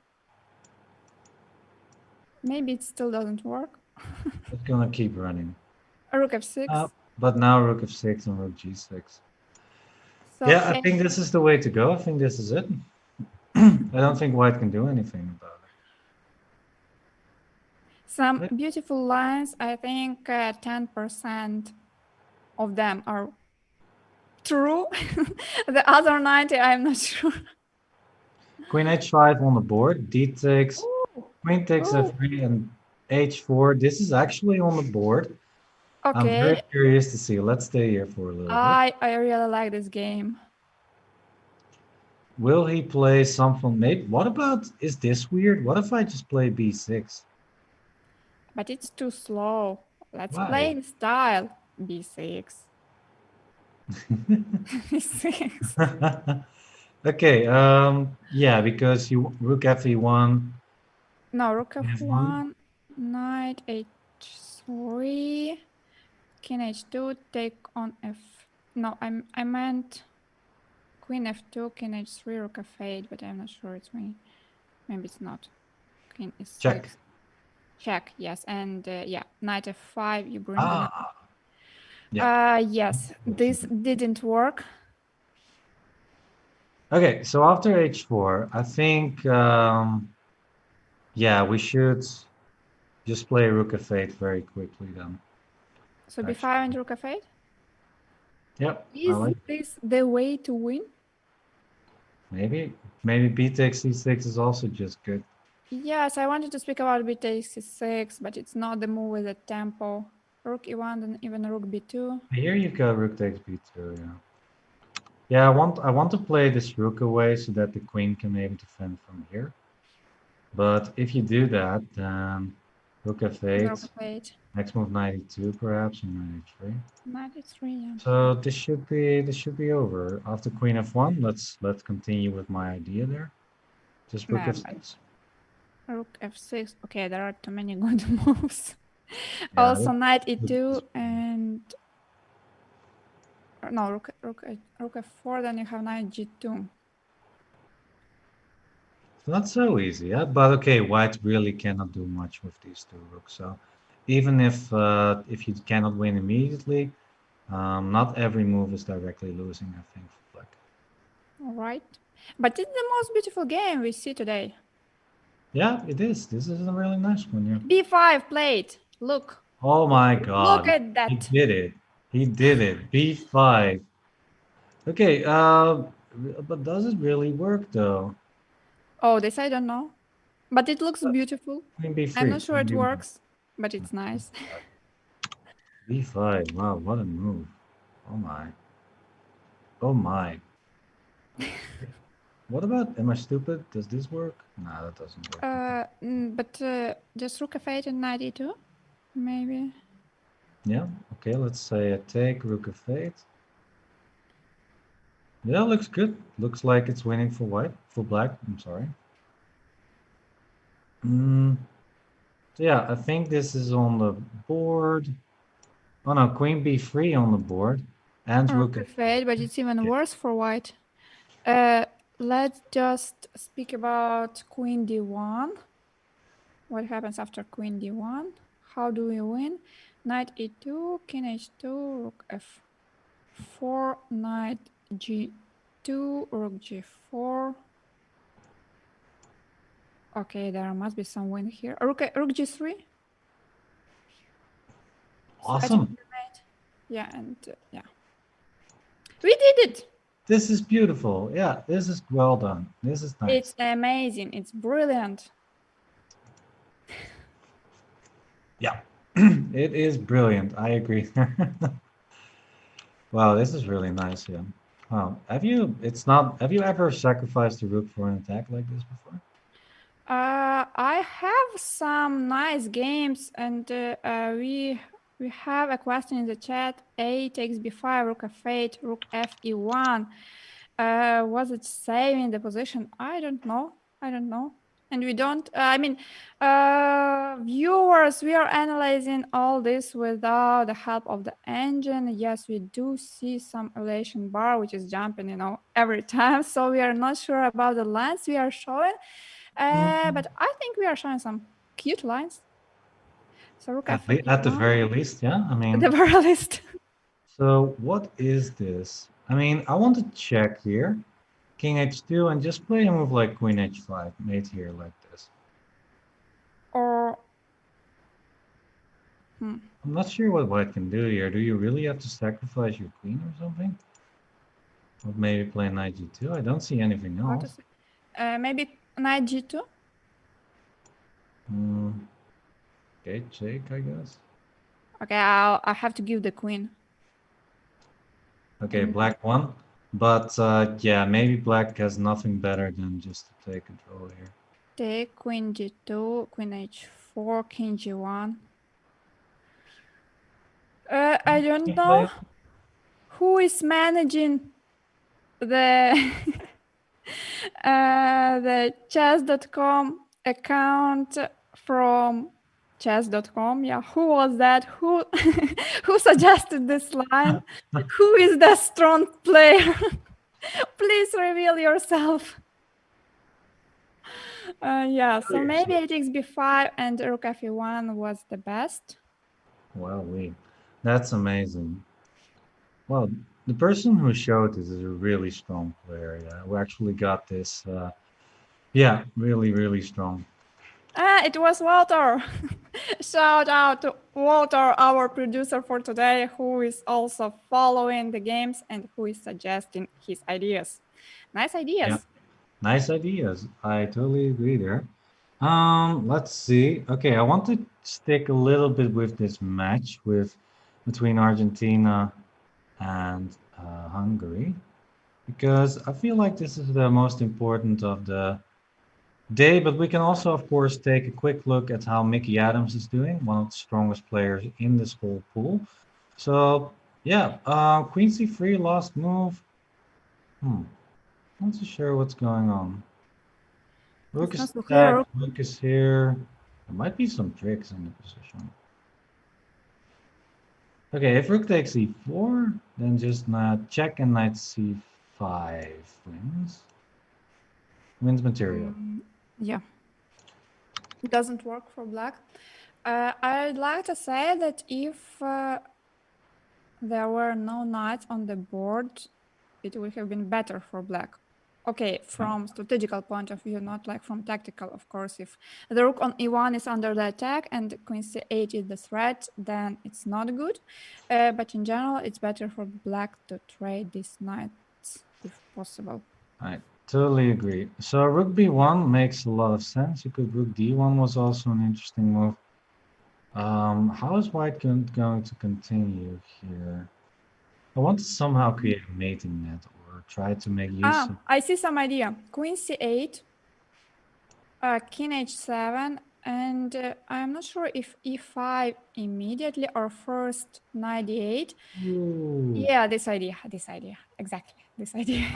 Maybe it still doesn't work. It's gonna keep running. Rook F6. But now Rook F6 and Rook G6. So yeah, I think this is the way to go. I think this is it. I don't think White can do anything about it. Some beautiful lines. I think 10% of them are true. The other 90, I'm not sure. Queen H5 on the board. D takes. Queen takes F3 and H4. This is actually on the board. Okay. I'm very curious to see. Let's stay here for a little bit. I really like this game. Will he play something? Maybe. What about? Is this weird? What if I just play B6? But it's too slow. Let's play in style. B6. B6. Okay. Yeah, because you Rook F1. No, Rook F1. Knight H3. King H2. Take on F. No, I meant Queen F2. King H3. Rook F8. But I'm not sure it's me. Maybe it's not. Queen is check. Check, yes, and yeah, Knight F5, you bring yes, this didn't work. Okay, so after H4, I think, yeah, we should just play Rook F8 very quickly then. So B5 and Rook F8? Yep. Is this the way to win? Maybe B takes C6 is also just good. Yes, I wanted to speak about B takes C6, but it's not the move with the tempo. Rook E1 and even Rook B2. Here you go, Rook takes B2, yeah. Yeah, I want to play this Rook away so that the Queen can maybe defend from here. But if you do that, then Rook F8. Rook F8. Next move Knight E2 perhaps, and Knight E3. Knight E3, yeah. So this should be over. After Queen F1, let's continue with my idea there. Just Rook F6. Rook F6. Okay, there are too many good moves. Yeah, also Knight E2 and no, Rook F4, then you have Knight G2. It's not so easy, yeah. But okay, White really cannot do much with these two rooks. So even if you cannot win immediately, not every move is directly losing, I think, for Black. All right, but it's the most beautiful game we see today. Yeah, it is. This is a really nice one, yeah. B5 played. Look. Oh my God. Look at that. He did it. He did it. B5. Okay, but does it really work though? Oh, this I don't know. But it looks beautiful. B3. I'm not sure it works, but it's nice. B5. Wow, what a move. Oh my. Oh my. What about, am I stupid? Does this work? Nah, that doesn't work. But just rook f8 and knight e2, maybe. Yeah, okay, let's say I take rook f8. Yeah, looks good. Looks like it's winning for white, for black, I'm sorry. So yeah, I think this is on the board. Oh no, queen b3 on the board. And Rook rook f8, but it's even Okay. worse for white. Let's just speak about queen d1. What happens after queen d1? How do we win? Knight e2, king h2, rook f4, knight g2, rook g4. Okay, there must be some win here. Rook g3. Awesome. The knight. Yeah, and yeah. We did it! This is beautiful. Yeah, this is well done. This is nice. It's amazing. It's brilliant. Yeah, it is brilliant. I agree. Wow, this is really nice. Yeah. Wow. Have you ever sacrificed a rook for an attack like this before? I have some nice games, and we have a question in the chat. A takes b5, rook f8, rook f e1. Was it saving the position? I don't know. I don't know. And we don't. Viewers, we are analyzing all this without the help of the engine. Yes, we do see some elevation bar which is jumping, every time. So we are not sure about the lines we are showing. But I think we are showing some cute lines. So rook f8 At the very least, yeah. I mean, the bar list. so what is this? I mean, I want to check here. King h2 and just play a move like queen h5, mate here like this. Or I'm not sure what white can do here. Do you really have to sacrifice your queen or something? Or maybe play knight g2? I don't see anything else. maybe knight g2. Okay, check, I guess. Okay, I have to give the queen. Okay, black won. But yeah, maybe black has nothing better than just to take control here. Take queen g2, queen h4, king g1. I don't know who is managing the the Chess.com account from Chess.com. Yeah, who was that? Who who suggested this line? Who is the strong player? Please reveal yourself. Yeah, so maybe it takes b5 and rook f1 was the best. Wow, that's amazing. Well, the person who showed this is a really strong player. Yeah, who actually got this. Yeah, really, really strong. It was Walter. Shout out to Walter, our producer for today, who is also following the games and who is suggesting his ideas. Nice ideas. Yeah, nice ideas. I totally agree there. Let's see. Okay, I want to stick a little bit with this match between Argentina and Hungary, because I feel like this is the most important of the day, but we can also, of course, take a quick look at how Mickey Adams is doing, one of the strongest players in this whole pool. So, yeah, Queen C3, last move. Not so sure what's going on. Rook is stacked, rook is here. There might be some tricks in the position. Okay, if rook takes e4, then just check and knight c5 wins material. Yeah, it doesn't work for black. I'd like to say that if there were no knights on the board, it would have been better for black. Okay, from strategical point of view, not like from tactical, of course. If the rook on e1 is under the attack and queen c8 is the threat, then it's not good. But in general, it's better for black to trade these knights if possible. I totally agree. So rook b1 makes a lot of sense. You could rook d1 was also an interesting move. How is white going to continue here? I want to somehow create a mating net or try to make use of. I see some idea. Queen c8, king h7, and I'm not sure if e5 immediately or first knight d8. Ooh. Yeah, this idea, exactly, this idea.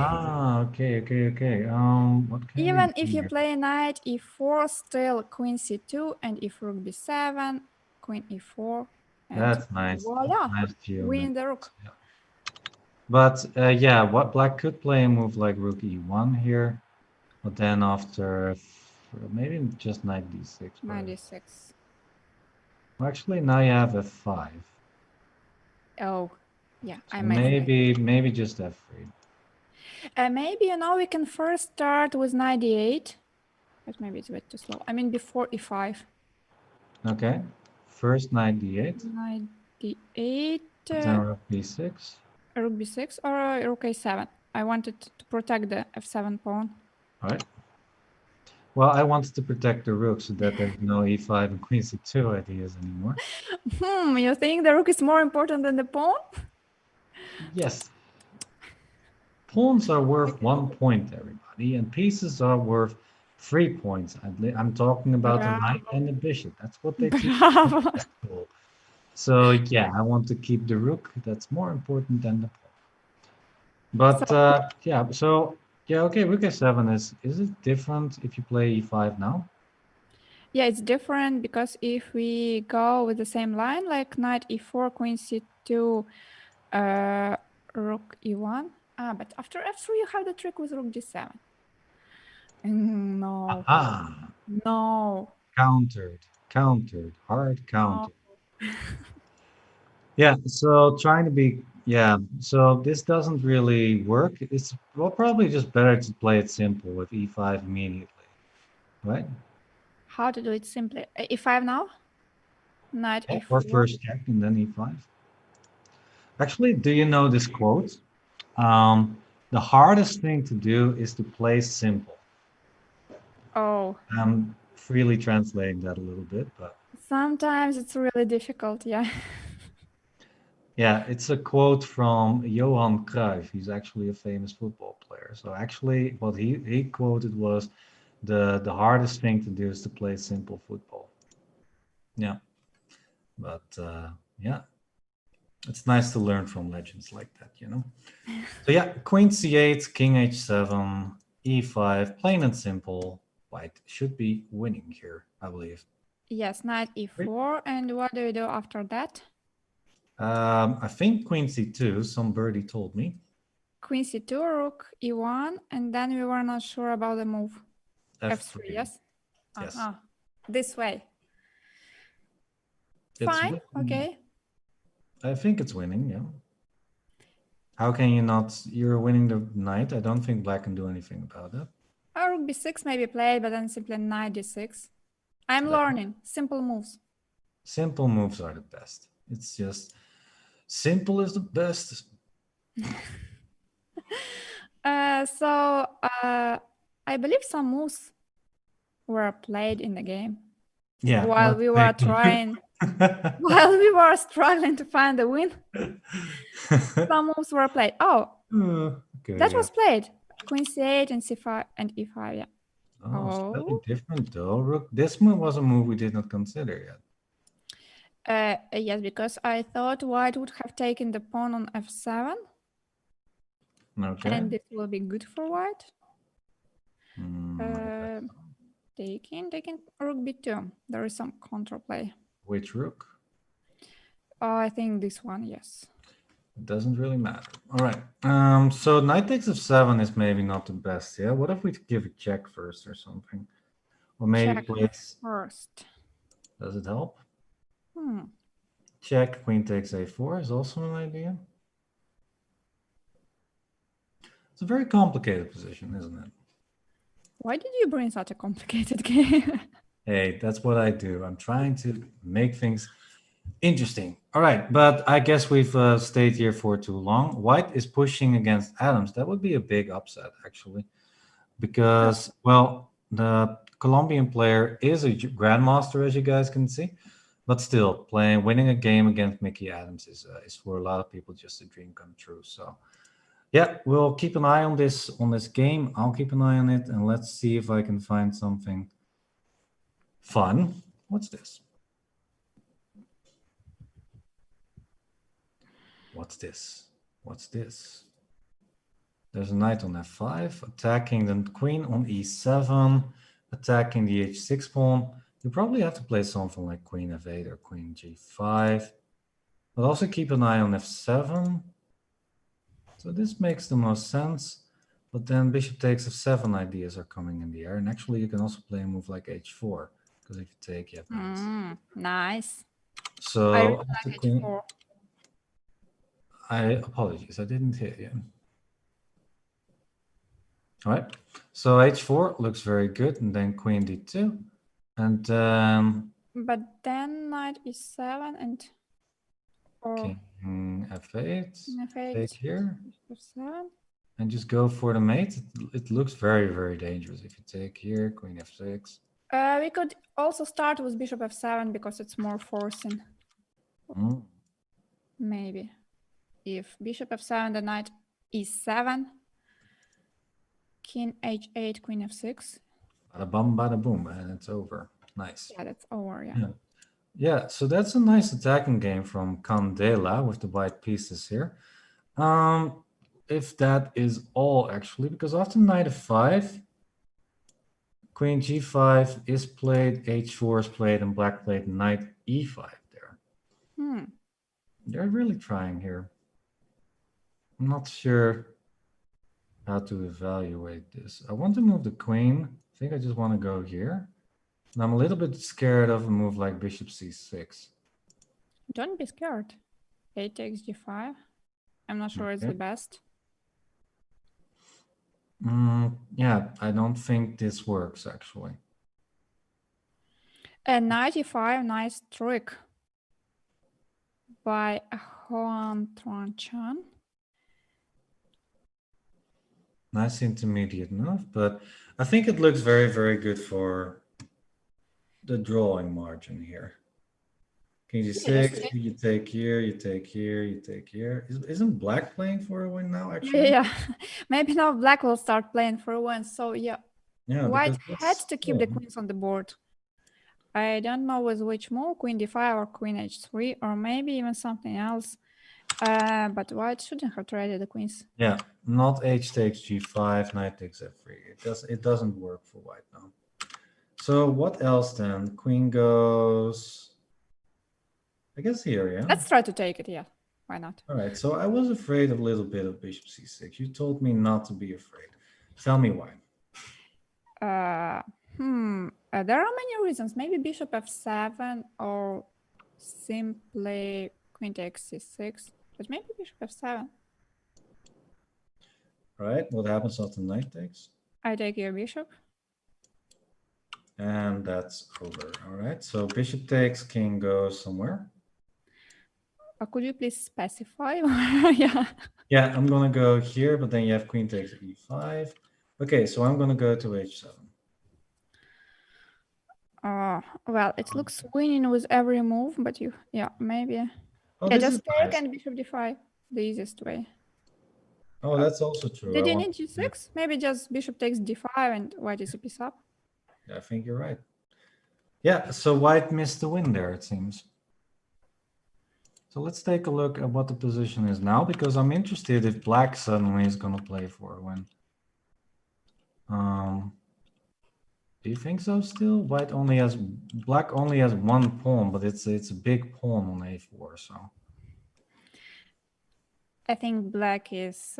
Okay. What can Even we if do you here? play knight e4, still queen c2, and if rook b7, queen e4, and That's nice. voila, Nice geometry. win the rook. Yeah. But yeah, what black could play a move like rook e1 here, but then after maybe just knight d6. But 96. well, actually, now you have f5. Oh, yeah, So I made it. maybe just f3. Maybe, we can first start with knight d8, but maybe it's a bit too slow. I mean, before e5. Okay. First knight d8, Knight d8, then rook b6. rook b6, or rook a7. I wanted to protect the f7 pawn. All right. Well, I wanted to protect the rook so that there's no e5 and queen c2 ideas anymore. You think the rook is more important than the pawn? Yes. Pawns are worth 1 point, everybody, and pieces are worth 3 points. I'm talking about the knight and the bishop. That's what they teach Bravo. in school. So yeah, I want to keep the rook. That's more important than the pawn. But yeah, so yeah, okay, rook a7 is it different if you play e5 now? Yeah, it's different because if we go with the same line, like knight e4, queen c2, rook e1. But after f3, you have the trick with rook g7. No. Ah, No. countered, hard No. countered. Yeah, so trying to be, yeah, so this doesn't really work. It's well, probably just better to play it simple with e5 immediately, right? How to do it simply? e5 now? Knight Yeah, e4. or first check and then e5. Actually, do you know this quote? The hardest thing to do is to play simple. Oh. I'm freely translating that a little bit, but Sometimes it's really difficult, yeah. yeah, it's a quote from Johan Cruyff. He's actually a famous football player. So actually, what he quoted was the hardest thing to do is to play simple football. Yeah, but yeah, it's nice to learn from legends like that, you know. So yeah, Queen c8, King h7, e5, plain and simple. White should be winning here, I believe. Yes, knight e4. And what do you do after that? I think Queen c2. Some birdie told me. Queen c2, rook e1, and then we were not sure about the move. F3, yes? Yes. This way. It's Fine, okay. I think it's winning, yeah. How can you not? You're winning the knight. I don't think black can do anything about that. Rook b6 may be played, but then simply knight d6. I'm learning. Simple moves. Simple moves are the best. It's just simple is the best. So I believe some moves were played in the game. Yeah. While we were trying, while we were struggling to find the win, some moves were played. Oh, okay, that was played. Queen c8 and c5 and e5. Yeah. Oh, slightly different though. Rook. This move was a move we did not consider yet. Yes, because I thought white would have taken the pawn on f7. Okay. And this will be good for white. Taking rook b2. There is some counterplay. Which rook? I think this one, yes. It doesn't really matter. All right. So knight takes f7 is maybe not the best. Yeah. What if we give a check first or something? Or maybe check place first. Does it help? Check, queen takes a4 is also an idea. It's a very complicated position, isn't it? Why did you bring such a complicated game? Hey, that's what I do. I'm trying to make things interesting. All right, but I guess we've stayed here for too long. White is pushing against Adams. That would be a big upset, actually, because, well, the Colombian player is a grandmaster, as you guys can see. But still, winning a game against Mickey Adams is for a lot of people just a dream come true. So yeah, we'll keep an eye on this game. I'll keep an eye on it, and let's see if I can find something fun. What's this? What's this? What's this? There's a knight on f5, attacking the queen on e7, attacking the h6 pawn. You probably have to play something like queen f8 or queen g5, but also keep an eye on f7. So this makes the most sense, but then bishop takes f7 ideas are coming in the air, and actually you can also play a move like h4, because if you take, you have knights. Nice. So I really after like queen, h4. apologies, I didn't hear you. All right, so h4 looks very good, and then queen d2, and then But then knight e7 and king f8, f8, take here, f7. and just go for the mate. It looks very, very dangerous if you take here, queen f6. We could also start with bishop f7 because it's more forcing. Maybe. If bishop f7, the knight e7, king h8, queen f6. Bada bum, bada boom, and it's over. Nice. Yeah, that's over, yeah. Yeah, so that's a nice attacking game from Candela with the white pieces here. If that is all, actually, because after knight f5, queen g5 is played, h4 is played, and black played knight e5 there. They're really trying here. I'm not sure how to evaluate this. I want to move the queen. I think I just want to go here. And I'm a little bit scared of a move like bishop c6. Don't be scared. A takes g5. I'm not sure it's the best. Yeah, I don't think this works, actually. And knight e5, nice trick by Juan Tronchan. Nice intermediate move, but I think it looks very, very good for the drawing margin here. King g6, you take here, you take here, you take here. Isn't black playing for a win now, actually? Yeah, maybe now black will start playing for a win. So yeah, white had to keep the queens on the board. I don't know with which move, queen d5 or queen h3, or maybe even something else. But white shouldn't have traded the queens. Yeah, not h takes g5, knight takes f3. It doesn't work for white now. So what else then? Queen goes, I guess here, yeah? Let's try to take it, yeah. Why not? All right, so I was afraid a little bit of bishop c6. You told me not to be afraid. Tell me why. There are many reasons. Maybe bishop f7 or simply queen takes c6, but maybe bishop f7. All right, what happens after knight takes? I take your bishop. And that's over. All right, so bishop takes, king goes somewhere. Could you please specify? Yeah. Yeah, I'm gonna go here, but then you have queen takes e5. Okay, so I'm gonna go to h7. Well, it looks winning with every move, but maybe. Oh, yeah, just take nice. And bishop d5, the easiest way. Oh, that's also true. Did you need g6? Maybe just bishop takes d5 and white is a piece up. Yeah, I think you're right. Yeah, so white missed the win there, it seems. So let's take a look at what the position is now, because I'm interested if black suddenly is going to play for a win. Do you think so still? Black only has one pawn, but it's a big pawn on a4, so. I think black is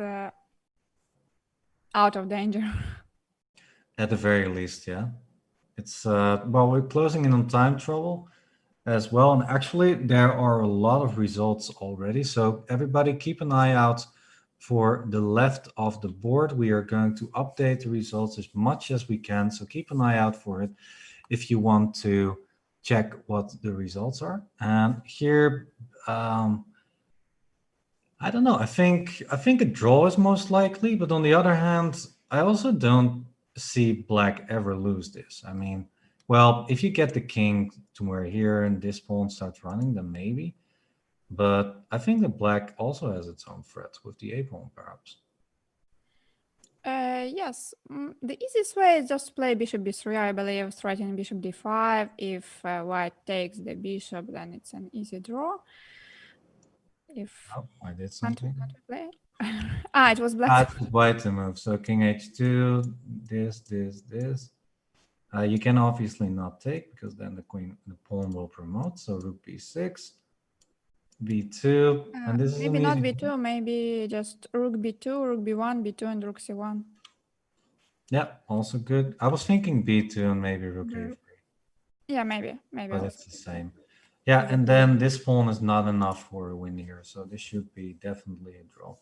out of danger. At the very least, yeah. It's well, we're closing in on time trouble as well, and actually there are a lot of results already, so everybody keep an eye out for the left of the board. We are going to update the results as much as we can, so keep an eye out for it if you want to check what the results are. And here, I don't know, I think a draw is most likely, but on the other hand, I also don't see black ever lose this. I mean, Well, if you get the king to where here and this pawn starts running, then maybe. But I think that black also has its own threat with the a pawn, perhaps. Yes, the easiest way is just to play bishop b3, I believe, threatening bishop d5. If white takes the bishop, then it's an easy draw. If Oh, I did can't something. we play? It was black. It was white to move. So king h2, this. You can obviously not take because then the pawn will promote. So rook b6, b2, and this is Maybe an not easy. b2, maybe just rook b2, rook b1, b2, and rook c1. Yeah, also good. I was thinking b2 and maybe rook a3. Yeah, maybe But also. it's the same. Yeah, and then this pawn is not enough for a win here. So this should be definitely a draw.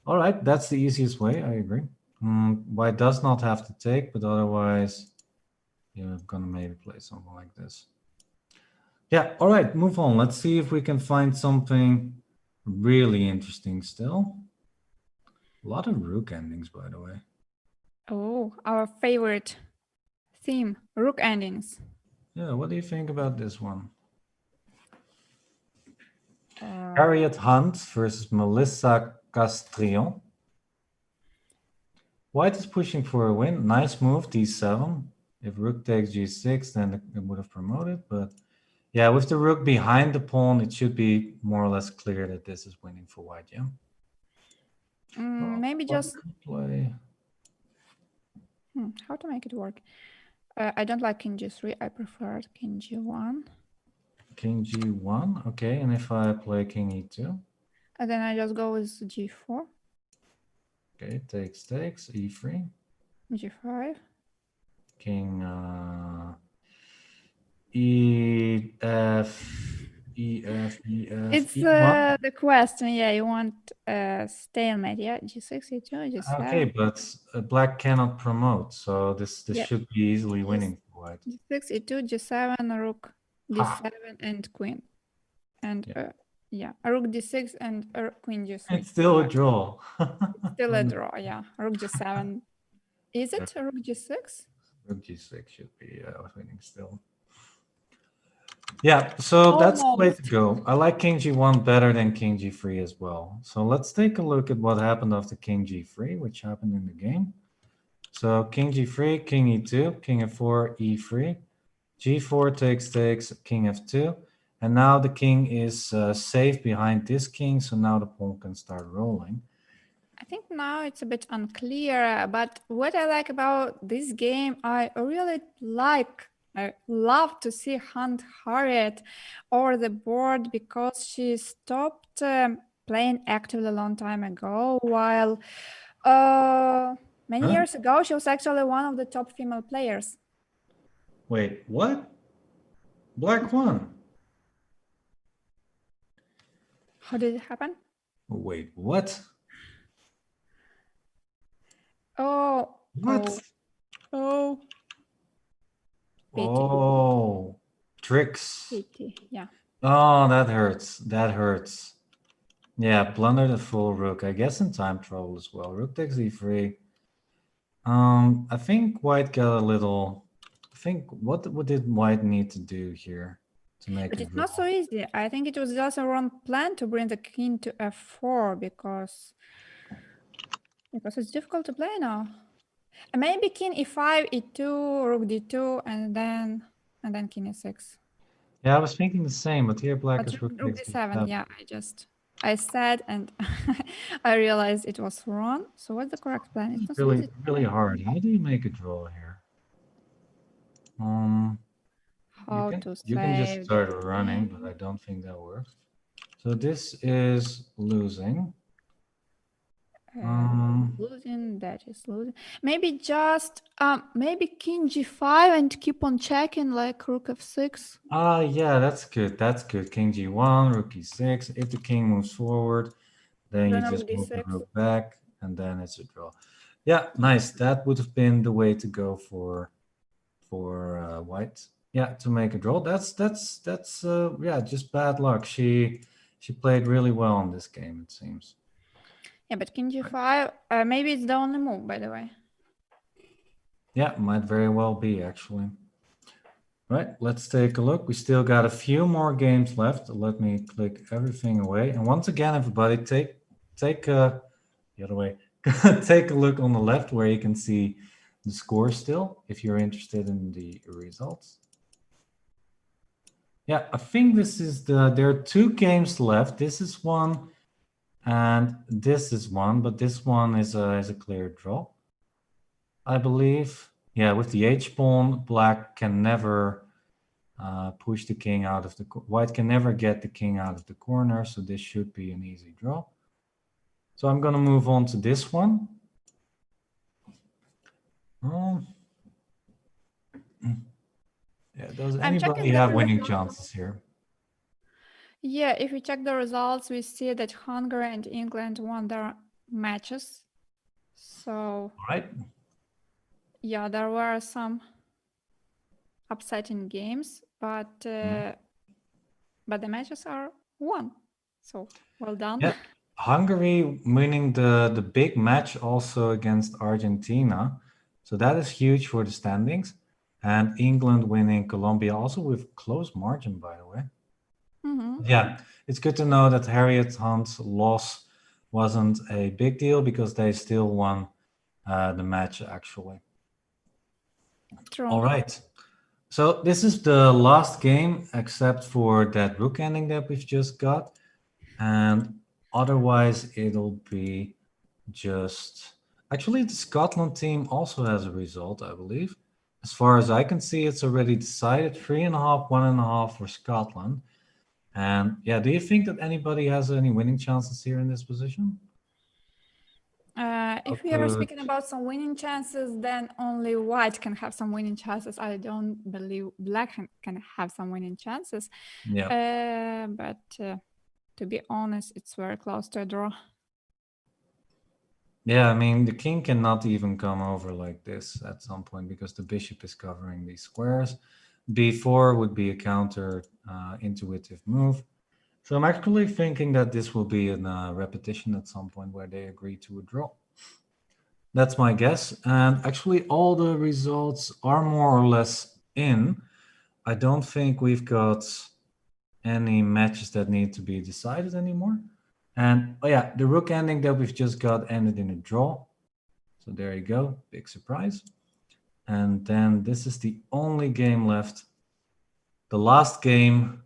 All right, that's the easiest way. I agree. White does not have to take, but otherwise, you're gonna maybe play something like this. Yeah, all right, move on. Let's see if we can find something really interesting still. A lot of rook endings, by the way. Oh, our favorite theme, rook endings. Yeah, what do you think about this one? Harriet Hunt versus Melissa Castrillon. White is pushing for a win. Nice move, d7. If rook takes g6, then it would have promoted. But yeah, with the rook behind the pawn, it should be more or less clear that this is winning for white, yeah? Maybe just play. How to make it work? I don't like king g3. I prefer king g1. King g1, okay. And if I play king e2? And then I just go with g4. Okay, takes, e3. g5. King ef, It's e1. the question. Yeah, you want stalemate. Yeah, g6, e2, g7. Okay, but black cannot promote, so this Yeah. should be easily winning for white. g6, e2, g7, rook d7, and queen. And yeah, rook d6 and queen g3. It's still a draw. It's still a draw, yeah. Rook g7. Is it rook g6? Rook g6 should be winning still. Yeah, so that's the way to go. I like king g1 better than king g3 as well. So let's take a look at what happened after king g3, which happened in the game. So king g3, king e2, king f4, e3, g4 takes, king f2. And now the king is safe behind this king, so now the pawn can start rolling. I think now it's a bit unclear, but what I like about this game, I love to see Hunt Harriet over the board because she stopped playing actively a long time ago, while many years ago she was actually one of the top female players. Wait, what? Black won. How did it happen? Wait, what? Oh. What? Oh. Oh, tricks. Pity. Yeah. Oh, that hurts. That hurts. Yeah, blundered a full rook. I guess in time trouble as well. Rook takes e3. I think white got a little. I think what did white need to do here to make But it? it's not so easy. I think it was just a wrong plan to bring the king to f4 because it's difficult to play now. Maybe king e5, e2, rook d2, and then king e6. Yeah, I was thinking the same, but here black But is rook d7. Yeah, I said and I realized it was wrong. So what's the correct plan? It's not so easy. Really hard. How do you make a draw here? You can just start running, but I don't think that works. So this is losing. Losing, that is losing. Maybe just maybe king g5 and keep on checking like rook f6. Yeah, that's good. That's good. King g1, rook e6. If the king moves forward, then you just move the rook back, and then it's a draw. Yeah, nice. That would have been the way to go for white. Yeah, to make a draw. That's yeah, just bad luck. She played really well in this game, it seems. Yeah, but king g5, maybe it's the only move, by the way. Yeah, might very well be, actually. Right, let's take a look. We still got a few more games left. Let me click everything away. And once again, everybody, take the other way. Take a look on the left where you can see the score still, if you're interested in the results. Yeah, I think this is there are two games left. This is one, and this is one, but this one is a clear draw, I believe. Yeah, with the H pawn, black can never push the king out of the white can never get the king out of the corner, so this should be an easy draw. So I'm going to move on to this one. Yeah, does anybody have winning chances here? Yeah, if we check the results, we see that Hungary and England won their matches. So, all right. Yeah, there were some upsetting games, but the matches are won. So, well done. Yeah. Hungary winning the big match also against Argentina. So that is huge for the standings. And England winning Colombia also with close margin, by the way. Yeah, it's good to know that Harriet Hunt's loss wasn't a big deal because they still won the match, actually. True. All right. So this is the last game, except for that rook ending that we've just got. And otherwise, it'll be just... Actually, the Scotland team also has a result, I believe. As far as I can see, it's already decided 3.5, 1.5 for Scotland. And yeah, do you think that anybody has any winning chances here in this position? If we are speaking about some winning chances, then only white can have some winning chances. I don't believe black can have some winning chances. Yeah. But to be honest, it's very close to a draw. Yeah, I mean, the king cannot even come over like this at some point because the bishop is covering these squares. B4 would be a counter intuitive move. So I'm actually thinking that this will be a repetition at some point where they agree to a draw. That's my guess. And actually, all the results are more or less in. I don't think we've got any matches that need to be decided anymore. And oh yeah, the rook ending that we've just got ended in a draw. So there you go, big surprise. And then this is the only game left. The last game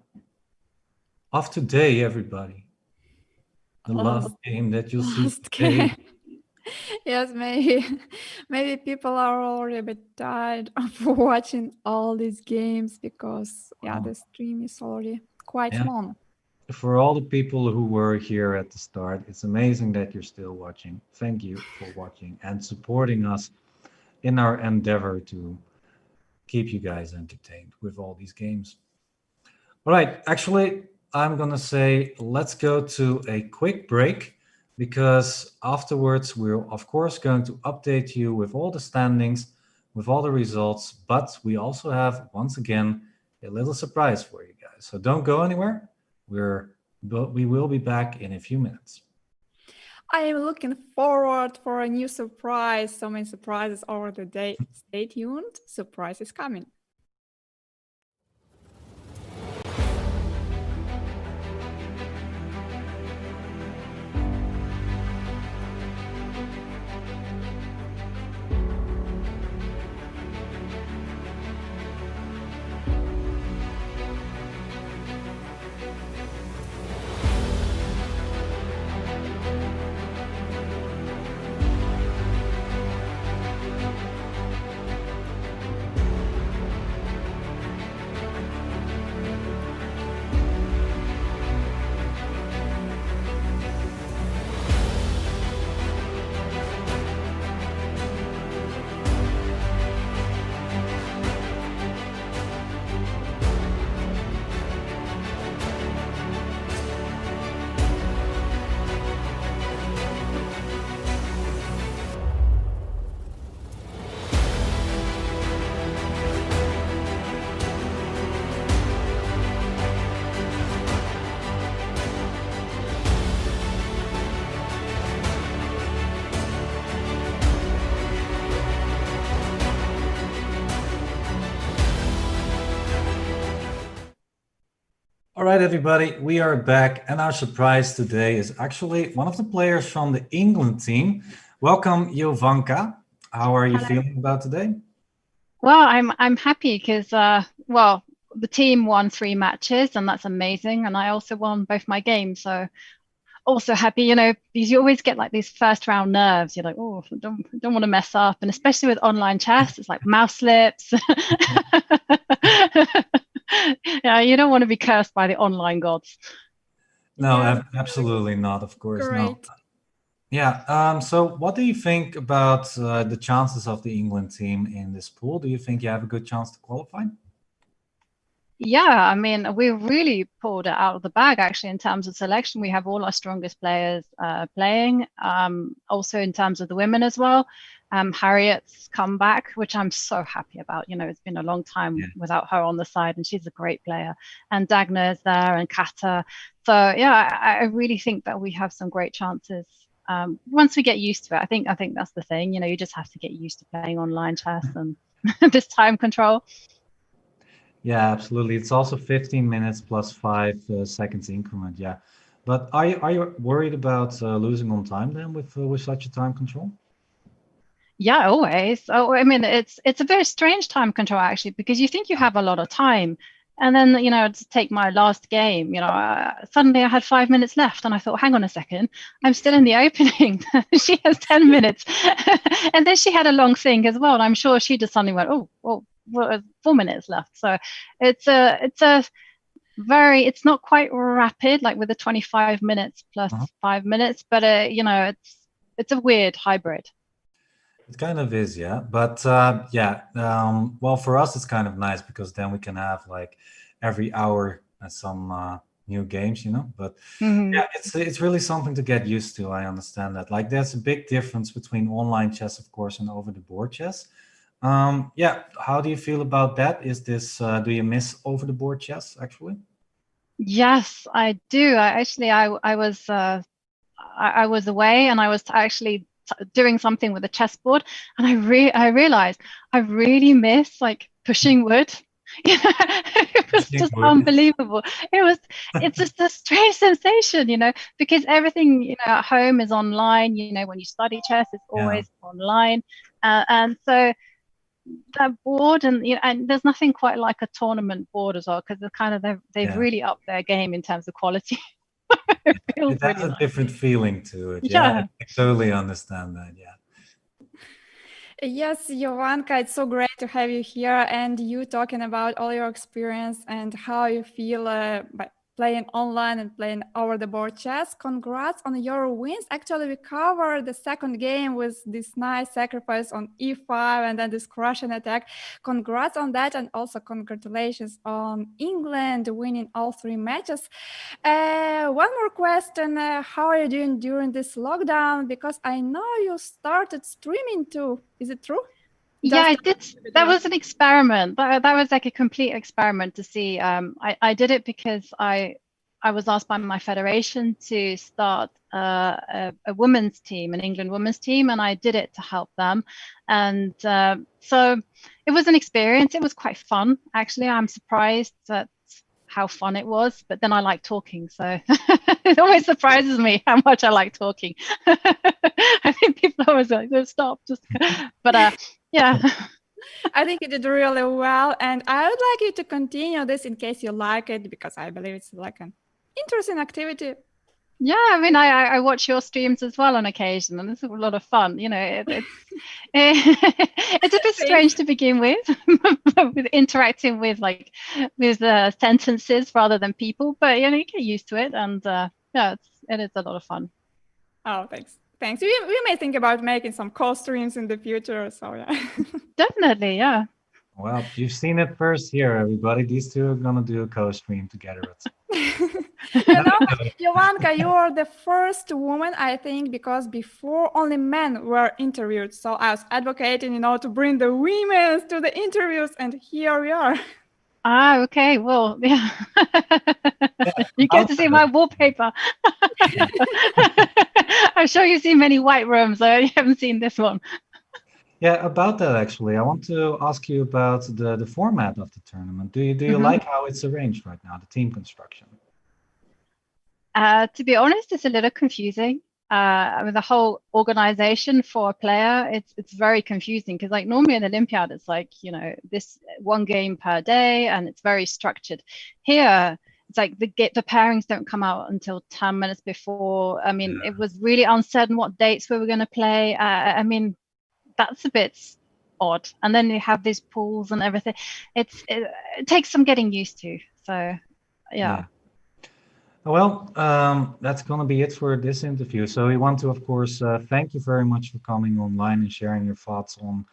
of today, everybody. The last game that you'll see today. Yes, maybe people are already a bit tired of watching all these games because the stream is already quite long. For all the people who were here at the start, it's amazing that you're still watching. Thank you for watching and supporting us in our endeavor to keep you guys entertained with all these games. All right, actually, I'm gonna say let's go to a quick break because afterwards we're of course going to update you with all the standings, with all the results, but we also have once again a little surprise for you guys. So don't go anywhere. We will be back in a few minutes. I am looking forward for a new surprise. So many surprises over the day. Stay tuned. Surprise is coming. right, everybody, we are back, and our surprise today is actually one of the players from the England team. Welcome, Jovanka. How are you feeling about today? Well, I'm happy because well, the team won 3 matches, and that's amazing. And I also won both my games, so also happy. You know, because you always get like these first round nerves. You're like, oh, don't want to mess up, and especially with online chess, it's like mouse slips. Yeah, you don't want to be cursed by the online gods. No, Yeah, absolutely not, of course. No. great. Yeah. So what do you think about the chances of the England team in this pool? Do you think you have a good chance to qualify? Yeah, I mean, we really pulled it out of the bag actually in terms of selection. We have all our strongest players playing. Also in terms of the women as well. Harriet's come back, which I'm so happy about. You know, it's been a long time without her on the side, and she's a great player. And Dagna is there, and Kata. So yeah, I really think that we have some great chances. Once we get used to it, I think that's the thing. You know, you just have to get used to playing online chess and this time control. Yeah, absolutely. It's also 15 minutes plus 5 seconds increment. Yeah, but are you worried about losing on time then with such a time control? Yeah, always. Oh, I mean, it's a very strange time control actually, because you think you have a lot of time, and then you know, to take my last game, you know, suddenly I had 5 minutes left, and I thought, hang on a second, I'm still in the opening. She has 10 minutes, and then she had a long thing as well. And I'm sure she just suddenly went, oh, well, 4 minutes left. So it's a very, it's not quite rapid like with the 25 minutes plus 5 minutes, but you know, it's a weird hybrid. It kind of is, yeah. But yeah, well, for us, it's kind of nice because then we can have like every hour some new games, you know. But yeah, it's really something to get used to. I understand that. Like, there's a big difference between online chess, of course, and over-the-board chess. Yeah, how do you feel about that? Is this do you miss over-the-board chess actually? Yes, I do. I was away, and I was actually doing something with a chessboard, and I realized I really miss like pushing wood. It was just unbelievable. It's just a strange sensation, you know, because everything, you know, at home is online. You know, when you study chess, it's always online, and so that board, and you know, and there's nothing quite like a tournament board as well, because they've really upped their game in terms of quality. It has a different feeling to it. Yeah, I totally understand that. Yeah. Yes, Jovanka, it's so great to have you here and you talking about all your experience and how you feel by playing online and playing over-the-board chess. Congrats on your wins. Actually, we covered the second game with this nice sacrifice on e5 and then this crushing attack. Congrats on that, and also congratulations on England winning all 3 matches. One more question. How are you doing during this lockdown? Because I know you started streaming too. Is it true? Yeah, I did. That was an experiment. That was like a complete experiment to see. I did it because I was asked by my federation to start a women's team, an England women's team, and I did it to help them. And so it was an experience. It was quite fun, actually. I'm surprised at how fun it was, but then I like talking, so it always surprises me how much I like talking. I think people always like, stop, just, but yeah. I think you did really well, and I would like you to continue this in case you like it, because I believe it's like an interesting activity. Yeah, I mean, I watch your streams as well on occasion, and it's a lot of fun. You know, it's a bit strange to begin with, with interacting with sentences rather than people, but you know, you get used to it, and yeah, it is a lot of fun. Oh, thanks. Thanks. We may think about making some co-streams in the future, so yeah. Definitely, yeah. Well, you've seen it first here, everybody. These two are gonna do a co-stream together. You know, Jovanka, you are the first woman, I think, because before only men were interviewed. So I was advocating, you know, to bring the women to the interviews, and here we are. Ah, okay. Well, yeah. You get to see my wallpaper. I'm sure you've seen many white rooms. I haven't seen this one. Yeah, about that actually, I want to ask you about the format of the tournament. Do you like how it's arranged right now, the team construction? To be honest, it's a little confusing. I mean, the whole organization for a player, it's very confusing because like normally in Olympiad, it's like, you know, this one game per day and it's very structured. Here, it's like the pairings don't come out until 10 minutes before. I mean, it was really uncertain what dates we were going to play. I mean, that's a bit odd. And then you have these pools and everything. It takes some getting used to. So, yeah. Well, that's going to be it for this interview. So we want to, of course, thank you very much for coming online and sharing your thoughts on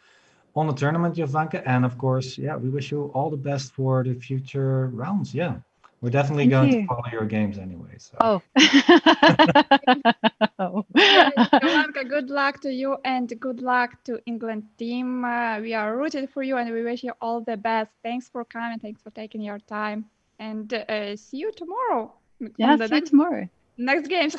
the tournament, Jovanka. And of course, yeah, we wish you all the best for the future rounds. Yeah, we're definitely going to follow your games anyway. So. Oh. Jovanka, good luck to you and good luck to England team. We are rooted for you and we wish you all the best. Thanks for coming. Thanks for taking your time. And see you tomorrow. Yeah, see you tomorrow. Next games.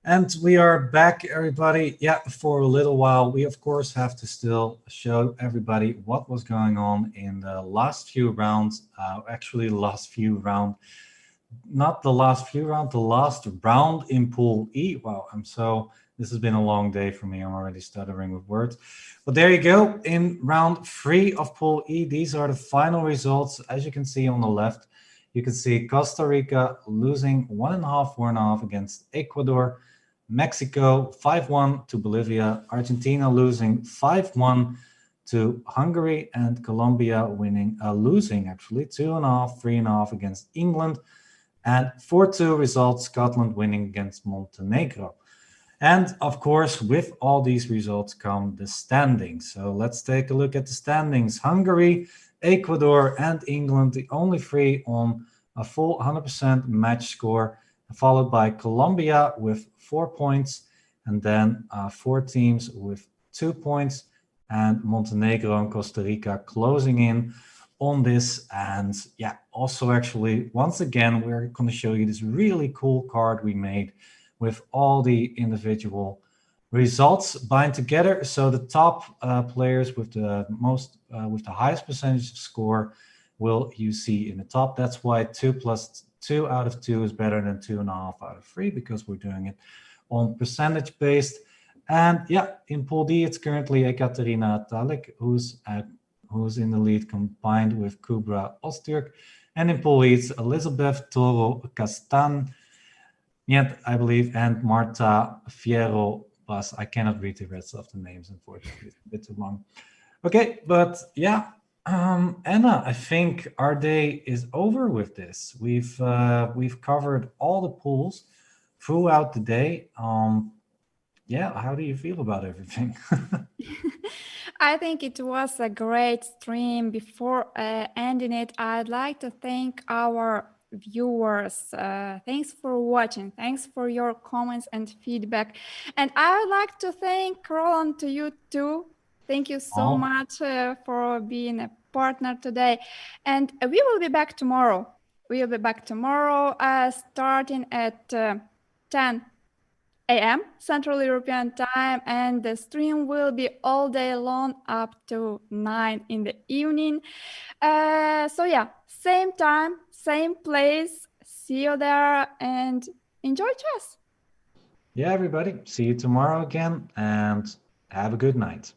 And we are back, everybody. Yeah, for a little while. We, of course, have to still show everybody what was going on in the last few rounds. Actually, the last few rounds. Not the last few rounds, the last round in Pool E. Wow, this has been a long day for me. I'm already stuttering with words. But there you go. In round 3 of Pool E, these are the final results. As you can see on the left, you can see Costa Rica losing 1.5, 4.5 against Ecuador. Mexico 5-1 to Bolivia, Argentina losing 5-1 to Hungary, and Colombia losing actually 2.5, 3.5 against England, and 4-2 results, Scotland winning against Montenegro. And of course, with all these results come the standings. So let's take a look at the standings. Hungary, Ecuador, and England, the only three on a full 100% match score, followed by Colombia with 4 points, and then 4 teams with 2 points, and Montenegro and Costa Rica closing in on this. And yeah, also actually, once again, we're going to show you this really cool card we made with all the individual results bind together. So the top players with the highest percentage of score you see in the top. That's why 2 + 2 out of 2 is better than 2.5 out of 3, because we're doing it on percentage based. And yeah, in Pool D, it's currently Ekaterina Talik who's in the lead, combined with Kubra Ostürk. And in Pool E, it's Elizabeth Toro Castan, I believe, and Marta Fierro Bas. I cannot read the rest of the names, unfortunately. It's a bit too long. Okay, but yeah, Anna, I think our day is over with this. We've covered all the pools throughout the day. Yeah, how do you feel about everything? I think it was a great stream. Before ending it, I'd like to thank our viewers. Thanks for watching. Thanks for your comments and feedback. And I would like to thank Roland, to you too. Thank you so Oh. much for being a partner today. And we will be back tomorrow. We will be back tomorrow starting at 10 a.m. Central European Time, and the stream will be all day long up to 9 in the evening. So yeah, same time, same place. See you there and enjoy chess. Yeah, everybody. See you tomorrow again and have a good night.